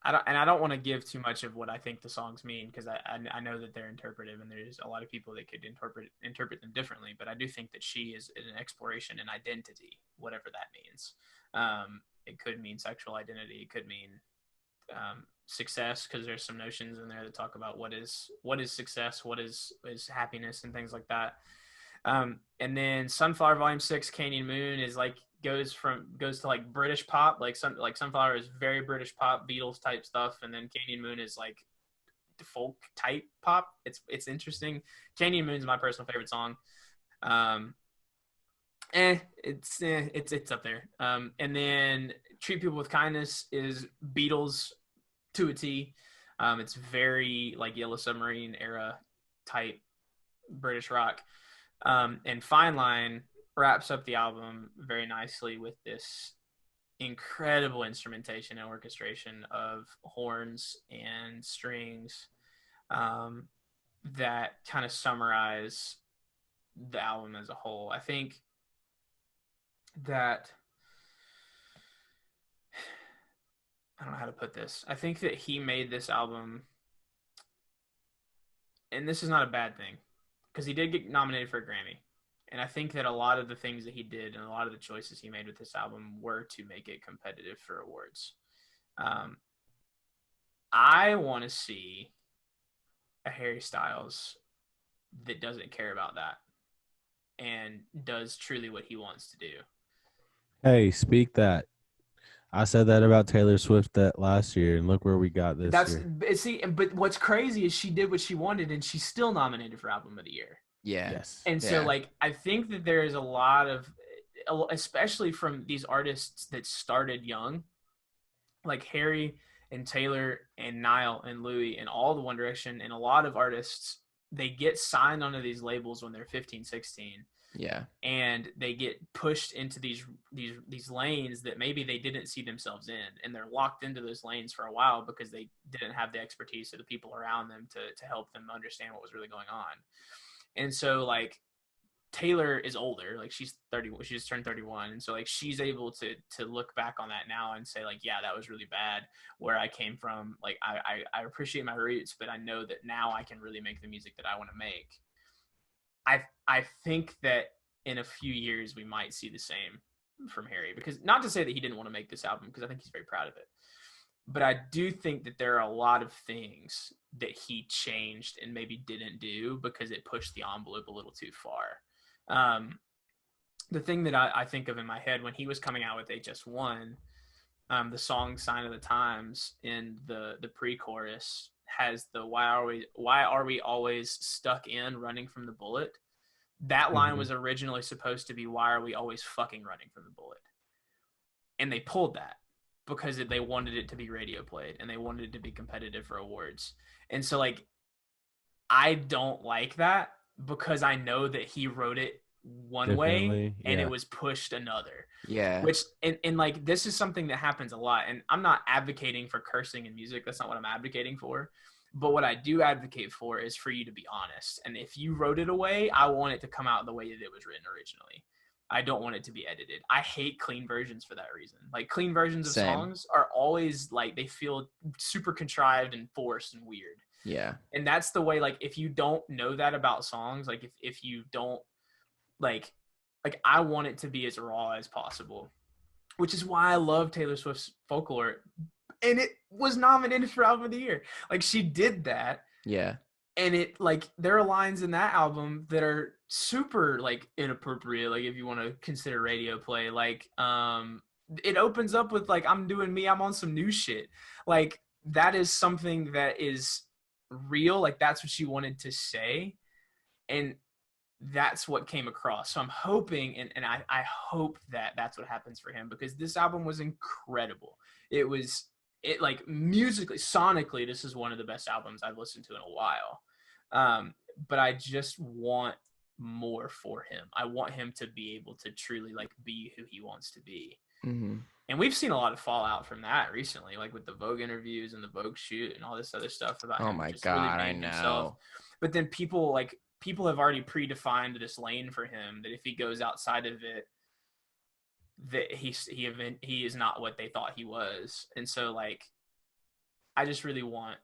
I don't want to give too much of what I think the songs mean, because I know that they're interpretive and there's a lot of people that could interpret them differently. But I do think that she is an exploration in identity, whatever that means. It could mean sexual identity. It could mean success, because there's some notions in there that talk about what is success, what is happiness, and things like that. And then Sunflower Volume 6, Canyon Moon, is like goes to like British pop, like Sunflower is very British pop, Beatles type stuff, and then Canyon Moon is like folk type pop. It's interesting. Canyon Moon is my personal favorite song. It's up there. And then Treat People with Kindness is Beatles to a T. It's very like Yellow Submarine era type British rock. And Fine Line wraps up the album very nicely with this incredible instrumentation and orchestration of horns and strings that kind of summarize the album as a whole. I think that I don't know how to put this. I think that he made this album, and this is not a bad thing, because he did get nominated for a Grammy. And I think that a lot of the things that he did and a lot of the choices he made with this album were to make it competitive for awards. I want to see a Harry Styles that doesn't care about that and does truly what he wants to do. Hey, speak that. I said that about Taylor Swift that last year, and look where we got this year. See, but what's crazy is she did what she wanted, and she's still nominated for Album of the Year. Yeah. Yes. And so, like, I think that there is a lot of, especially from these artists that started young, like Harry and Taylor and Niall and Louis and all the One Direction, and a lot of artists, they get signed onto these labels when they're 15, 16. Yeah. And they get pushed into these lanes that maybe they didn't see themselves in, and they're locked into those lanes for a while because they didn't have the expertise of the people around them to help them understand what was really going on. And so, like, Taylor is older, like she's 30, she just turned 31, and so like she's able to look back on that now and say, like, yeah, that was really bad where I came from. Like, I appreciate my roots, but I know that now I can really make the music that I want to make. I think that in a few years we might see the same from Harry, because not to say that he didn't want to make this album, because I think he's very proud of it, but I do think that there are a lot of things that he changed and maybe didn't do because it pushed the envelope a little too far. The thing that I think of in my head when he was coming out with HS1, the song Sign of the Times in the pre-chorus has the why are we always stuck in running from the bullet. That line was originally supposed to be, why are we always fucking running from the bullet? And they pulled that because they wanted it to be radio played and they wanted it to be competitive for awards. And so, like, I don't like that, because I know that he wrote it one way and yeah. it was pushed another. Yeah. Which and like this is something that happens a lot. And I'm not advocating for cursing in music. That's not what I'm advocating for. But what I do advocate for is for you to be honest. And if you wrote it away, I want it to come out the way that it was written originally. I don't want it to be edited. I hate clean versions for that reason. Like clean versions of Same. songs are always like they feel super contrived and forced and weird. Yeah. And that's the way, like, if you don't know that about songs, like if you don't like I want it to be as raw as possible, which is why I love Taylor Swift's Folklore, and it was nominated for Album of the Year. Like she did that. Yeah. And it like there are lines in that album that are super like inappropriate. Like if you want to consider radio play, like it opens up with like I'm doing me, I'm on some new shit. Like that is something that is real. Like that's what she wanted to say, and that's what came across. So I'm hoping, and I hope that that's what happens for him, because this album was incredible. It like musically, sonically, this is one of the best albums I've listened to in a while. But I just want more for him. I want him to be able to truly like be who he wants to be. Mm-hmm. And we've seen a lot of fallout from that recently, like with the Vogue interviews and the Vogue shoot and all this other stuff about him my just God, really I being know. himself. But then people have already predefined this lane for him that if he goes outside of it, that he is not what they thought he was. And so like I just really want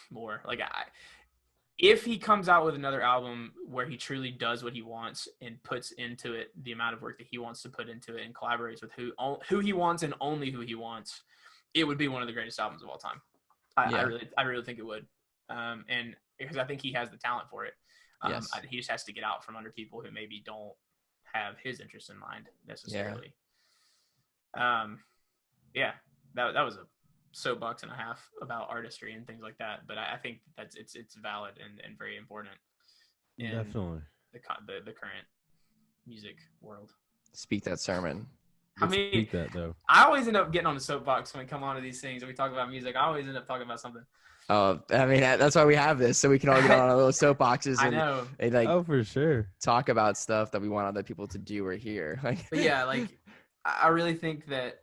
more. Like if he comes out with another album where he truly does what he wants and puts into it the amount of work that he wants to put into it and collaborates with who he wants and only who he wants, it would be one of the greatest albums of all time. I really think it would. And because I think he has the talent for it. Yes. He just has to get out from under people who maybe don't have his interest in mind necessarily. Yeah, that was a soapbox and a half about artistry and things like that, but I think that's it's valid and very important in Definitely the current music world. Speak that sermon. I mean, speak that though. I always end up getting on the soapbox when we come on to these things and we talk about music. I always end up talking about something. Oh, I mean, that's why we have this, so we can all get on our little soapboxes I know. and like Oh, for sure. talk about stuff that we want other people to do or hear. Like, But yeah, like I really think that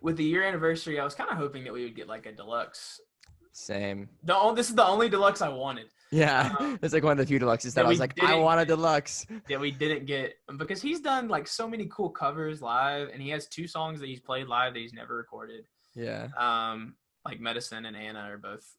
with the year anniversary, I was kind of hoping that we would get like a deluxe. Same. This is the only deluxe I wanted. Yeah, it's like one of the few deluxes that I was like, I want a deluxe. That we didn't get, because he's done like so many cool covers live, and he has 2 songs that he's played live that he's never recorded. Yeah. Like Medicine and Anna are both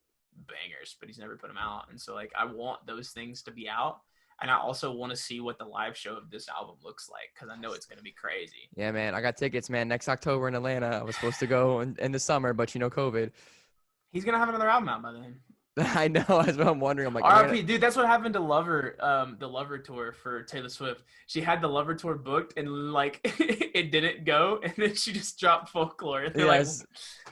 bangers, but he's never put them out, and so like I want those things to be out. And I also want to see what the live show of this album looks like, because I know it's going to be crazy. Yeah, man. I got tickets, man. Next October in Atlanta. I was supposed to go in the summer, but COVID. He's going to have another album out by then. I know. That's what I'm wondering. I'm like, R.I.P. Dude, that's what happened to Lover, the Lover tour for Taylor Swift. She had the Lover tour booked, and like it didn't go, and then she just dropped Folklore. And yes.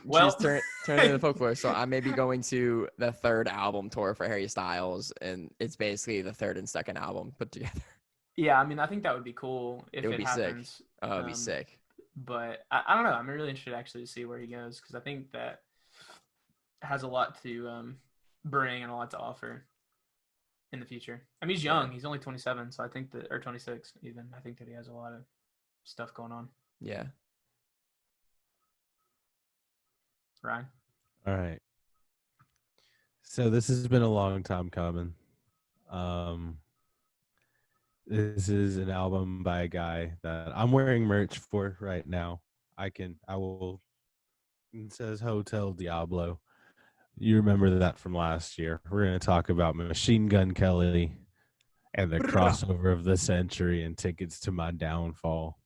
Well, she's turned into Folklore. So I may be going to the 3rd album tour for Harry Styles, and it's basically the 3rd and 2nd album put together. Yeah, I mean, I think that would be cool if it would be happens. Sick. Oh, it'd be sick. But I don't know. I'm really interested actually to see where he goes, because I think that has a lot to bring and a lot to offer in the future. I mean, he's young. He's only 27, so I think that, or 26 even. I think that he has a lot of stuff going on. Yeah. Ryan? All right. So this has been a long time coming. This is an album by a guy that I'm wearing merch for right now. I will. It says Hotel Diablo. You remember that from last year. We're going to talk about Machine Gun Kelly and the crossover of the century and Tickets to My Downfall.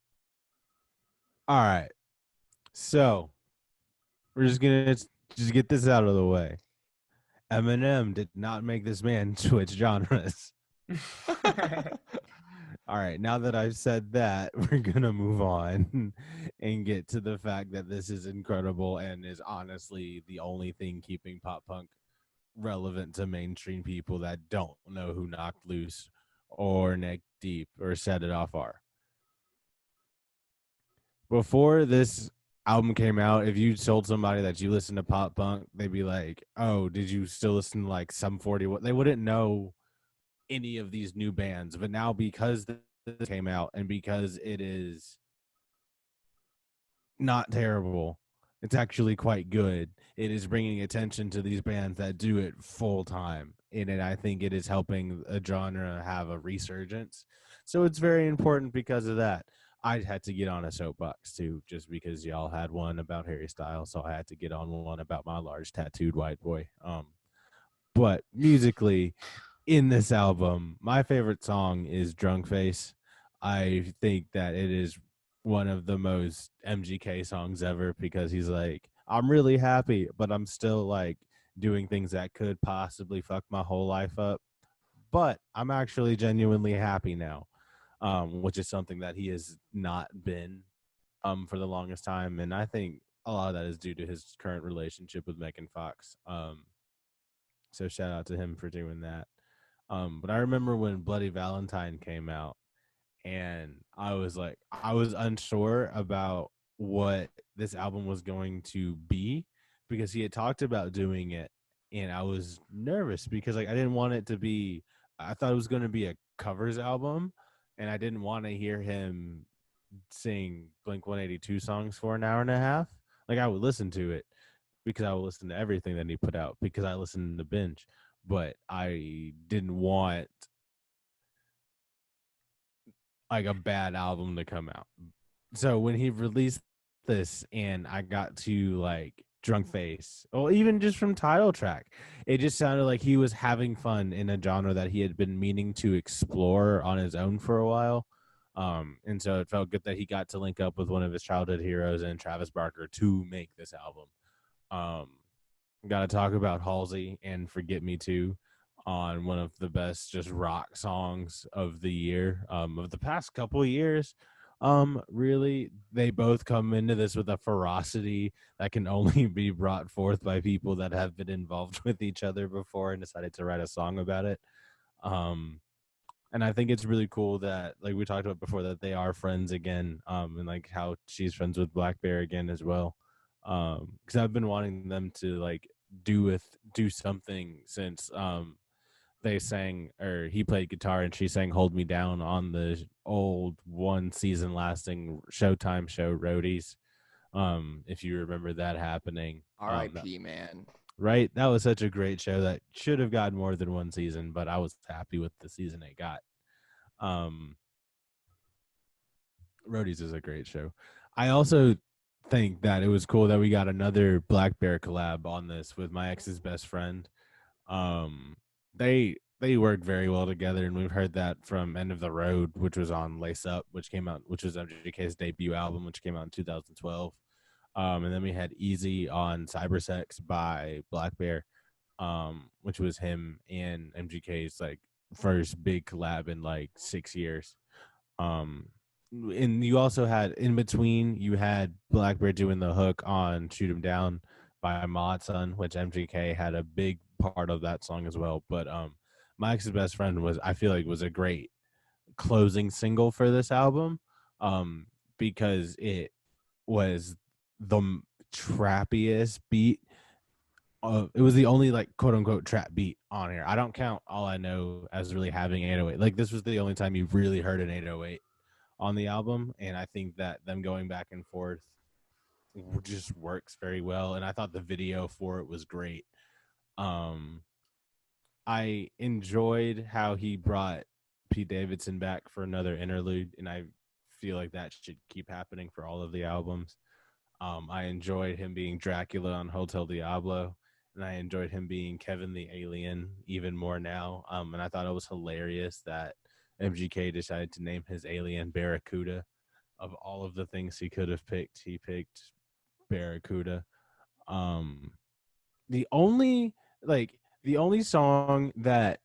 All right. So we're just going to get this out of the way. Eminem did not make this man switch genres. All right, now that I've said that, we're going to move on and get to the fact that this is incredible and is honestly the only thing keeping pop punk relevant to mainstream people that don't know who Knocked Loose or Neck Deep or Set It Off are. Before this album came out, if you told somebody that you listened to pop punk, they'd be like, oh, did you still listen to like Sum 41? They wouldn't know any of these new bands, but now because this came out and because it is not terrible, it's actually quite good. It is bringing attention to these bands that do it full time, and I think it is helping a genre have a resurgence. So it's very important because of that. I had to get on a soapbox too, just because y'all had one about Harry Styles, so I had to get on one about my large tattooed white boy. But musically, in this album, my favorite song is Drunk Face. I think that it is one of the most MGK songs ever because he's like, I'm really happy, but I'm still like doing things that could possibly fuck my whole life up. But I'm actually genuinely happy now, which is something that he has not been for the longest time. And I think a lot of that is due to his current relationship with Megan Fox. So shout out to him for doing that. But I remember when Bloody Valentine came out, and I was unsure about what this album was going to be because he had talked about doing it, and I was nervous because like I didn't want it to be. I thought it was going to be a covers album, and I didn't want to hear him sing Blink 182 songs for an hour and a half. Like I would listen to it because I would listen to everything that he put out because I listened to Binge, but I didn't want like a bad album to come out. So when he released this and I got to like Drunk Face, or even just from title track, it just sounded like he was having fun in a genre that he had been meaning to explore on his own for a while. And so it felt good that he got to link up with one of his childhood heroes and Travis Barker to make this album. Got to talk about Halsey and Forget Me Too on one of the best just rock songs of the year, of the past couple of years. Really, they both come into this with a ferocity that can only be brought forth by people that have been involved with each other before and decided to write a song about it. And I think it's really cool that, like we talked about before, that they are friends again, and like how she's friends with Black Bear again as well. Because I've been wanting them to like do something since they sang, or he played guitar and she sang "Hold Me Down" on the old one season lasting Showtime show Roadies. If you remember that happening, R.I.P. Man. Right, that was such a great show that should have gotten more than one season, but I was happy with the season it got. Roadies is a great show. I also think that it was cool that we got another Black Bear collab on this with My Ex's Best Friend. They work very well together, and we've heard that from End of the Road, which was on Lace Up, which was MGK's debut album, which came out in 2012. And then we had Easy on Cybersex by Black Bear, which was him and MGK's like first big collab in like 6 years. And you also had in between, you had Black Bear doing the hook on Shoot 'Em Down by Mod Son, which MGK had a big part of that song as well. But My Ex's Best Friend I feel like was a great closing single for this album, because it was the trappiest beat. It was the only like quote unquote trap beat on here. I don't count All I Know as really having 808. Like this was the only time you really heard an 808 on the album, and I think that them going back and forth just works very well. And I thought the video for it was great. I enjoyed how he brought Pete Davidson back for another interlude, and I feel like that should keep happening for all of the albums. I enjoyed him being Dracula on Hotel Diablo, and I enjoyed him being Kevin the Alien even more now. And I thought it was hilarious that MGK decided to name his alien Barracuda. Of all of the things he could have picked, he picked Barracuda. The only song that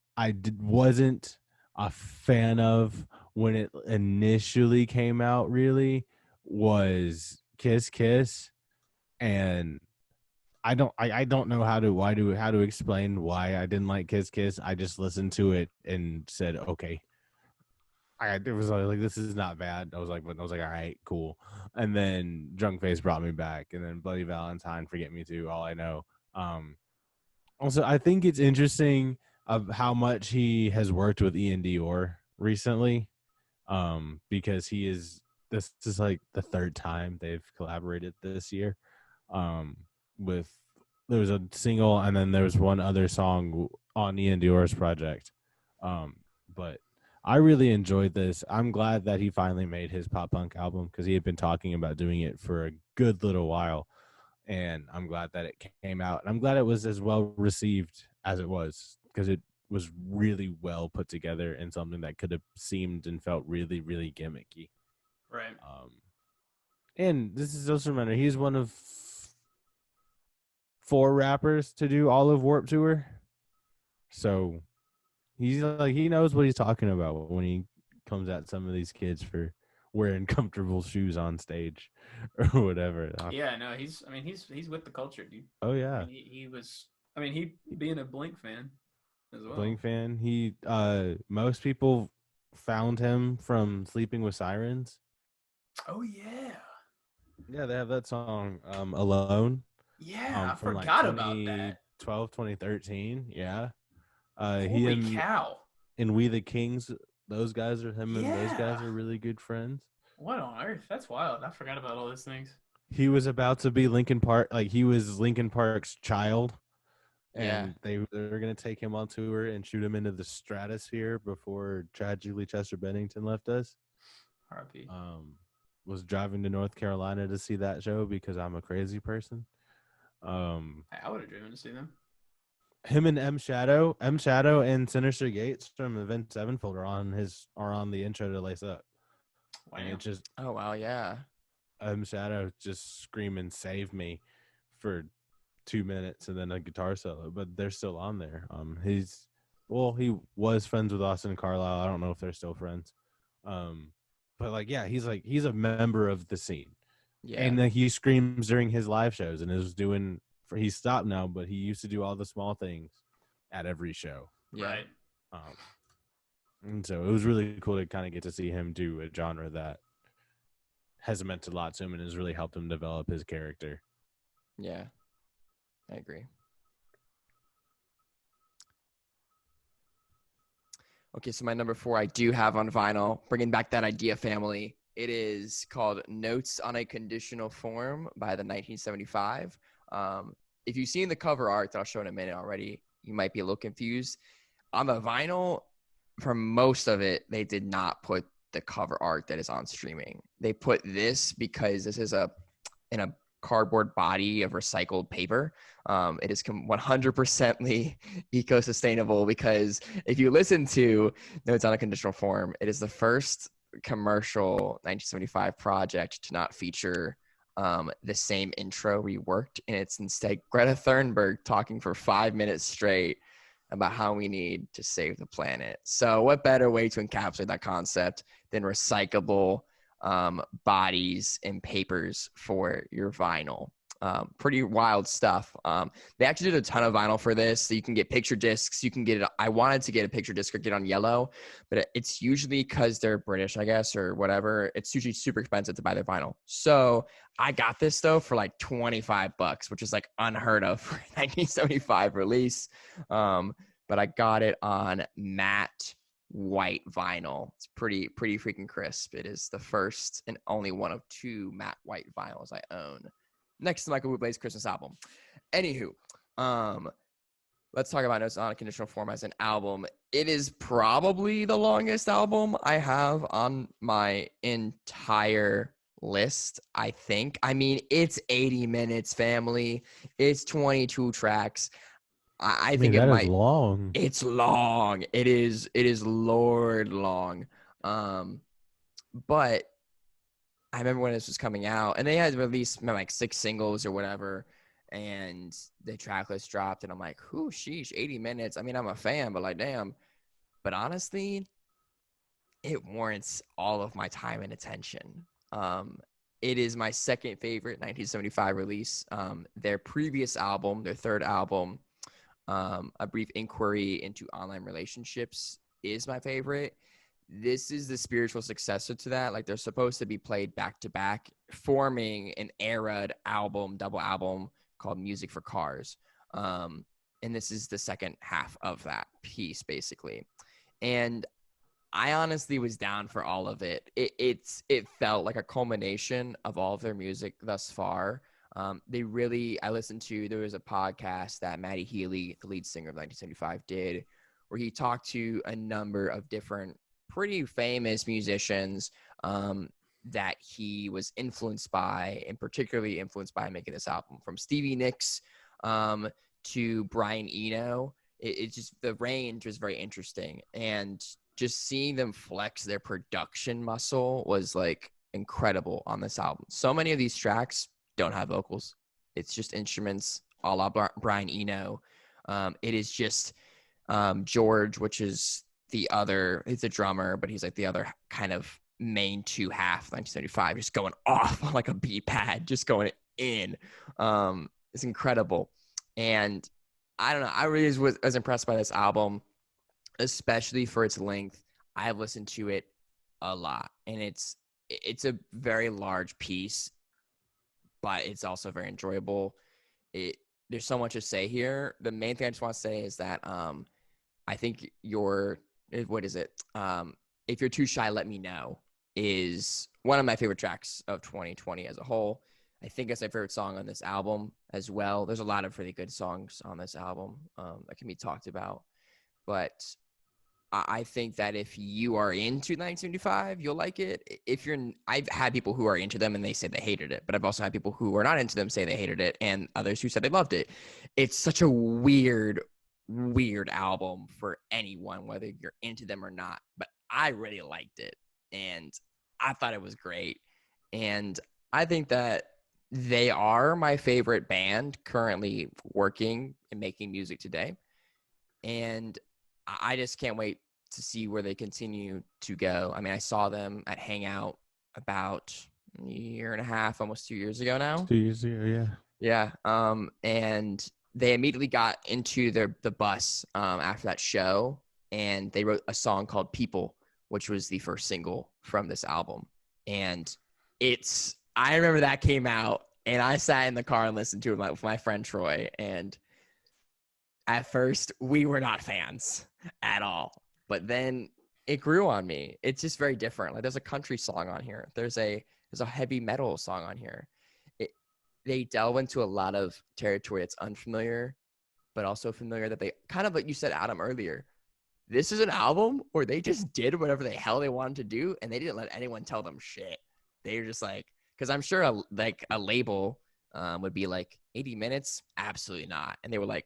wasn't a fan of when it initially came out really was Kiss Kiss, and I don't know how to explain why I didn't like Kiss Kiss. I just listened to it and said okay. It was like this is not bad. I was like all right, cool. And then Drunk Face brought me back, and then Bloody Valentine, Forget Me Too, All I Know. Also, I think it's interesting of how much he has worked with Ian Dior recently, because this is like the third time they've collaborated this year. With there was a single and then there was one other song on Ian Dior's project. But I really enjoyed this. I'm glad that he finally made his pop punk album because he had been talking about doing it for a good little while. And I'm glad that it came out. And I'm glad it was as well received as it was because it was really well put together and something that could have seemed and felt really, really gimmicky. Right. And this is also a reminder, he's one of 4 rappers to do all of Warped Tour. So he's like, he knows what he's talking about when he comes at some of these kids for wearing comfortable shoes on stage or whatever. Yeah, no, he's with the culture, dude. Oh yeah. I mean, he being a Blink fan as well. Blink fan. He most people found him from Sleeping with Sirens. Oh yeah. Yeah, they have that song Alone. Yeah, I from forgot like about that. 2013. Yeah. Holy cow. And We the Kings, those guys are him and those guys Yeah. are really good friends. What on earth? That's wild. I forgot about all those things. He was about to be Linkin Park, like he was Linkin Park's child. And they were going to take him on tour and shoot him into the stratosphere before tragically Chester Bennington left us. R.I.P. Was driving to North Carolina to see that show because I'm a crazy person. I would have driven to see them. Him and M Shadow and Sinister Gates from Event Sevenfold are on the intro to Lace Up. Wow. And it's just Oh wow, yeah. M Shadow just screaming "Save me" for 2 minutes and then a guitar solo, but they're still on there. He was friends with Austin Carlisle. I don't know if they're still friends. But like, yeah, he's a member of the scene. Yeah. And he screams during his live shows and he's stopped now, but he used to do all the small things at every show. Yeah. Right. And so it was really cool to kind of get to see him do a genre that has meant a lot to him and has really helped him develop his character. Yeah, I agree. Okay, so my number 4 I do have on vinyl, bringing back that idea family. It is called Notes on a Conditional Form by the 1975. If you've seen the cover art that I'll show in a minute already, you might be a little confused. On the vinyl, for most of it, they did not put the cover art that is on streaming. They put this because this is in a cardboard body of recycled paper. It is 100% eco-sustainable because if you listen to Notes on a Conditional Form, it is the first commercial 1975 project to not feature the same intro reworked, and it's instead Greta Thunberg talking for 5 minutes straight about how we need to save the planet. So what better way to encapsulate that concept than recyclable bodies and papers for your vinyl? Pretty wild stuff. They actually did a ton of vinyl for this. So you can get picture discs. You can get it. I wanted to get a picture disc or get on yellow, but it's usually because they're British, I guess, or whatever. It's usually super expensive to buy their vinyl. So I got this though for like $25, which is like unheard of for 1975 release. But I got it on matte white vinyl. It's pretty freaking crisp. It is the first and only one of 2 matte white vinyls I own, next to Michael Bublé's Christmas album. Anywho, let's talk about Notes on a Conditional Form as an album. It is probably the longest album I have on my entire list, I think. I mean, it's 80 minutes, family. It's 22 tracks. I think it might. Long. It's long. It is Lord long. But I remember when this was coming out, and they had released like 6 singles or whatever, and the track list dropped, and I'm like, "Whoo, sheesh, 80 minutes." I mean, I'm a fan, but like, damn. But honestly, it warrants all of my time and attention. It is my second favorite 1975 release. Their previous album, their third album, A Brief Inquiry into Online Relationships, is my favorite. This is the spiritual successor to that. Like, they're supposed to be played back to back, forming an era album, double album called Music for Cars. And and this is the second half of that piece, basically. And I honestly was down for all of it. It felt like a culmination of all of their music thus far. I listened to, there was a podcast that Matty Healy, the lead singer of 1975, did, where he talked to a number of different pretty famous musicians that he was influenced by, and particularly influenced by making this album, from Stevie Nicks to Brian Eno. It's just, the range was very interesting, and just seeing them flex their production muscle was like incredible on this album. So many of these tracks don't have vocals. It's just instruments, a la Brian Eno. It is just George, which is he's a drummer, but he's like the other kind of main two half, 1975, just going off on like a beat pad, just going in. It's incredible. And I don't know, I really was impressed by this album, especially for its length. I've listened to it a lot, and it's a very large piece, but it's also very enjoyable. There's so much to say here. The main thing I just want to say is that I think what is it? If You're Too Shy, Let Me Know is one of my favorite tracks of 2020 as a whole. I think it's my favorite song on this album as well. There's a lot of really good songs on this album that can be talked about, but I think that if you are into 1975, you'll like it. I've had people who are into them and they say they hated it, but I've also had people who are not into them say they hated it, and others who said they loved it. It's such a weird album for anyone, whether you're into them or not. But I really liked it, and I thought it was great. And I think that they are my favorite band currently working and making music today. And I just can't wait to see where they continue to go. I mean, I saw them at Hangout about a year and a half, almost 2 years ago now. 2 years ago, yeah. Yeah. And they immediately got into the bus after that show, and they wrote a song called People, which was the first single from this album. And I remember that came out, and I sat in the car and listened to it with my friend Troy, and at first we were not fans at all, but then it grew on me. It's just very different. Like, there's a country song on here. There's a heavy metal song on here. They delve into a lot of territory that's unfamiliar, but also familiar, that they kind of, like you said, Adam, earlier, this is an album where they just did whatever the hell they wanted to do, and they didn't let anyone tell them shit. They were just like, because I'm sure a label would be like, 80 minutes? Absolutely not. And they were like,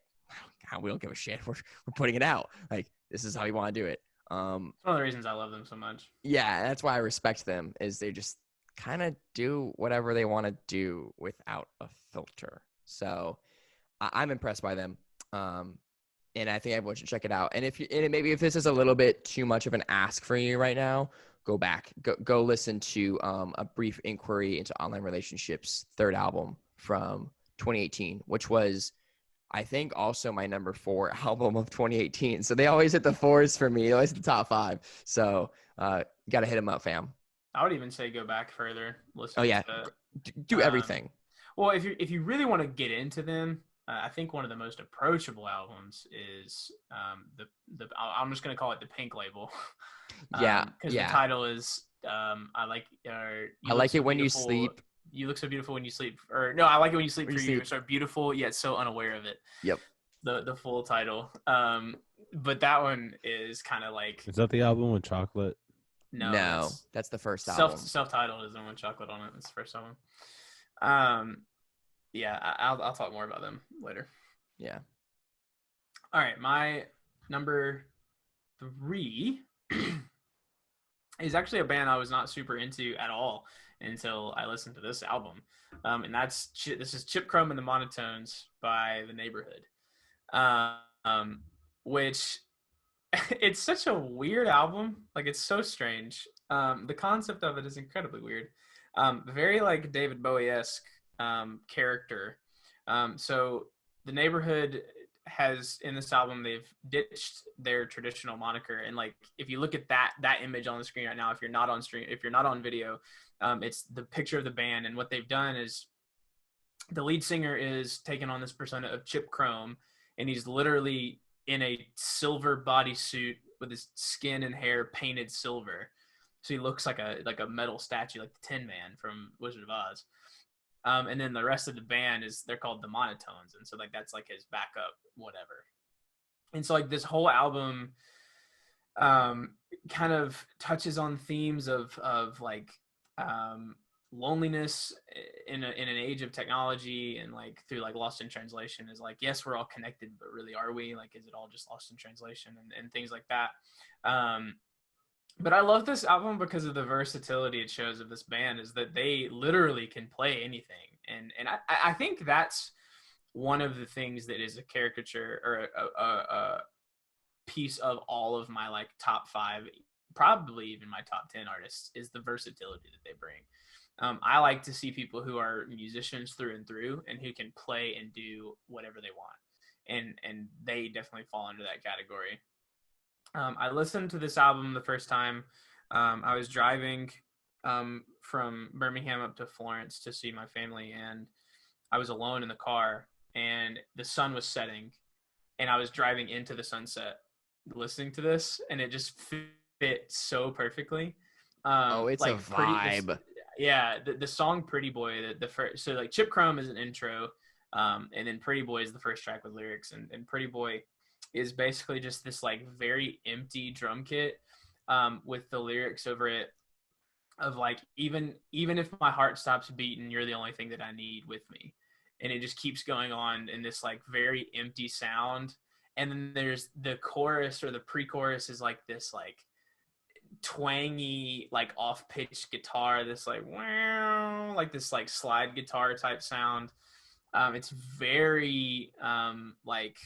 we don't give a shit. We're putting it out. Like, this is how we want to do it. It's one of the reasons I love them so much. Yeah, that's why I respect them, is they just kind of do whatever they want to do without a filter. So I'm impressed by them. And I think everyone should check it out. And maybe if this is a little bit too much of an ask for you right now, go back, go listen to A Brief Inquiry into Online Relationships, third album from 2018, which was, I think, also my number 4 album of 2018. So they always hit the 4s for me. They always hit the top 5. So you got to hit them up, fam. I would even say go back further. Listen. Oh yeah, do everything. Well, if you really want to get into them, I think one of the most approachable albums is I'm just going to call it the Pink Label. Because the title is I like it when you sleep. You look so beautiful when you sleep. Or no, I like it when you sleep. You're so beautiful yet so unaware of it. Yep. The full title. But that one is kind of like. Is that the album with chocolate? No, that's the first album. Self-titled is the one with chocolate on it. It's the first album. Yeah, I'll talk more about them later. Yeah. All right, my number 3 is actually a band I was not super into at all until I listened to this album, and this is Chip Chrome and the Monotones by The Neighborhood, which it's such a weird album. Like, it's so strange. The concept of it is incredibly weird. Very like David Bowie-esque character. So The Neighborhood has, in this album, they've ditched their traditional moniker, and like, if you look at that image on the screen right now, if you're not on video, it's the picture of the band, and what they've done is the lead singer is taken on this persona of Chip Chrome, and he's literally in a silver bodysuit with his skin and hair painted silver. So he looks like a metal statue, like the Tin Man from Wizard of Oz. And then the rest of the band they're called the Monotones, and so like that's like his backup, whatever. And so like this whole album kind of touches on themes of like loneliness in an age of technology, and like through like Lost in Translation is like, yes, we're all connected, but really are we? Like, is it all just lost in translation and things like that? But I love this album because of the versatility it shows of this band, is that they literally can play anything. And I think that's one of the things that is a caricature or a piece of all of my like top 5, probably even my top 10 artists, is the versatility that they bring. I like to see people who are musicians through and through and who can play and do whatever they want. And they definitely fall under that category. I listened to this album the first time. I was driving from Birmingham up to Florence to see my family, and I was alone in the car, and the sun was setting, and I was driving into the sunset listening to this, and it just fit so perfectly. It's like a vibe. The song Pretty Boy, the first, so like Chip Chrome is an intro, and then Pretty Boy is the first track with lyrics, and Pretty Boy is basically just this like very empty drum kit with the lyrics over it of like, even if my heart stops beating, you're the only thing that I need with me. And it just keeps going on in this like very empty sound. And then there's the chorus, or the pre-chorus is like this like twangy like off-pitched guitar, this like wow, like this like slide guitar type sound. It's very like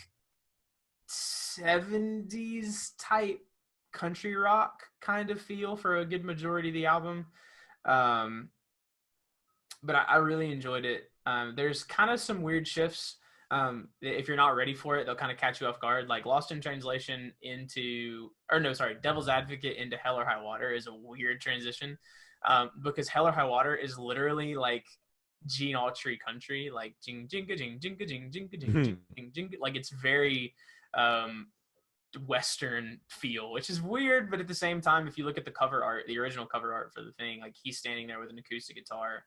70s type country rock kind of feel for a good majority of the album. But I really enjoyed it. There's kind of some weird shifts. If you're not ready for it, they'll kind of catch you off guard. Like Lost in Translation Devil's Advocate into Hell or High Water is a weird transition, because Hell or High Water is literally like Gene Autry country, like jing jinga jing jinga jing jinga jing jing jinga. Like it's very Western feel, which is weird, but at the same time, if you look at the cover art, the original cover art for the thing, like he's standing there with an acoustic guitar,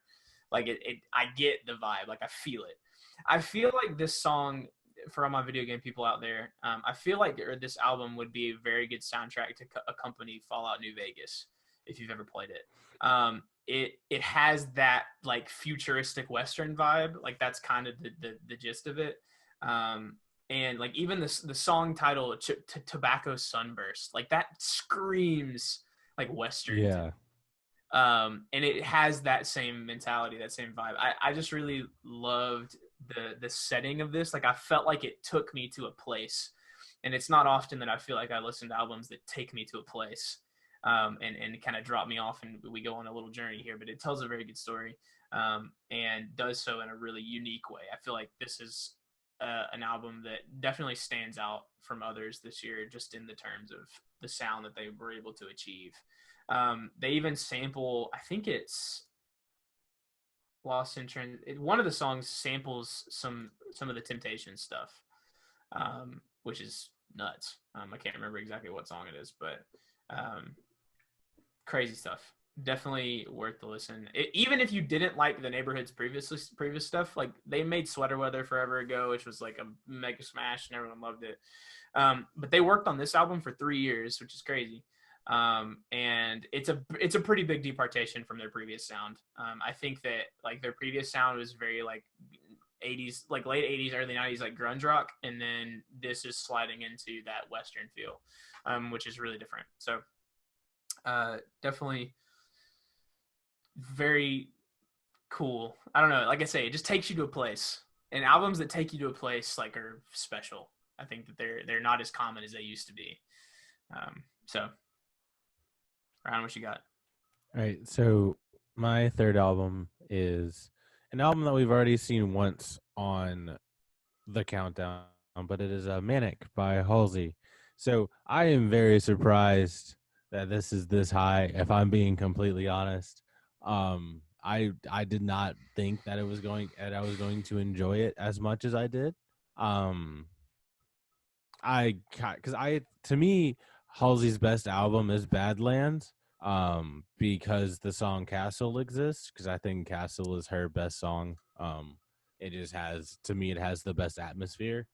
like I get the vibe, like I feel it. I feel like this song, for all my video game people out there, I feel like this album would be a very good soundtrack to accompany Fallout New Vegas, if you've ever played it. It has that like futuristic Western vibe, like that's kind of the gist of it. And like even the song title, Tobacco Sunburst, like that screams like Western. Yeah. And it has that same mentality, that same vibe. I just really loved the setting of this. Like I felt like it took me to a place, and it's not often that I feel like I listen to albums that take me to a place, and kind of drop me off, and we go on a little journey here. But it tells a very good story, and does so in a really unique way. I feel like this is an album that definitely stands out from others this year, just in the terms of the sound that they were able to achieve. They even sample, I think it's Lost in one of the songs samples some of the Temptations stuff, which is nuts. I can't remember exactly what song it is, but crazy stuff. Definitely worth the listen. Even if you didn't like the Neighborhood's previous stuff, like they made Sweater Weather forever ago, which was like a mega smash and everyone loved it. But they worked on this album for 3 years, which is crazy. And it's a pretty big departation from their previous sound. I think that like their previous sound was very like 80s, like late 80s, early 90s, like grunge rock, and then this is sliding into that Western feel, which is really different. So definitely very cool. I don't know, like I say, it just takes you to a place, and albums that take you to a place like are special. I think that they're not as common as they used to be. So Ryan, what you got? All right, so my third album is an album that we've already seen once on the countdown, but it is Manic by Halsey. So I am very surprised that this is this high, if I'm being completely honest. I did not think that I was going to enjoy it as much as I did. to me, Halsey's best album is Badlands, because the song Castle exists, because I think Castle is her best song. It just has, to me, it has the best atmosphere.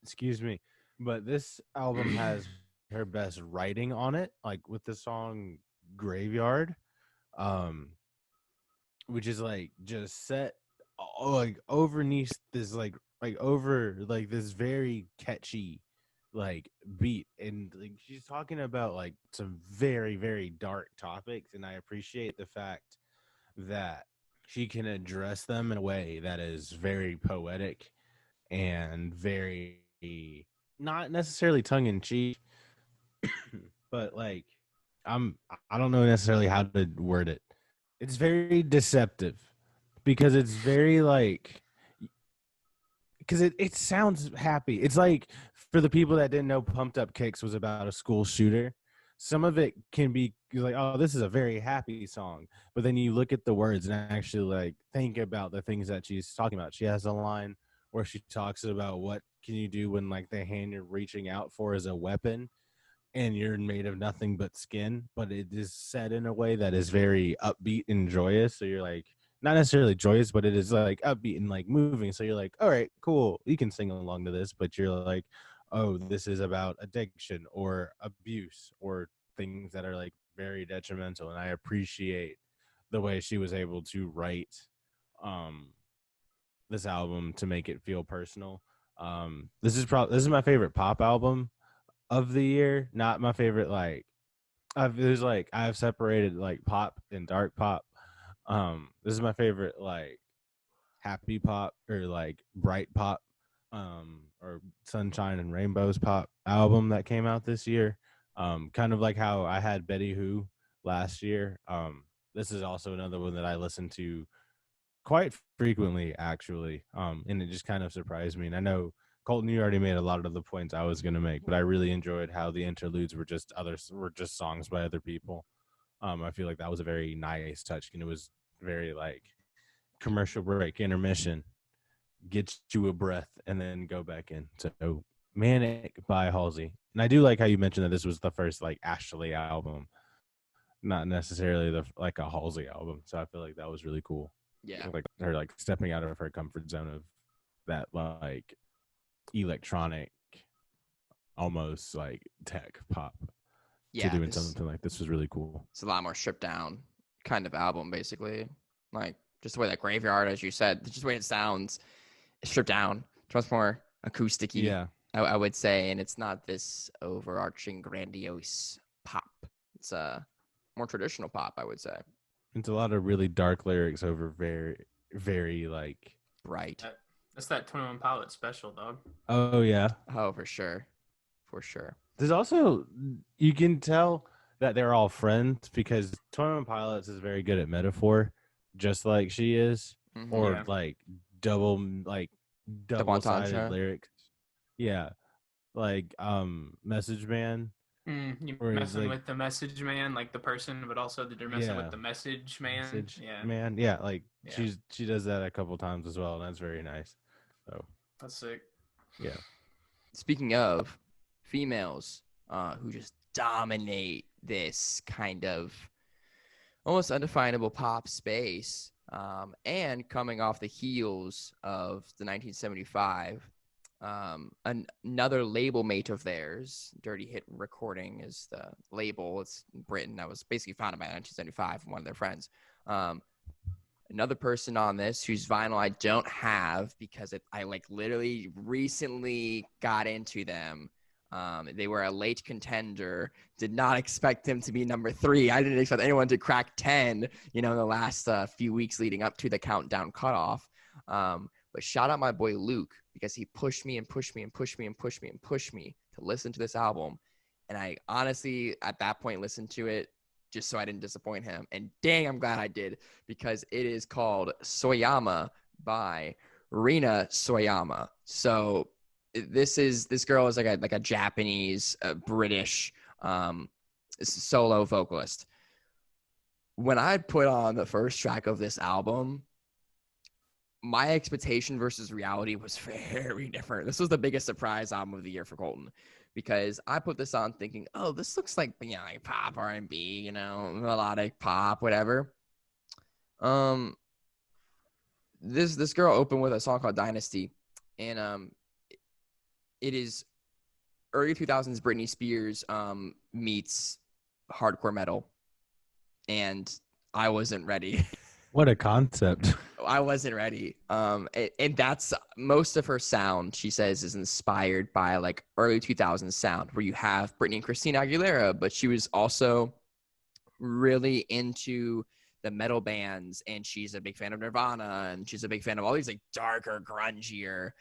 Excuse me. But this album has her best writing on it, like with the song Graveyard, um, which is like just set like overneath this like over like this very catchy like beat, and like she's talking about like some very very dark topics, and I appreciate the fact that she can address them in a way that is very poetic and very not necessarily tongue in cheek, but like I'm I don't know necessarily how to word it. It's very deceptive because it's very like because it sounds happy. It's like for the people that didn't know Pumped Up Kicks was about a school shooter. Some of it can be like, oh, this is a very happy song. But then you look at the words and actually like think about the things that she's talking about. She has a line where she talks about what can you do when like the hand you're reaching out for is a weapon and you're made of nothing but skin, but it is said in a way that is very upbeat and joyous. So you're like, not necessarily joyous, but it is like upbeat and like moving. So you're like, all right, cool. You can sing along to this, but you're like, oh, this is about addiction or abuse or things that are like very detrimental. And I appreciate the way she was able to write this album to make it feel personal. This is my favorite pop album of the year. Not my favorite. Like I've separated like pop and dark pop. This is my favorite like happy pop or like bright pop, or sunshine and rainbows pop album that came out this year. Kind of like how I had Betty Who last year. This is also another one that I listen to quite frequently actually. And it just kind of surprised me. And I know Colton, you already made a lot of the points I was going to make, but I really enjoyed how the interludes were just songs by other people. I feel like that was a very nice touch, and it was very like commercial break, intermission, get you a breath, and then go back in. So Manic by Halsey. And I do like how you mentioned that this was the first like Ashley album, not necessarily like a Halsey album. So I feel like that was really cool. Yeah. Like her like stepping out of her comfort zone of that like electronic, almost like tech pop, to doing something like this was really cool. It's a lot more stripped down kind of album, basically. Like just the way that Graveyard, as you said, just the way it sounds, stripped down. It's much more acoustic-y, Yeah, I would say, and it's not this overarching, grandiose pop. It's a more traditional pop, I would say. it's a lot of really dark lyrics over very, very like bright. That's that 21 Pilots special, dog. Oh yeah. Oh, for sure. For sure. There's also, you can tell that they're all friends because 21 Pilots is very good at metaphor, just like she is, or like double-sided lyrics. Yeah, like Message Man. You messing with the message man, like the person, but also that they're messing with the message man. Man, yeah, like she does that a couple times as well, and that's very nice. So that's sick. Yeah. Speaking of females who just dominate this kind of almost undefinable pop space, and coming off the heels of the 1975, another label mate of theirs, Dirty Hit Recording is the label. It's in Britain. That was basically founded by 1975 from one of their friends. Another person on this whose vinyl I don't have because I like literally recently got into them. They were a late contender. Did not expect them to be number 3. I didn't expect anyone to crack 10, in the last few weeks leading up to the countdown cutoff. But shout out my boy Luke, because he pushed me and pushed me and pushed me and pushed me and pushed me to listen to this album. And I honestly, at that point, listened to it just so I didn't disappoint him. And dang, I'm glad I did, because it is called Soyama by Rina Soyama. So this girl is like a Japanese, British solo vocalist. When I put on the first track of this album, my expectation versus reality was very different. This was the biggest surprise album of the year for Colton, because I put this on thinking, oh, this looks like, like pop, R&B, melodic pop, whatever. This girl opened with a song called Dynasty, and it is early 2000s Britney Spears meets hardcore metal, and I wasn't ready. What a concept. I wasn't ready. And that's most of her sound, she says, is inspired by like early 2000s sound, where you have Britney and Christina Aguilera, but she was also really into the metal bands, and she's a big fan of Nirvana, and she's a big fan of all these like darker, grungier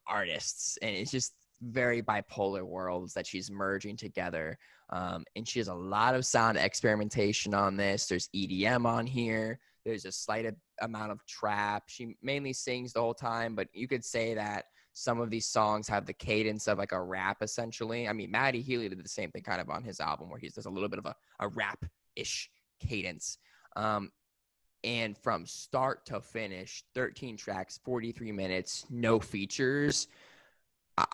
artists. And it's just very bipolar worlds that she's merging together. And she has a lot of sound experimentation on this. There's EDM on here. There's a slight amount of trap. She mainly sings the whole time, but you could say that some of these songs have the cadence of like a rap, essentially. I mean, Matty Healy did the same thing kind of on his album, where there's a little bit of a rap-ish cadence. And from start to finish, 13 tracks, 43 minutes, no features.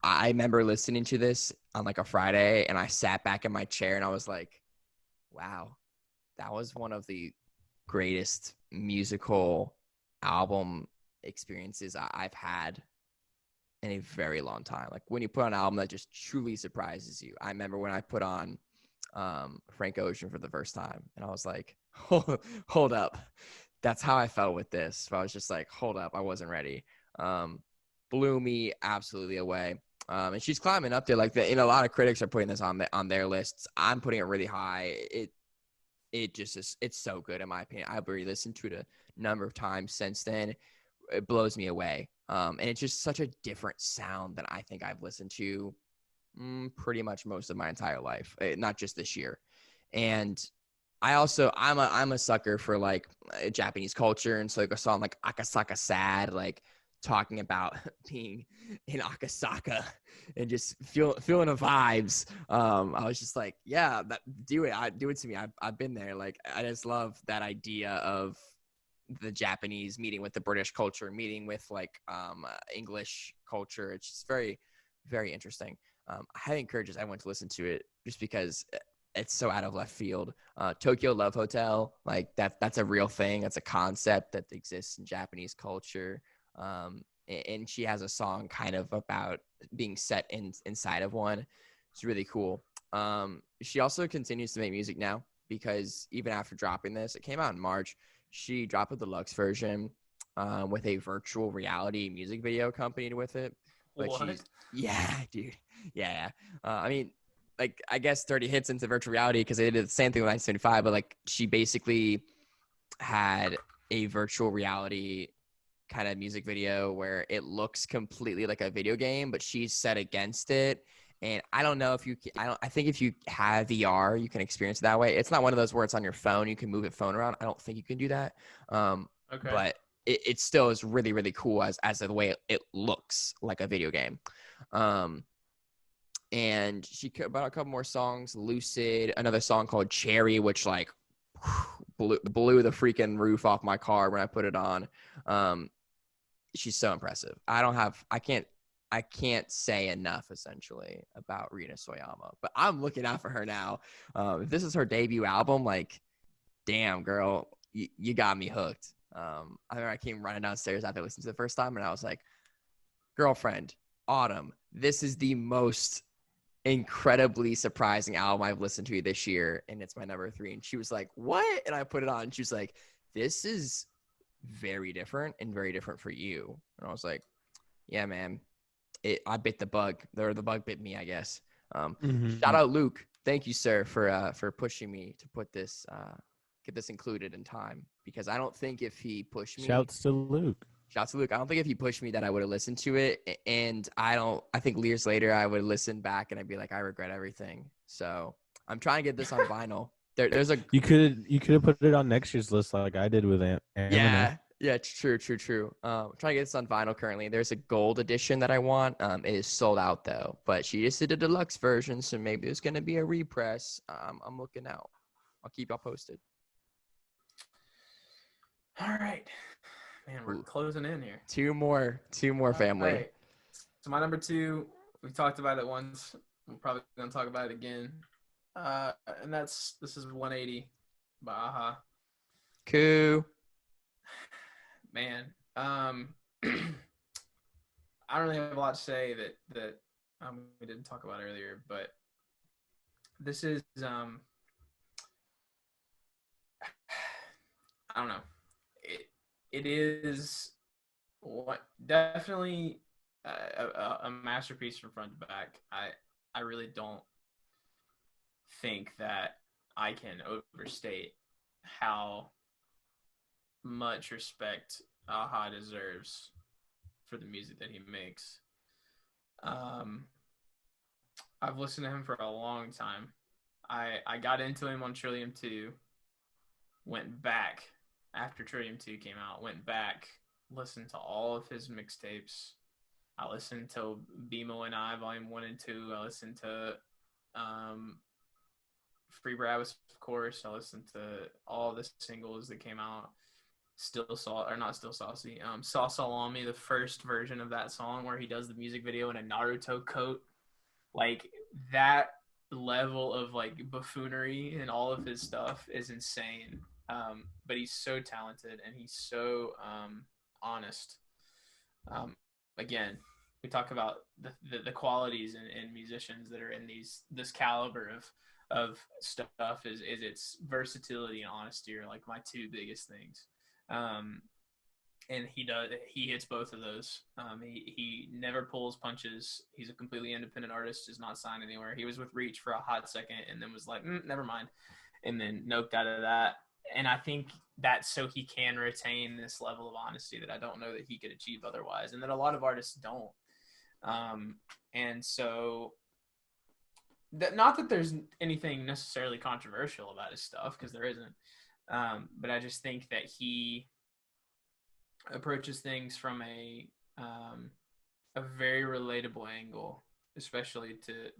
I remember listening to this on like a Friday, and I sat back in my chair and I was like, wow, that was one of the greatest musical album experiences I've had in a very long time. Like when you put on an album that just truly surprises you. I remember when I put on Frank Ocean for the first time, and I was like, hold up. That's how I felt with this. I was just like, hold up, I wasn't ready. Blew me absolutely away. And she's climbing up there. Like a lot of critics are putting this on their lists. I'm putting it really high. It just is, it's so good in my opinion. I've already listened to it a number of times since then. It blows me away. And it's just such a different sound than I think I've listened to pretty much most of my entire life, not just this year. And I'm a sucker for like Japanese culture, and so like a song like Akasaka Sad, like talking about being in Akasaka and just feeling the vibes. I was just like, yeah, do it to me. I've been there. Like, I just love that idea of the Japanese meeting with the British culture, meeting with like English culture. It's just very, very interesting. I highly encourage everyone to listen to it, just because it's so out of left field. Tokyo Love Hotel, like that's a real thing. That's a concept that exists in Japanese culture. And she has a song kind of about being set inside of one. It's really cool. She also continues to make music now, because even after dropping this, it came out in March, she dropped a deluxe version with a virtual reality music video accompanied with it. But what? Yeah, dude. Yeah. I mean, like, I guess 30 hits into virtual reality, because they did the same thing with 1975, but like she basically had a virtual reality kind of music video where it looks completely like a video game, but she's set against it. And I don't know if I think if you have VR, you can experience it that way. It's not one of those where it's on your phone, you can move your phone around. I don't think you can do that. Okay. But it still is really, really cool as the way it looks like a video game. And she about a couple more songs, Lucid, another song called Cherry, which like blew the freaking roof off my car when I put it on. She's so impressive. I can't say enough essentially about Rina Soyama, but I'm looking out for her now. If this is her debut album, like, damn girl, you got me hooked. I remember I came running downstairs after listening to it the first time, and I was like, girlfriend, Autumn, this is the most incredibly surprising album I've listened to this year, and it's my number 3. And she was like, what? And I put it on, and she was like, this is very different and very different for you. And I was like, yeah, man, I bit the bug, or the bug bit me, I guess. Shout out Luke. Thank you, sir, for pushing me to put this, get this included in time, because I don't think if he pushed me. Shouts to Luke. I don't think if he pushed me that I would have listened to it. And I think years later I would listen back and I'd be like, I regret everything. So I'm trying to get this on vinyl. There's a You could have put it on next year's list like I did with Eminem. Yeah, true. I'm trying to get this on vinyl currently. There's a gold edition that I want. It is sold out though, but she just did a deluxe version, so maybe there's gonna be a repress. I'm looking out. I'll keep y'all posted. All right. Man, we're closing in here. Two more family. All right. So my number 2, we talked about it once. We're probably gonna talk about it again. And this is 180 by Aha. Cool. Man, I don't really have a lot to say that we didn't talk about earlier, but this is I don't know. It is what definitely a masterpiece from front to back. I really don't think that I can overstate how much respect Aha deserves for the music that he makes. I've listened to him for a long time. I got into him on Trillium 2, went back after Trillium 2 came out, went back, listened to all of his mixtapes. I listened to BMO and I, Volume 1 and 2. I listened to Free Barabbas, of course. I listened to all the singles that came out. Saw Salami, the first version of that song where he does the music video in a Naruto coat. Like, that level of like buffoonery and all of his stuff is insane. But he's so talented and he's so honest. Again, we talk about the qualities in musicians that are in this caliber of stuff is its versatility and honesty are like my two biggest things. And he hits both of those. He never pulls punches. He's a completely independent artist, is not signed anywhere. He was with Reach for a hot second and then was like, never mind, and then noped out of that. And I think that's so he can retain this level of honesty that I don't know that he could achieve otherwise, and that a lot of artists don't. And so not that there's anything necessarily controversial about his stuff, because there isn't. But I just think that he approaches things from a very relatable angle, especially to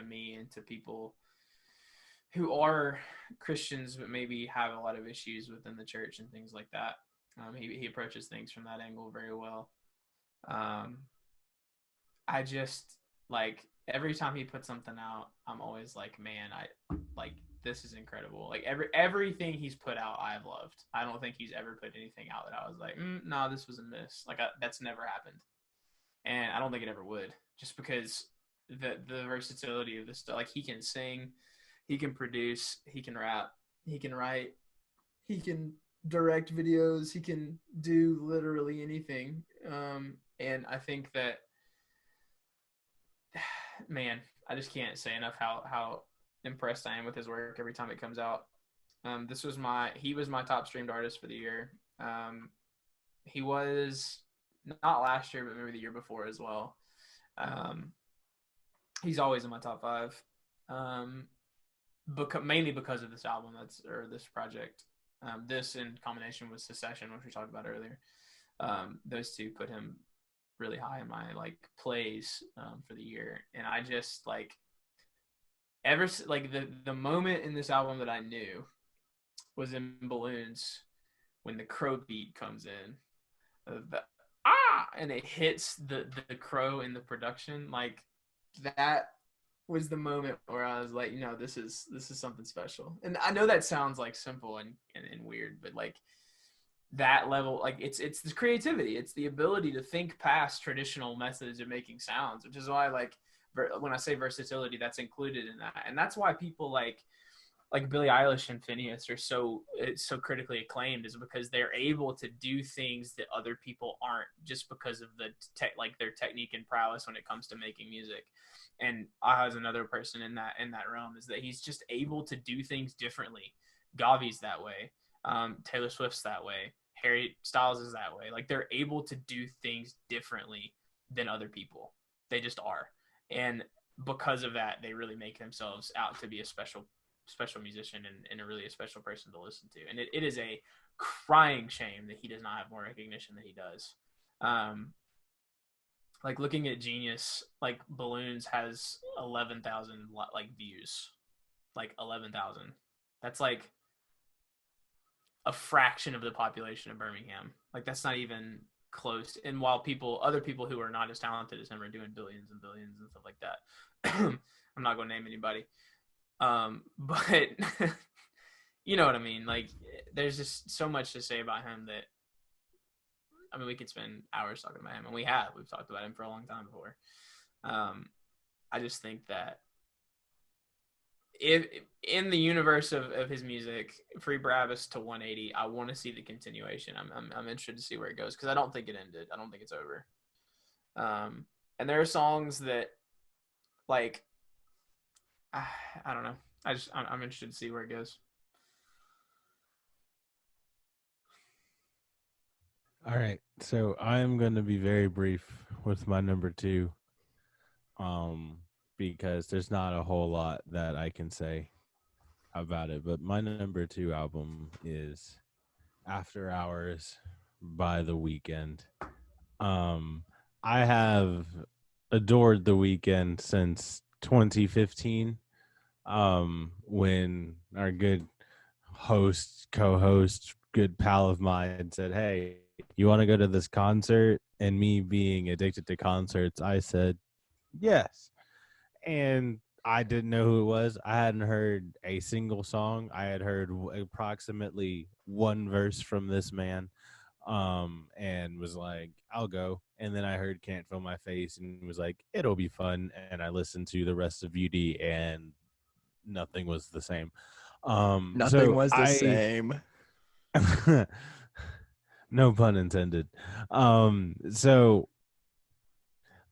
me and to people who are Christians but maybe have a lot of issues within the church and things like that. He approaches things from that angle very well. I just like every time he puts something out, I'm always like, man, this is incredible. Like everything he's put out, I've loved. I don't think he's ever put anything out that I was like, no, this was a miss. Like that's never happened, and I don't think it ever would. Just because the versatility of this stuff, like he can sing, he can produce, he can rap, he can write, he can direct videos, he can do literally anything. And I think that, man, I just can't say enough how impressed I am with his work every time it comes out. He was my top streamed artist for the year. He was not last year, but maybe the year before as well. He's always in my top 5. Mainly because of this album this project. This in combination with Secession, which we talked about earlier. Those two put him really high in my like plays for the year. And I just like the moment in this album that I knew was in Balloons when the crow beat comes in, and it hits the crow in the production. Like that was the moment where I was like, this is something special. And I know that sounds like simple and weird, but like that level, like it's the creativity, it's the ability to think past traditional methods of making sounds, which is why like when I say versatility, that's included in that. And that's why people like Billie Eilish and Phineas are so critically acclaimed, is because they're able to do things that other people aren't, just because of their technique and prowess when it comes to making music. And Aha's another person in that realm, is that he's just able to do things differently. Gavi's that way. Taylor Swift's that way. Harry Styles is that way. Like they're able to do things differently than other people. They just are. And because of that, they really make themselves out to be a special musician and a really a special person to listen to. And it is a crying shame that he does not have more recognition than he does. Like looking at Genius, like Balloons has 11,000 like views, like 11,000. That's like a fraction of the population of Birmingham. Like that's not even close. And while other people who are not as talented as him are doing billions and billions and stuff like that. I'm not going to name anybody. But you know what I mean? Like there's just so much to say about him that, I mean, we could spend hours talking about him, and we've talked about him for a long time before. I just think that if in the universe of his music, Free Barabbas to 180, I want to see the continuation. I'm interested to see where it goes, because I don't think it ended. I don't think it's over. And there are songs that, like, I don't know. I'm interested to see where it goes. All right, so I'm going to be very brief with my number 2, because there's not a whole lot that I can say about it. But my number 2 album is After Hours by The Weeknd. I have adored The Weeknd since 2015, when our good co-host, good pal of mine said, "Hey, you want to go to this concert?" And me being addicted to concerts, I said, yes. And I didn't know who it was. I hadn't heard a single song. I had heard approximately one verse from this man, and was like, I'll go. And then I heard Can't Feel My Face and was like, it'll be fun. And I listened to the rest of UD, and nothing was the same. Nothing was the same. No pun intended. So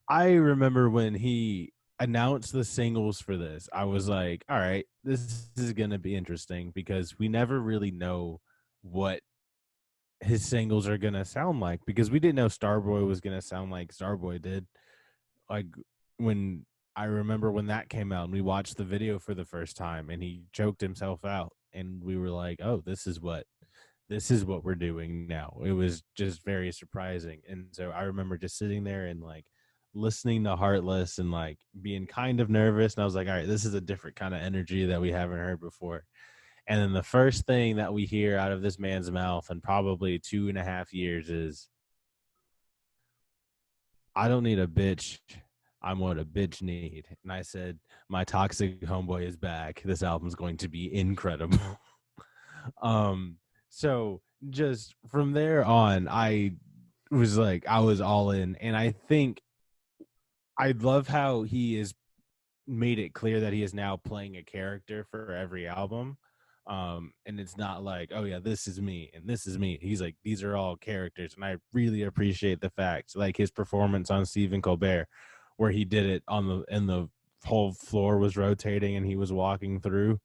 I remember when he announced the singles for this, I was like, all right, this is going to be interesting, because we never really know what his singles are going to sound like, because we didn't know Starboy was going to sound like Starboy did. Like, when I remember when that came out and we watched the video for the first time and he choked himself out, and we were like, oh, this is what we're doing now. It was just very surprising. And so I remember just sitting there and like listening to Heartless and like being kind of nervous. And I was like, all right, this is a different kind of energy that we haven't heard before. And then the first thing that we hear out of this man's mouth in probably 2.5 years is, I don't need a bitch. I'm what a bitch need. And I said, my toxic homeboy is back. This album's going to be incredible. So just from there on, I was all in. And I think I love how he has made it clear that he is now playing a character for every album. And it's not like, oh yeah, this is me and this is me. He's like, these are all characters. And I really appreciate the fact, like his performance on Stephen Colbert, where he did it and the whole floor was rotating and he was walking through.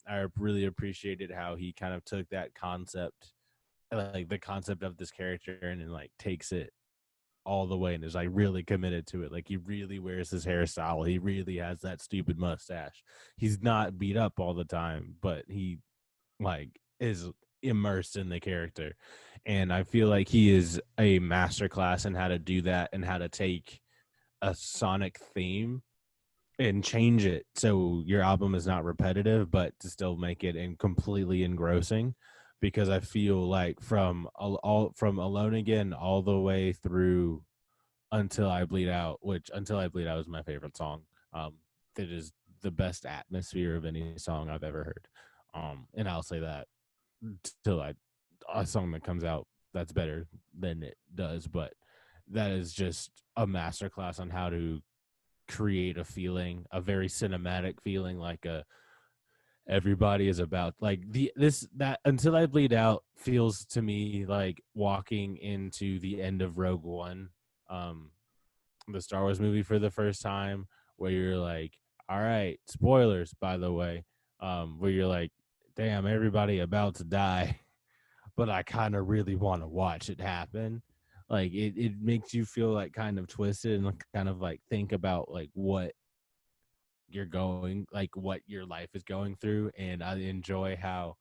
I really appreciated how he kind of took that concept, like the concept of this character, and like takes it all the way and is like really committed to it. Like he really wears his hairstyle. He really has that stupid mustache. He's not beat up all the time, but he like is immersed in the character. And I feel like he is a masterclass in how to do that and how to take a sonic theme and change it so your album is not repetitive, but to still make it completely engrossing. Because I feel like from Alone Again all the way through Until I Bleed Out, which Until I Bleed Out is my favorite song. It is the best atmosphere of any song I've ever heard. And I'll say that till a song that comes out that's better than it does, but that is just a masterclass on how to create a feeling, a very cinematic feeling, like everybody is about like that Until I Bleed Out feels to me like walking into the end of Rogue One, the Star Wars movie, for the first time, where you're like, all right, spoilers by the way, where you're like, damn, everybody about to die, but I kind of really want to watch it happen. Like it makes you feel like kind of twisted and kind of like think about like what your life is going through. And I enjoy how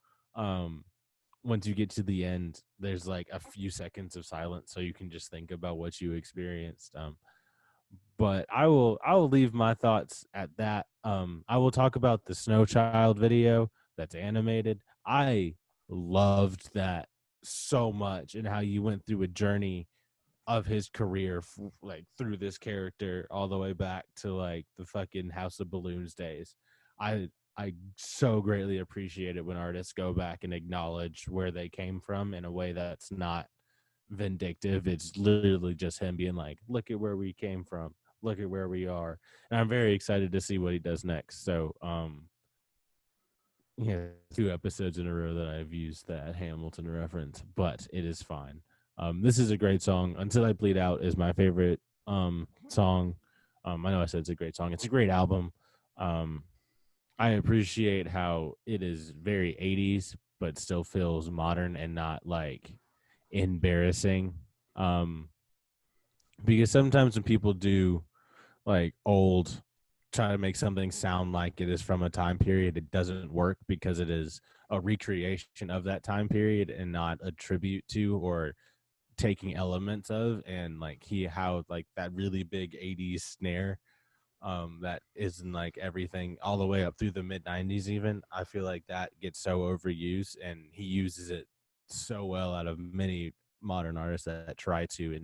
once you get to the end, there's like a few seconds of silence so you can just think about what you experienced. But I will leave my thoughts at that. I will talk about the Snow Child video that's animated. I loved that so much, and how you went through a journey of his career, like through this character all the way back to like the fucking House of Balloons days. I so greatly appreciate it when artists go back and acknowledge where they came from in a way that's not vindictive. It's literally just him being like, look at where we came from, look at where we are. And I'm very excited to see what he does next. So yeah, 2 episodes in a row that I've used that Hamilton reference, but it is fine. This is a great song. Until I Bleed Out is my favorite song. I know I said it's a great song. It's a great album. I appreciate how it is very 80s, but still feels modern and not like embarrassing. Because sometimes when people do like old, try to make something sound like it is from a time period, it doesn't work because it is a recreation of that time period and not a tribute to or taking elements of. And like how like that really big 80s snare that is in like everything all the way up through the mid 90s even, I feel like that gets so overused, and he uses it so well out of many modern artists that try to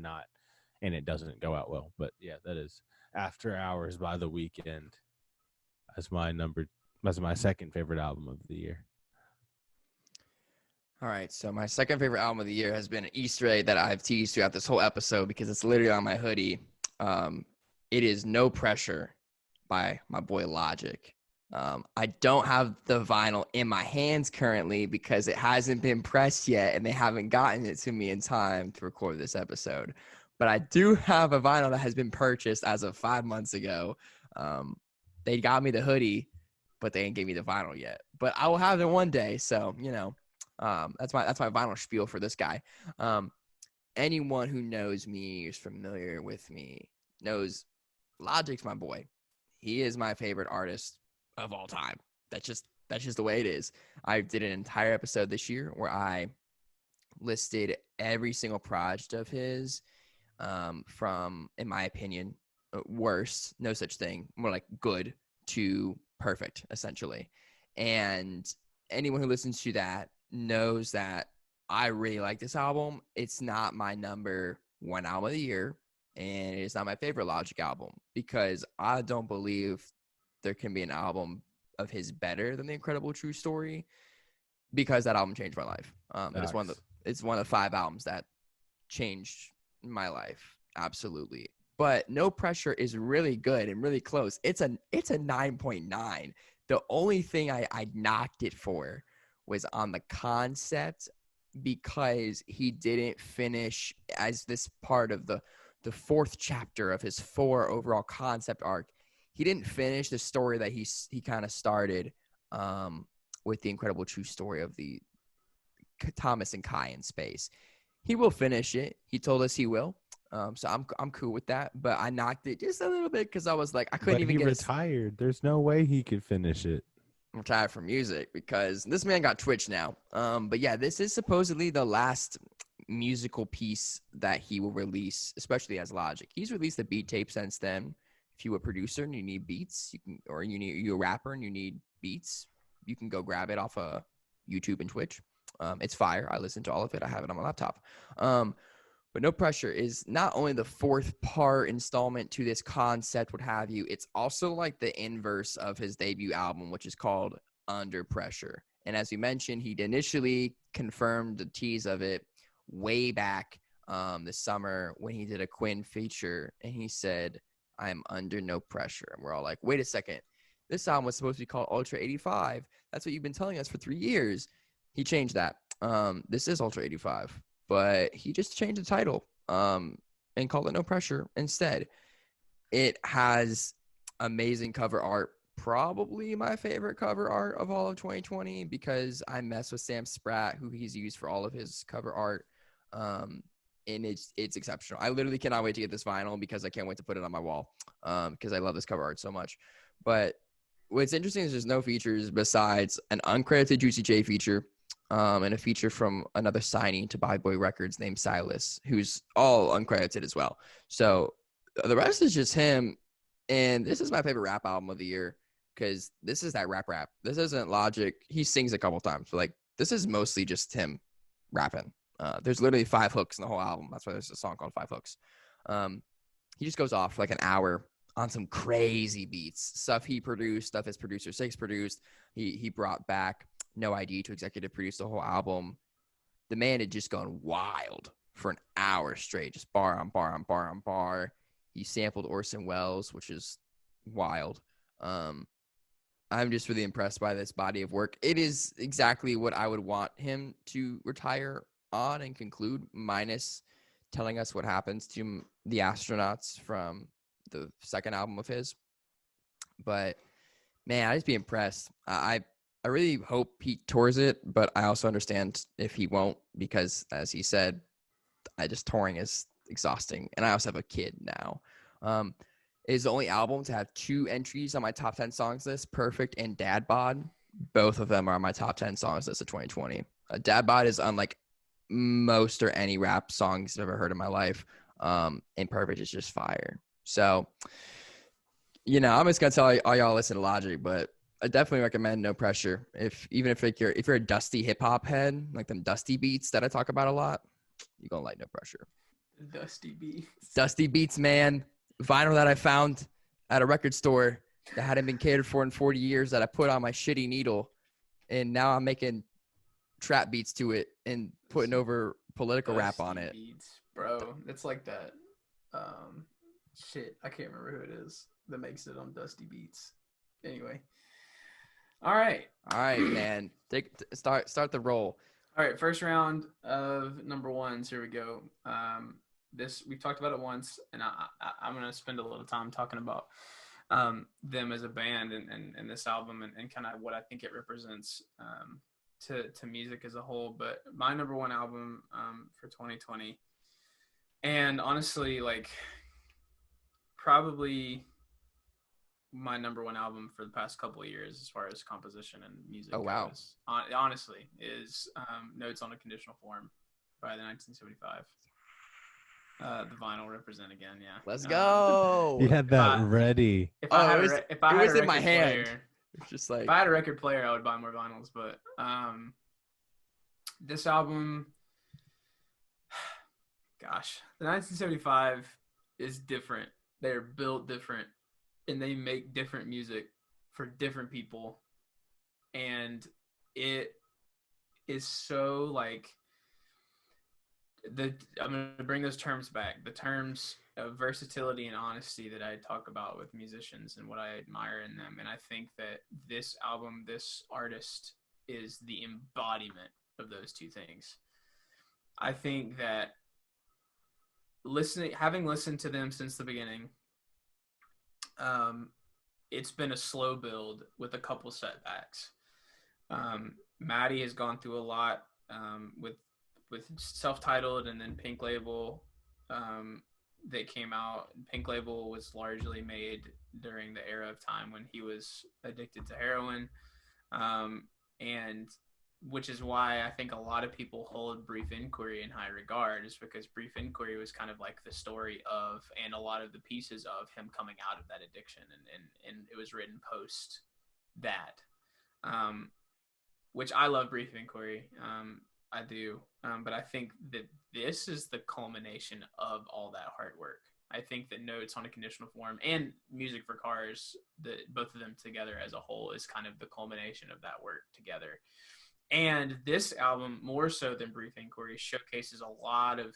and it doesn't go out well. But yeah, that is After Hours by The Weeknd as my second favorite album of the year. All right, so my second favorite album of the year has been an Easter egg that I've teased throughout this whole episode because it's literally on my hoodie. It is No Pressure by my boy Logic. I don't have the vinyl in my hands currently because it hasn't been pressed yet and they haven't gotten it to me in time to record this episode. But I do have a vinyl that has been purchased as of 5 months ago. They got me the hoodie, but they didn't give me the vinyl yet. But I will have it one day. So, that's my vinyl spiel for this guy. Anyone who knows me, is familiar with me, knows Logic's my boy. He is my favorite artist of all time. That's just the way it is. I did an entire episode this year where I listed every single project of his, from, in my opinion, worst, no such thing, more like good to perfect, essentially. And anyone who listens to that knows that I really like this album. It's not my number 1 album of the year, and it's not my favorite Logic album because I don't believe there can be an album of his better than The Incredible True Story, because that album changed my life. It's one of the 5 albums that changed my life, absolutely. But No Pressure is really good and really close. It's a 9.9. The only thing I knocked it for was on the concept, because he didn't finish as this part of the 4th chapter of his 4 overall concept arc. He didn't finish the story that he kind of started with The Incredible True Story of the Thomas and Kai in space. He will finish it. He told us he will. So I'm cool with that. But I knocked it just a little bit because I was like, I couldn't even get retired. There's no way he could finish it. I'm retired from music because this man got Twitch now. But yeah, this is supposedly the last musical piece that he will release, especially as Logic. He's released a beat tape since then. If you're a producer and you need beats, you're a rapper and you need beats, you can go grab it off of YouTube and Twitch. It's fire. I listen to all of it. I have it on my laptop. But No Pressure is not only the 4th part installment to this concept, what have you. It's also like the inverse of his debut album, which is called Under Pressure. And as we mentioned, he initially confirmed the tease of it way back this summer when he did a Quinn feature. And he said, I'm under no pressure. And we're all like, wait a second. This album was supposed to be called Ultra 85. That's what you've been telling us for 3 years. He changed that. This is Ultra 85. But he just changed the title and called it No Pressure instead. It has amazing cover art, probably my favorite cover art of all of 2020, because I mess with Sam Spratt, who he's used for all of his cover art, and it's exceptional. I literally cannot wait to get this vinyl because I can't wait to put it on my wall because I love this cover art so much. But what's interesting is there's no features besides an uncredited Juicy J feature, and a feature from another signing to Bad Boy Records named Silas, who's all uncredited as well. So the rest is just him. And this is my favorite rap album of the year because this is that rap. This isn't Logic. He sings a couple times, but like this is mostly just him rapping. There's literally 5 hooks in the whole album. That's why there's a song called 5 hooks. He just goes off for like an hour on some crazy beats, stuff he produced, stuff his producer Six produced. He brought back No ID to executive produce the whole album. The man had just gone wild for an hour straight, just bar on bar on bar on bar. He sampled Orson Welles, which is wild. I'm just really impressed by this body of work. It is exactly what I would want him to retire on and conclude, minus telling us what happens to the astronauts from the second album of his. But man, I just be impressed. I really hope he tours it, but I also understand if he won't, because as he said, touring is exhausting, and I also have a kid now. It is the only album to have 2 entries on my top 10 songs list, Perfect and Dad Bod. Both of them are on my top 10 songs list of 2020. Dad Bod is unlike most or any rap songs I've ever heard in my life. And Perfect is just fire. So, I'm just gonna tell all y'all listen to Logic, but I definitely recommend No Pressure. If you're a dusty hip hop head, like them dusty beats that I talk about a lot, you're gonna like No Pressure. Dusty beats. Dusty beats, man. Vinyl that I found at a record store that hadn't been catered for in 40 years that I put on my shitty needle, and now I'm making trap beats to it and putting over political rap on it. Beats, bro. It's like that. Shit, I can't remember who it is that makes it on Dusty Beats. Anyway, all right, man. Start the roll. All right, first round of number ones. Here we go. This we've talked about it once, and I'm gonna spend a little time talking about them as a band and this album and kind of what I think it represents to music as a whole. But my number one album for 2020, and honestly, like probably my number one album for the past couple of years as far as composition and music goes, honestly, is Notes on a Conditional Form by the 1975. The vinyl represent again, yeah. Let's go. You had that ready. If I had a record player, it's just like if I had a record player, I would buy more vinyls. But this album, gosh, the 1975 is different. They're built different, and they make different music for different people, and it is so like. I'm going to bring those terms back. The terms of versatility and honesty that I talk about with musicians and what I admire in them. And I think that this album, this artist is the embodiment of those two things. I think that having listened to them since the beginning, it's been a slow build with a couple setbacks. Maddie has gone through a lot with self-titled and then Pink Label that came out. Pink Label was largely made during the era of time when he was addicted to heroin, and which is why I think a lot of people hold Brief Inquiry in high regard, is because Brief Inquiry was kind of like the story of and a lot of the pieces of him coming out of that addiction, and it was written post that, which I love Brief Inquiry. I do. But I think that this is the culmination of all that hard work. I think that Notes on a Conditional Form and Music for Cars, both of them together as a whole, is kind of the culmination of that work together. And this album, more so than Brief Inquiry, showcases a lot of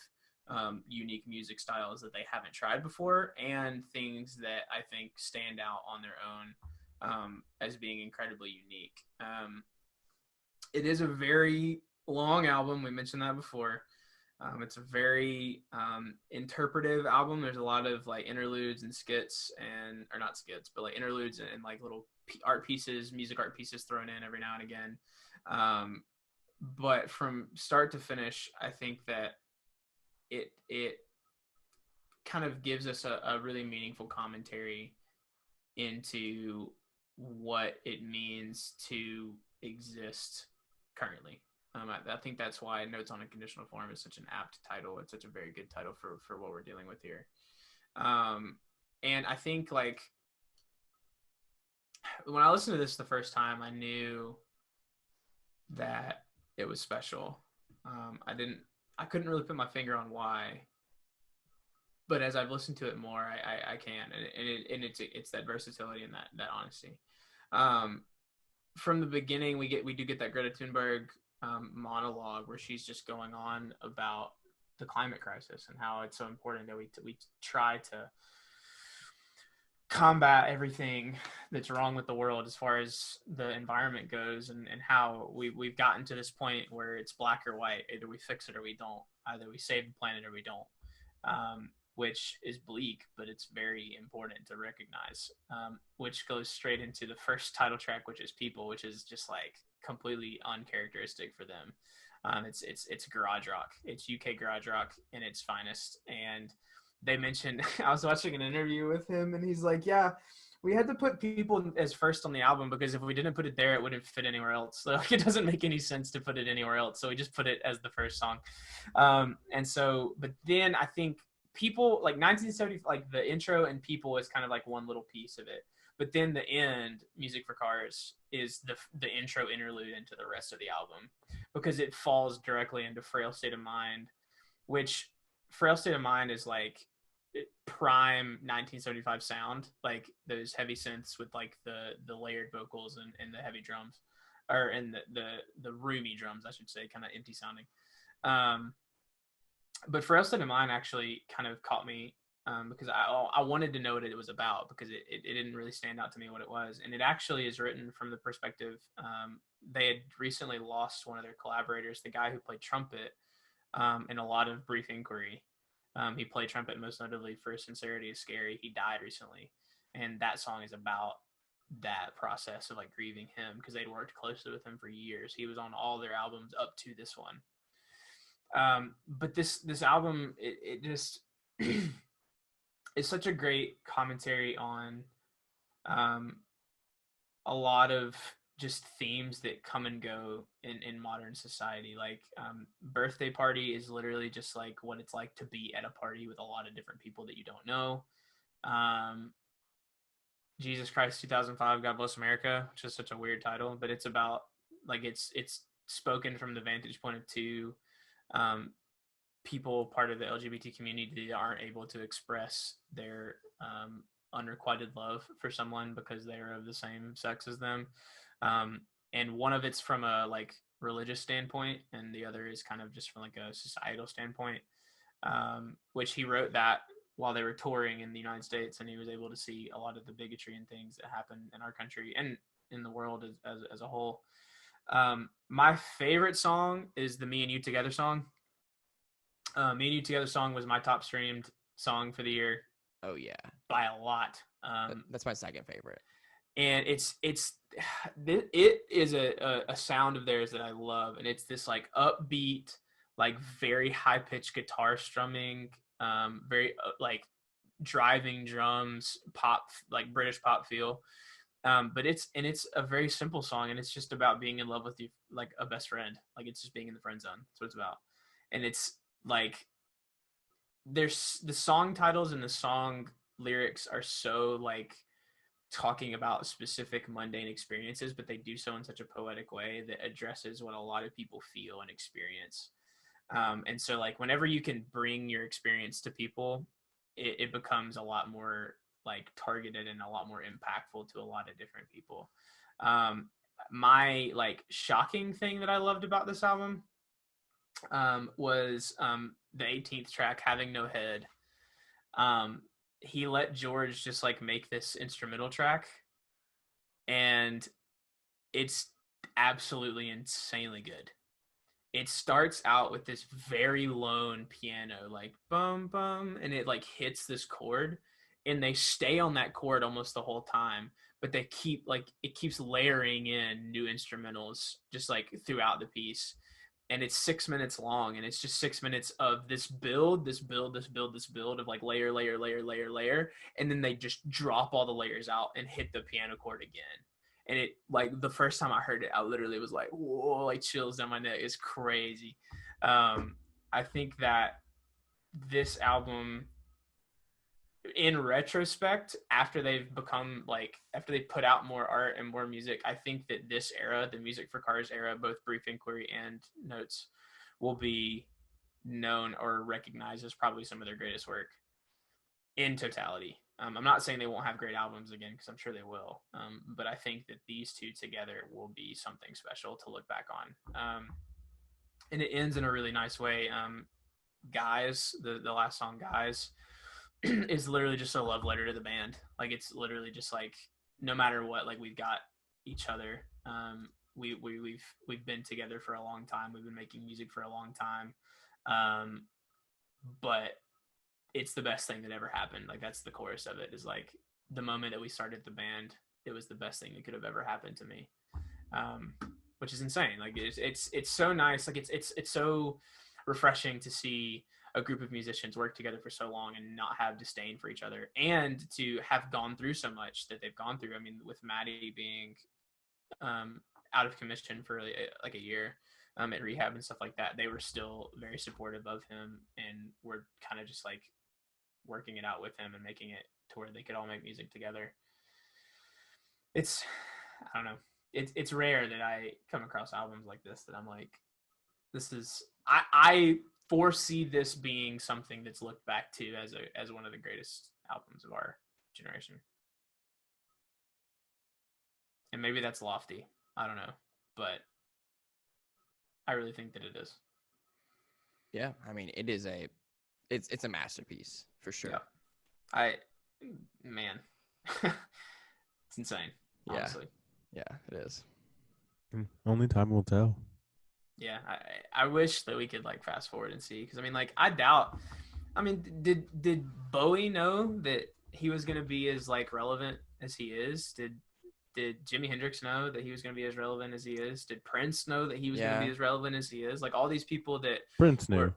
unique music styles that they haven't tried before, and things that I think stand out on their own as being incredibly unique. It is a very long album. We mentioned that before. It's a very interpretive album. There's a lot of like interludes and skits, or not skits, but like interludes and like little music art pieces thrown in every now and again. But from start to finish, I think that it kind of gives us a really meaningful commentary into what it means to exist currently. I think that's why Notes on a Conditional Form is such an apt title. It's such a very good title for what we're dealing with here. And I think like when I listened to this the first time, I knew that it was special. I couldn't really put my finger on why, but as I've listened to it more, I can, and it's that versatility and that honesty. From the beginning, we do get that Greta Thunberg monologue where she's just going on about the climate crisis and how it's so important that we try to combat everything that's wrong with the world as far as the environment goes, and how we've gotten to this point where it's black or white. Either we fix it or we don't. Either we save the planet or we don't. Which is bleak, but it's very important to recognize, which goes straight into the first title track, which is People, which is just like completely uncharacteristic for them. It's garage rock. It's UK garage rock in its finest. And they mentioned, I was watching an interview with him, and he's like, yeah, we had to put People as first on the album because if we didn't put it there, it wouldn't fit anywhere else. So like, it doesn't make any sense to put it anywhere else. So we just put it as the first song. And so, but then I think People, like 1970, like the intro and People is kind of like one little piece of it. But then the end, Music for Cars, is the intro interlude into the rest of the album because it falls directly into Frail State of Mind, which Frail State of Mind is like prime 1975 sound, like those heavy synths with like the layered vocals and the heavy drums, or and the roomy drums, I should say, kind of empty sounding. But Frail State of Mind actually kind of caught me because I wanted to know what it was about because it didn't really stand out to me what it was. And it actually is written from the perspective, they had recently lost one of their collaborators, the guy who played trumpet in a lot of Brief Inquiry. He played trumpet most notably for Sincerity is Scary. He died recently. And that song is about that process of like grieving him because they'd worked closely with him for years. He was on all their albums up to this one. But this album, it just is such a great commentary on a lot of just themes that come and go in modern society. Like Birthday Party is literally just like what it's like to be at a party with a lot of different people that you don't know. Jesus Christ 2005, God Bless America, which is such a weird title, but it's about like it's spoken from the vantage point of two people part of the LGBT community that aren't able to express their unrequited love for someone because they're of the same sex as them. And one of it's from a like religious standpoint, and the other is kind of just from like a societal standpoint, which he wrote that while they were touring in the United States, and he was able to see a lot of the bigotry and things that happen in our country and in the world as a whole. My favorite song is the Me and You Together song. Me and You Together song was my top streamed song for the year. Oh yeah, by a lot. That's my second favorite. And it is a sound of theirs that I love, and it's this like upbeat, like very high pitched guitar strumming, very like driving drums, pop, like British pop feel. But it's a very simple song, and it's just about being in love with you, like a best friend. Like it's just being in the friend zone. That's what it's about. And it's like there's the song titles and the song lyrics are so like talking about specific mundane experiences, but they do so in such a poetic way that addresses what a lot of people feel and experience. And so like whenever you can bring your experience to people, it becomes a lot more like targeted and a lot more impactful to a lot of different people. My like shocking thing that I loved about this album was the 18th track, Having No Head. He let George just like make this instrumental track, and it's absolutely insanely good. It starts out with this very lone piano, like bum bum, and it like hits this chord, and they stay on that chord almost the whole time, but they keep like it keeps layering in new instrumentals just like throughout the piece. And it's 6 minutes long, and it's just 6 minutes of this build of like layer, and then they just drop all the layers out and hit the piano chord again. And it like the first time I heard it, I literally was like, whoa, like chills down my neck. It's crazy. I think that this album in retrospect, after they've put out more art and more music, I think that this era, the Music for Cars era, both Brief Inquiry and Notes, will be known or recognized as probably some of their greatest work in totality. I'm not saying they won't have great albums again, because I'm sure they will. But I think that these two together will be something special to look back on. And it ends in a really nice way. Guys, the last song, Guys, is literally just a love letter to the band. Like, it's literally just like, no matter what, like, we've got each other. We've been together for a long time. We've been making music for a long time. But it's the best thing that ever happened. Like, that's the chorus of it, is like, the moment that we started the band, it was the best thing that could have ever happened to me. Which is insane. Like, it's so nice. Like, it's so refreshing to see a group of musicians work together for so long and not have disdain for each other, and to have gone through so much that they've gone through. I mean, with Maddie being out of commission for like a year at rehab and stuff like that, they were still very supportive of him, and were kind of just like working it out with him and making it to where they could all make music together. It's, I don't know, it's rare that I come across albums like this that I'm like, this is, I foresee this being something that's looked back to as one of the greatest albums of our generation. And maybe that's lofty, I don't know, but I really think that it is. Yeah, I mean, it's a masterpiece for sure. Yeah. Man, it's insane. Honestly. Yeah, it is. Only time will tell. Yeah, I wish that we could like fast forward and see, because I mean, like, I doubt. I mean, did Bowie know that he was going to be as like relevant as he is? Did Jimi Hendrix know that he was going to be as relevant as he is? Did Prince know that he was going to be as relevant as he is? Like, all these people that Prince knew.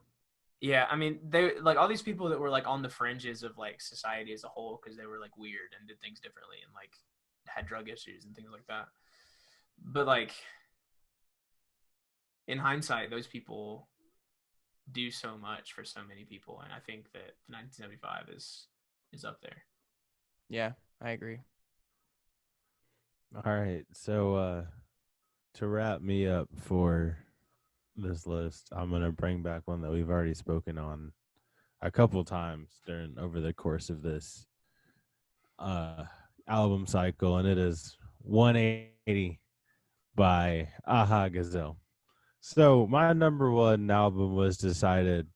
Yeah, I mean, they like all these people that were like on the fringes of like society as a whole, because they were like weird and did things differently and like had drug issues and things like that. But like, in hindsight, those people do so much for so many people, and I think that 1975 is up there. Yeah, I agree. All right, so to wrap me up for this list, I'm gonna bring back one that we've already spoken on a couple times over the course of this album cycle, and it is 180 by Aha Gazelle. So my number one album was decided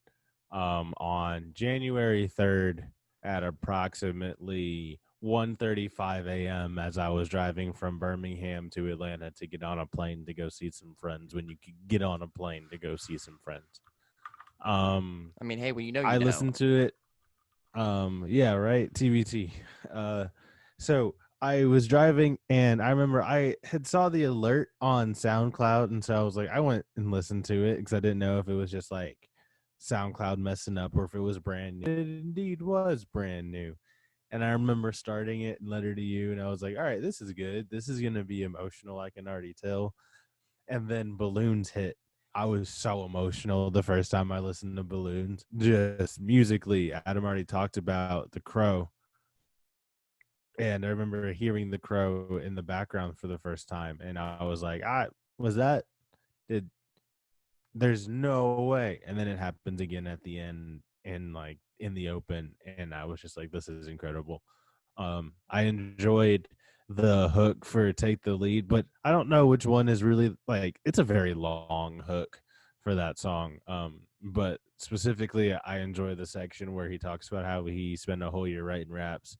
on January 3rd at approximately 1:35 a.m. as I was driving from Birmingham to Atlanta to get on a plane to go see some friends, when you could get on a plane to go see some friends. I mean, hey, when I listened to it. Yeah, right. TBT. So I was driving, and I remember I had saw the alert on SoundCloud, and so I was like, I went and listened to it because I didn't know if it was just like SoundCloud messing up or if it was brand new. It indeed was brand new. And I remember starting it in Letter to You, and I was like, all right, this is good. This is going to be emotional, I can already tell. And then Balloons hit. I was so emotional the first time I listened to Balloons. Just musically, Adam already talked about The Crow. And I remember hearing The Crow in the background for the first time. And I was like, there's no way. And then it happens again at the end, and like in the open, and I was just like, this is incredible. I enjoyed the hook for Take the Lead, but I don't know which one is really like, it's a very long hook for that song. But specifically, I enjoy the section where he talks about how he spent a whole year writing raps,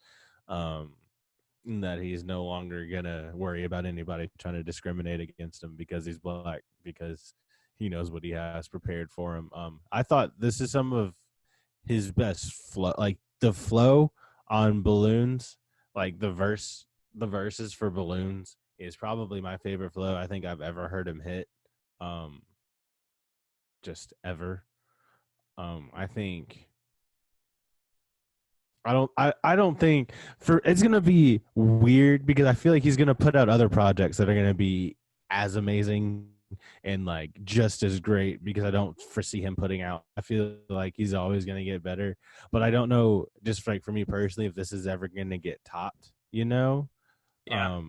that he's no longer gonna worry about anybody trying to discriminate against him because he's black, because he knows what he has prepared for him. I thought this is some of his best flow, like the flow on Balloons, like the verses for Balloons is probably my favorite flow I think I've ever heard him hit. Just ever. I think I don't think it's gonna be weird because I feel like he's gonna put out other projects that are gonna be as amazing and like just as great, because I don't foresee him putting out. I feel like he's always going to get better, but I don't know, just like for me personally, if this is ever going to get topped, Yeah.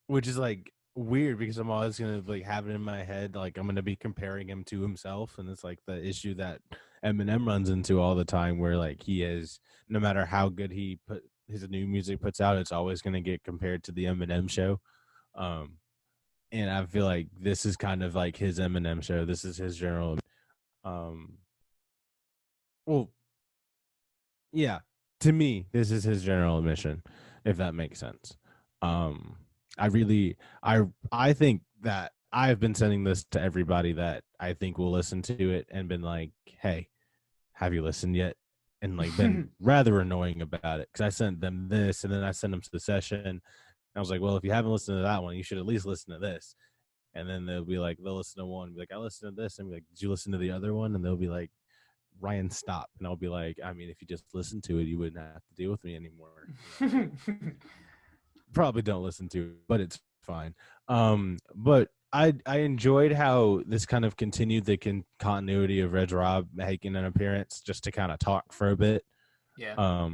which is like weird because I'm always going to like have it in my head. Like I'm going to be comparing him to himself. And it's like the issue that Eminem runs into all the time, where like he is, no matter how good he put his new music puts out, it's always going to get compared to the Eminem show. Um, and I feel like this is kind of like his Eminem show. This is his general. Um, well, yeah, to me, this is his general admission, if that makes sense. Um, I really, I think that I've been sending this to everybody that I think will listen to it and been like, hey, have you listened yet? And like been rather annoying about it, because I sent them this and then I sent them to the session. And I was like, well, if you haven't listened to that one, you should at least listen to this. And then they'll listen to one, be like, I listened to this, and be like, did you listen to the other one? And they'll be like, Ryan, stop. And I'll be like, I mean, if you just listen to it, you wouldn't have to deal with me anymore. Probably don't listen to it, but it's fine. But I enjoyed how this kind of continued the continuity of Reg Rob making an appearance just to kind of talk for a bit. Yeah.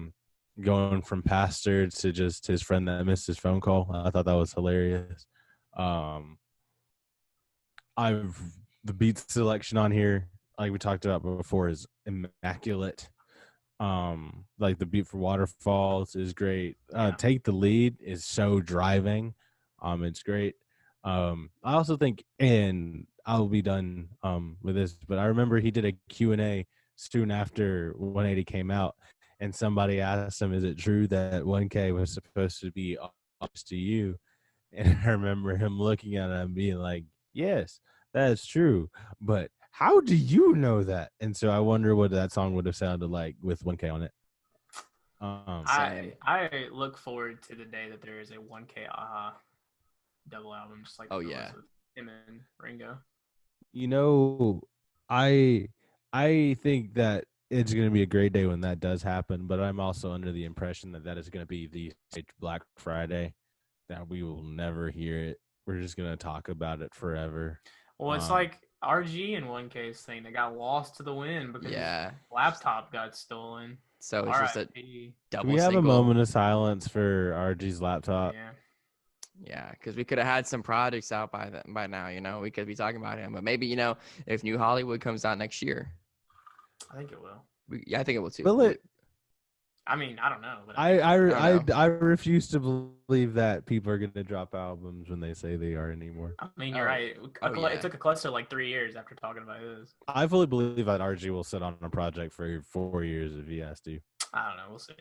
Going from pastor to just his friend that missed his phone call. I thought that was hilarious. The beat selection on here, like we talked about before, is immaculate. Like the beat for Waterfalls is great. Take the Lead is so driving. It's great. I also think, and I'll be done with this, but I remember he did a Q&A soon after 180 came out, and somebody asked him, is it true that 1K was supposed to be up to you? And I remember him looking at it and being like, yes, that's true. But how do you know that? And so I wonder what that song would have sounded like with 1K on it. I look forward to the day that there is a 1K double album, just like with him and Ringo. I think that it's going to be a great day when that does happen, but I'm also under the impression that that is going to be the Black Friday, that we will never hear it. We're just going to talk about it forever. Well, it's like RG and 1K's thing. They got lost to the wind because his laptop got stolen. So it's just a double. Can we have a moment of silence for RG's laptop? Yeah, because we could have had some projects out by now. We could be talking about him, but maybe if New Hollywood comes out next year, I think it will. I think it will too. Will it? I mean, I don't know. But I refuse to believe that people are going to drop albums when they say they are anymore. I mean, you're right. It took a cluster like 3 years after talking about his. I fully believe that RG will sit on a project for 4 years if he has to. I don't know. We'll see.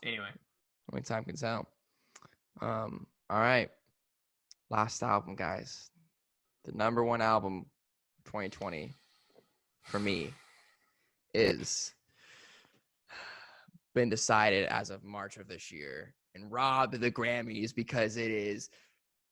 Anyway. Only time can tell. All right. Last album, guys. The number one album 2020 for me is been decided as of March of this year and robbed the Grammys because it is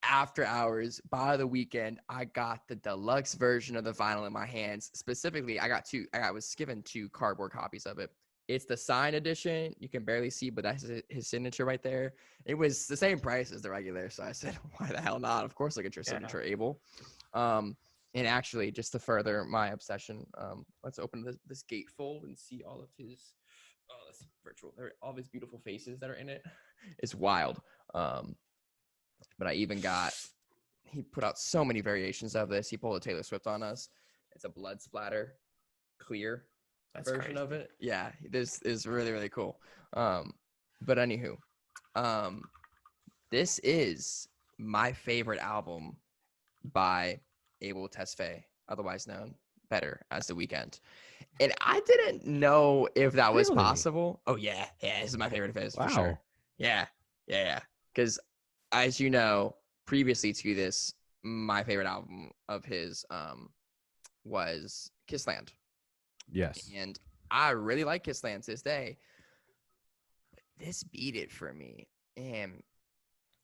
After Hours by The Weeknd. I got the deluxe version of the vinyl in my hands. Specifically, I was given 2 cardboard copies of it. It's the signed edition. You can barely see, but that's his signature right there. It was the same price as the regular, so I said, why the hell not? Of course I'll get your signature, Abel. And actually, just to further my obsession, let's open this gatefold and see all of his that's virtual. There are all these beautiful faces that are in it. It's wild. But I even he put out so many variations of this. He pulled a Taylor Swift on us. It's a blood splatter, clear version of it. Yeah, this is really, really cool. But anywho, this is my favorite album by Abel Tesfaye, otherwise known better as The Weeknd. And I didn't know if that was possible. Oh, yeah. Yeah, this is my favorite of his for sure. Yeah. Because, as you know, previously to this, my favorite album of his was Kissland. Yes. And I really like Kissland to this day. This beat it for me. And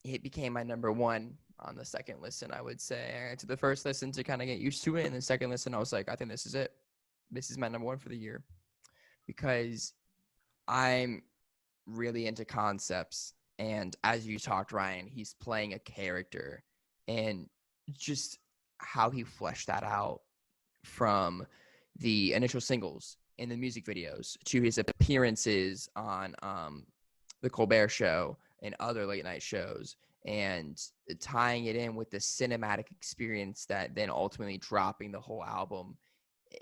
it became my number one on the second listen, I would say. To the first listen to kind of get used to it. And the second listen, I was like, I think this is it. This is my number one for the year. Because I'm really into concepts. And as you talked, Ryan, he's playing a character. And just how he fleshed that out from the initial singles and the music videos to his appearances on the Colbert Show and other late night shows, and tying it in with the cinematic experience that then ultimately dropping the whole album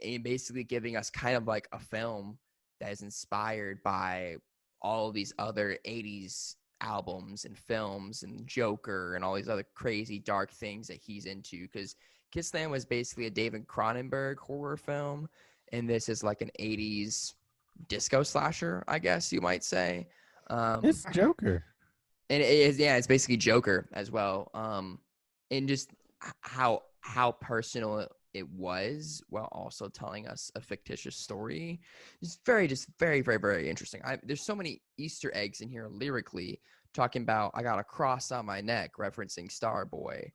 and basically giving us kind of like a film that is inspired by all of these other 80s albums and films and Joker and all these other crazy dark things that he's into, because Kissland was basically a David Cronenberg horror film, and this is like an 80s disco slasher, I guess you might say. It's Joker. And it is, yeah, it's basically Joker as well. And just how personal it was while also telling us a fictitious story. It's very, very, very interesting. There's so many Easter eggs in here lyrically, talking about I got a cross on my neck, referencing Starboy,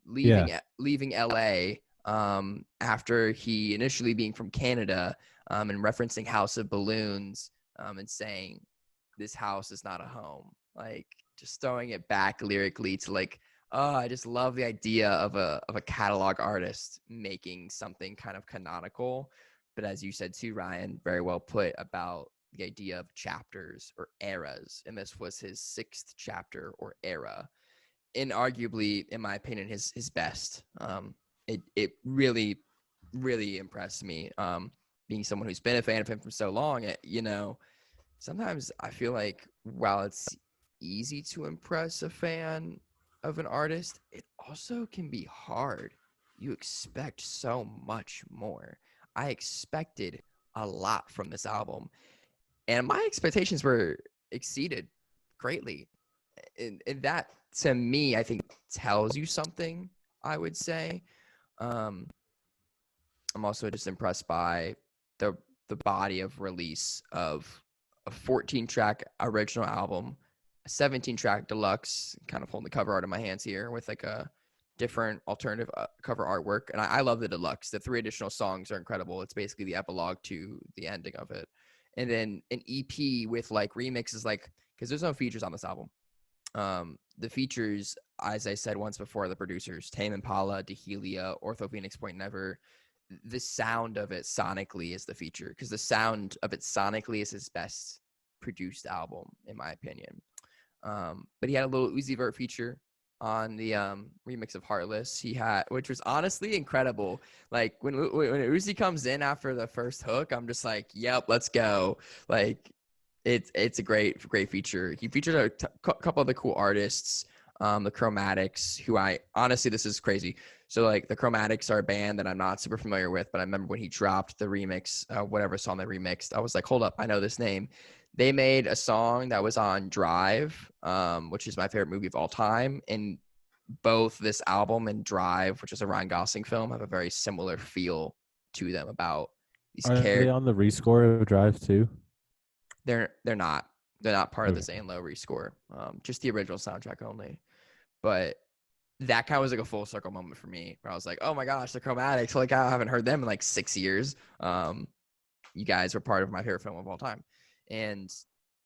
leaving LA after he initially being from Canada, and referencing House of Balloons, and saying this house is not a home. Like, just throwing it back lyrically to like, oh, I just love the idea of a catalog artist making something kind of canonical. But as you said too, Ryan, very well put about the idea of chapters or eras. And this was his 6th chapter or era. And arguably, in my opinion, his best. It really, really impressed me. Being someone who's been a fan of him for so long, sometimes I feel like while it's easy to impress a fan of an artist, it also can be hard. You expect so much more. I expected a lot from this album, and my expectations were exceeded greatly. And that, to me, I think tells you something, I would say. I'm also just impressed by the body of release of a 14-track original album, a 17-track deluxe, kind of holding the cover art in my hands here with like a different alternative cover artwork. And I love the deluxe. The 3 additional songs are incredible. It's basically the epilogue to the ending of it. And then an EP with like remixes, like, because there's no features on this album. The features, as I said once before, the producers, Tame Impala, Dehelia, Ortho Phoenix Point Never. The sound of it sonically is the feature, because the sound of it sonically is his best produced album, in my opinion. But he had a little Uzi Vert feature on the remix of Heartless. He had, which was honestly incredible. Like when Uzi comes in after the first hook, I'm just like, yep, let's go. Like it's a great feature. He featured a couple of the cool artists, the Chromatics, who this is crazy. So like the Chromatics are a band that I'm not super familiar with, but I remember when he dropped the remix, whatever song they remixed, I was like, hold up, I know this name. They made a song that was on Drive, which is my favorite movie of all time. And both this album and Drive, which is a Ryan Gosling film, have a very similar feel to them about these characters. Are they on the rescore of Drive too? They're not. They're not part of the Zane Lowe rescore. Just the original soundtrack only. But that kind of was like a full circle moment for me, where I was like, oh my gosh, the Chromatics. Like, I haven't heard them in like 6 years. You guys were part of my favorite film of all time. And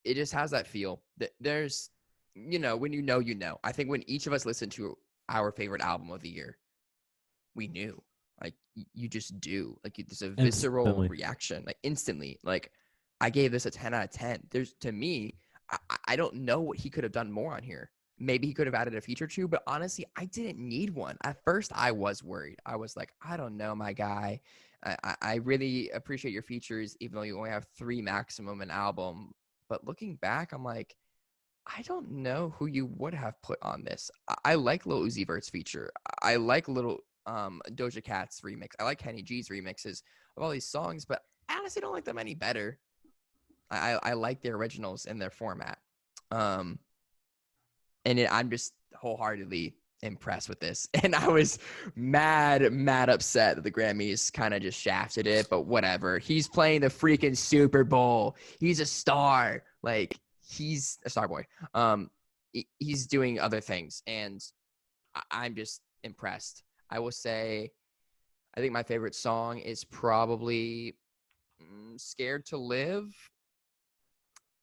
it just has that feel. There's, when you know. I think when each of us listened to our favorite album of the year, we knew. Like, you just do. Like, there's a visceral reaction, like instantly. Like, I gave this a 10 out of 10. To me, I don't know what he could have done more on here. Maybe he could have added a feature too, but honestly, I didn't need one. At first, I was worried. I was like, I don't know, my guy. I really appreciate your features, even though you only have 3 maximum an album. But looking back, I'm like, I don't know who you would have put on this. I like Lil Uzi Vert's feature. I like little Doja Cat's remix. I like Kenny G's remixes of all these songs, but I honestly don't like them any better. I like the originals in their format. I'm just wholeheartedly impressed with this. And I was mad upset that the Grammys kind of just shafted it, but whatever. He's playing the freaking Super Bowl. He's a star. Like, he's a star boy. He's doing other things, and I'm just impressed. I will say, I think my favorite song is probably Scared to Live,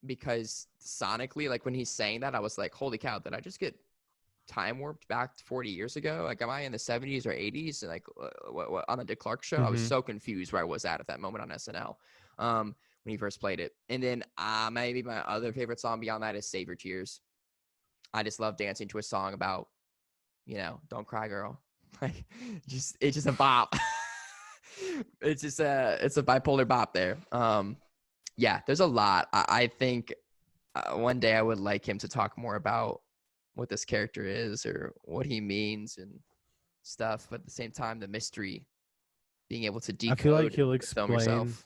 because sonically, like when he's saying that, I was like, holy cow, did I just get time warped back 40 years ago? Like, am I in the 70s or 80s? And like, what on the Dick Clark show? I was so confused where I was at that moment on SNL when he first played it. And then maybe my other favorite song beyond that is Save Your Tears. I just love dancing to a song about, don't cry, girl. Like, it's just a bop. It's a bipolar bop there. Yeah, there's a lot. I think one day I would like him to talk more about what this character is or what he means and stuff. But at the same time, the mystery, being able to decode I feel like he'll the film yourself.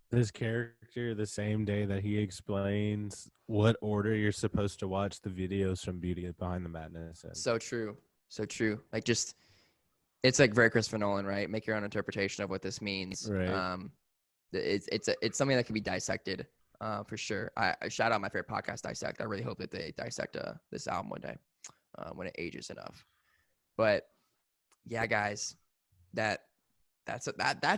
This character the same day that he explains what order you're supposed to watch the videos from Beauty Behind the Madness in. So true. Like, just, it's like very Christopher Nolan, right? Make your own interpretation of what this means. Right. It's something that can be dissected for sure. I shout out my favorite podcast, Dissect. I really hope that they dissect this album one day when it ages enough. But yeah, guys, that's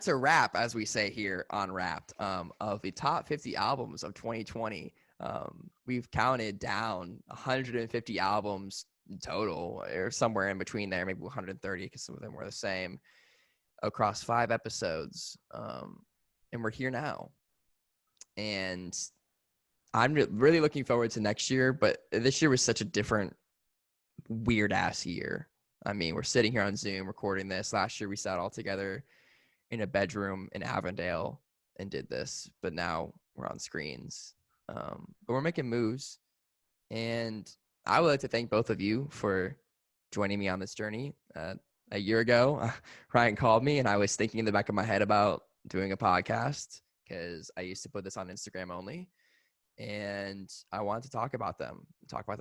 a wrap, as we say here on Wrapped, of the top 50 albums of 2020. We've counted down 150 albums in total, or somewhere in between there, maybe 130 because some of them were the same, across 5 episodes. And we're here now. And I'm really looking forward to next year, but this year was such a different, weird-ass year. I mean, we're sitting here on Zoom recording this. Last year we sat all together in a bedroom in Avondale and did this, but now we're on screens. But we're making moves. And I would like to thank both of you for joining me on this journey. A year ago, Ryan called me and I was thinking in the back of my head about doing a podcast because I used to put this on Instagram only. And I wanted to talk about them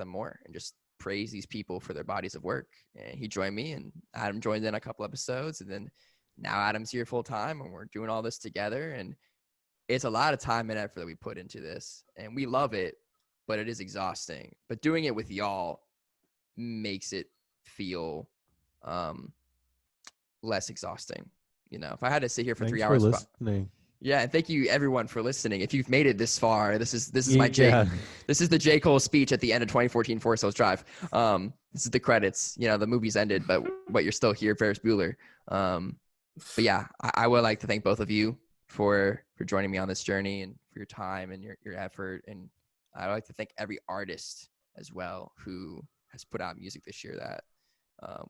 more and just praise these people for their bodies of work. And he joined me, and Adam joined in a couple episodes, and then now Adam's here full time and we're doing all this together. And it's a lot of time and effort that we put into this, and we love it, but it is exhausting. But doing it with y'all makes it feel less exhausting. If I had to sit here for 3 hours. Thanks for listening. Yeah, and thank you everyone for listening. If you've made it this far, this is my J. This is the J. Cole speech at the end of 2014 Forest Hills Drive. This is the credits. The movie's ended, but you're still here, Ferris Bueller. But yeah, I would like to thank both of you for joining me on this journey and for your time and your effort. And I'd like to thank every artist as well who has put out music this year that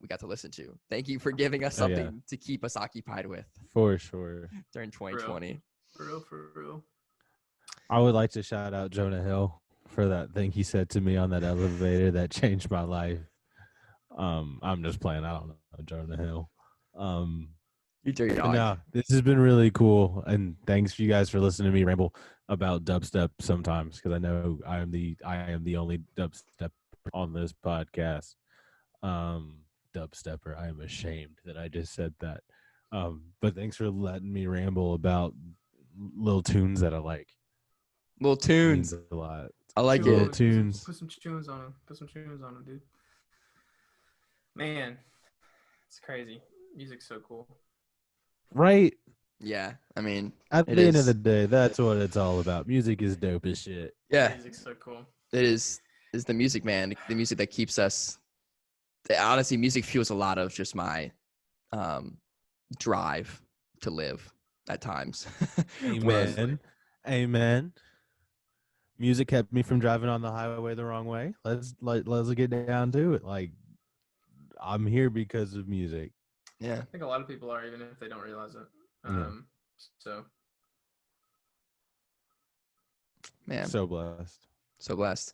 we got to listen to. Thank you for giving us something to keep us occupied with. For sure. During 2020. For real. I would like to shout out Jonah Hill for that thing he said to me on that elevator that changed my life. I'm just playing. I don't know Jonah Hill. You dirty dog. No, this has been really cool, and thanks for you guys for listening to me ramble about dubstep sometimes, because I know I am the only dubstep on this podcast. Dubstepper. I am ashamed that I just said that. But thanks for letting me ramble about little tunes that I like. Little tunes. It means a lot. I like little it. Tunes. Put some tunes on them. Dude. Man, it's crazy. Music's so cool. Right? Yeah. I mean, at the end of the day, that's what it's all about. Music is dope as shit. Yeah. Music's so cool. It is the music, man. The music that keeps us. Honestly, music fuels a lot of just my drive to live at times. Amen. Music kept me from driving on the highway the wrong way. Let's get down to it. Like, I'm here because of music. Yeah. I think a lot of people are, even if they don't realize it. So. Man. So blessed.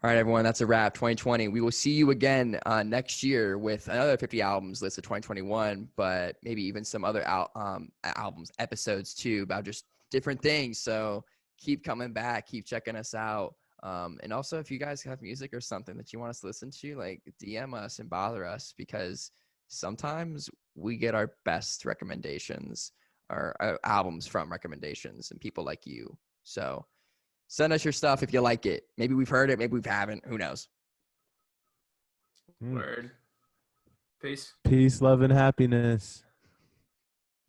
All right, everyone, that's a wrap. 2020. We will see you again next year with another 50 albums list of 2021, but maybe even some other albums, episodes too, about just different things. So keep coming back, keep checking us out. And also, if you guys have music or something that you want us to listen to, like, DM us and bother us, because sometimes we get our best recommendations or albums from recommendations and people like you. So send us your stuff if you like it. Maybe we've heard it, maybe we haven't. Who knows? Word. Peace, love, and happiness.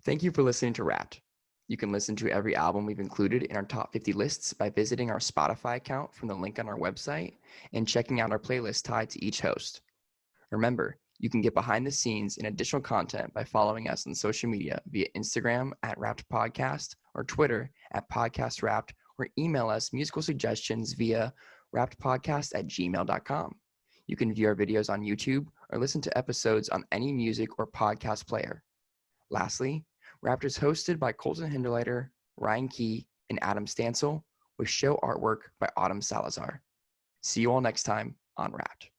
Thank you for listening to Wrapped. You can listen to every album we've included in our top 50 lists by visiting our Spotify account from the link on our website and checking out our playlist tied to each host. Remember, you can get behind the scenes and additional content by following us on social media via Instagram at Wrapped Podcast or Twitter at Podcast Wrapped, or email us musical suggestions via wrappedpodcast@gmail.com. You can view our videos on YouTube or listen to episodes on any music or podcast player. Lastly, Wrapped is hosted by Colton Hinderliter, Ryan Key, and Adam Stansell, with show artwork by Autumn Salazar. See you all next time on Wrapped.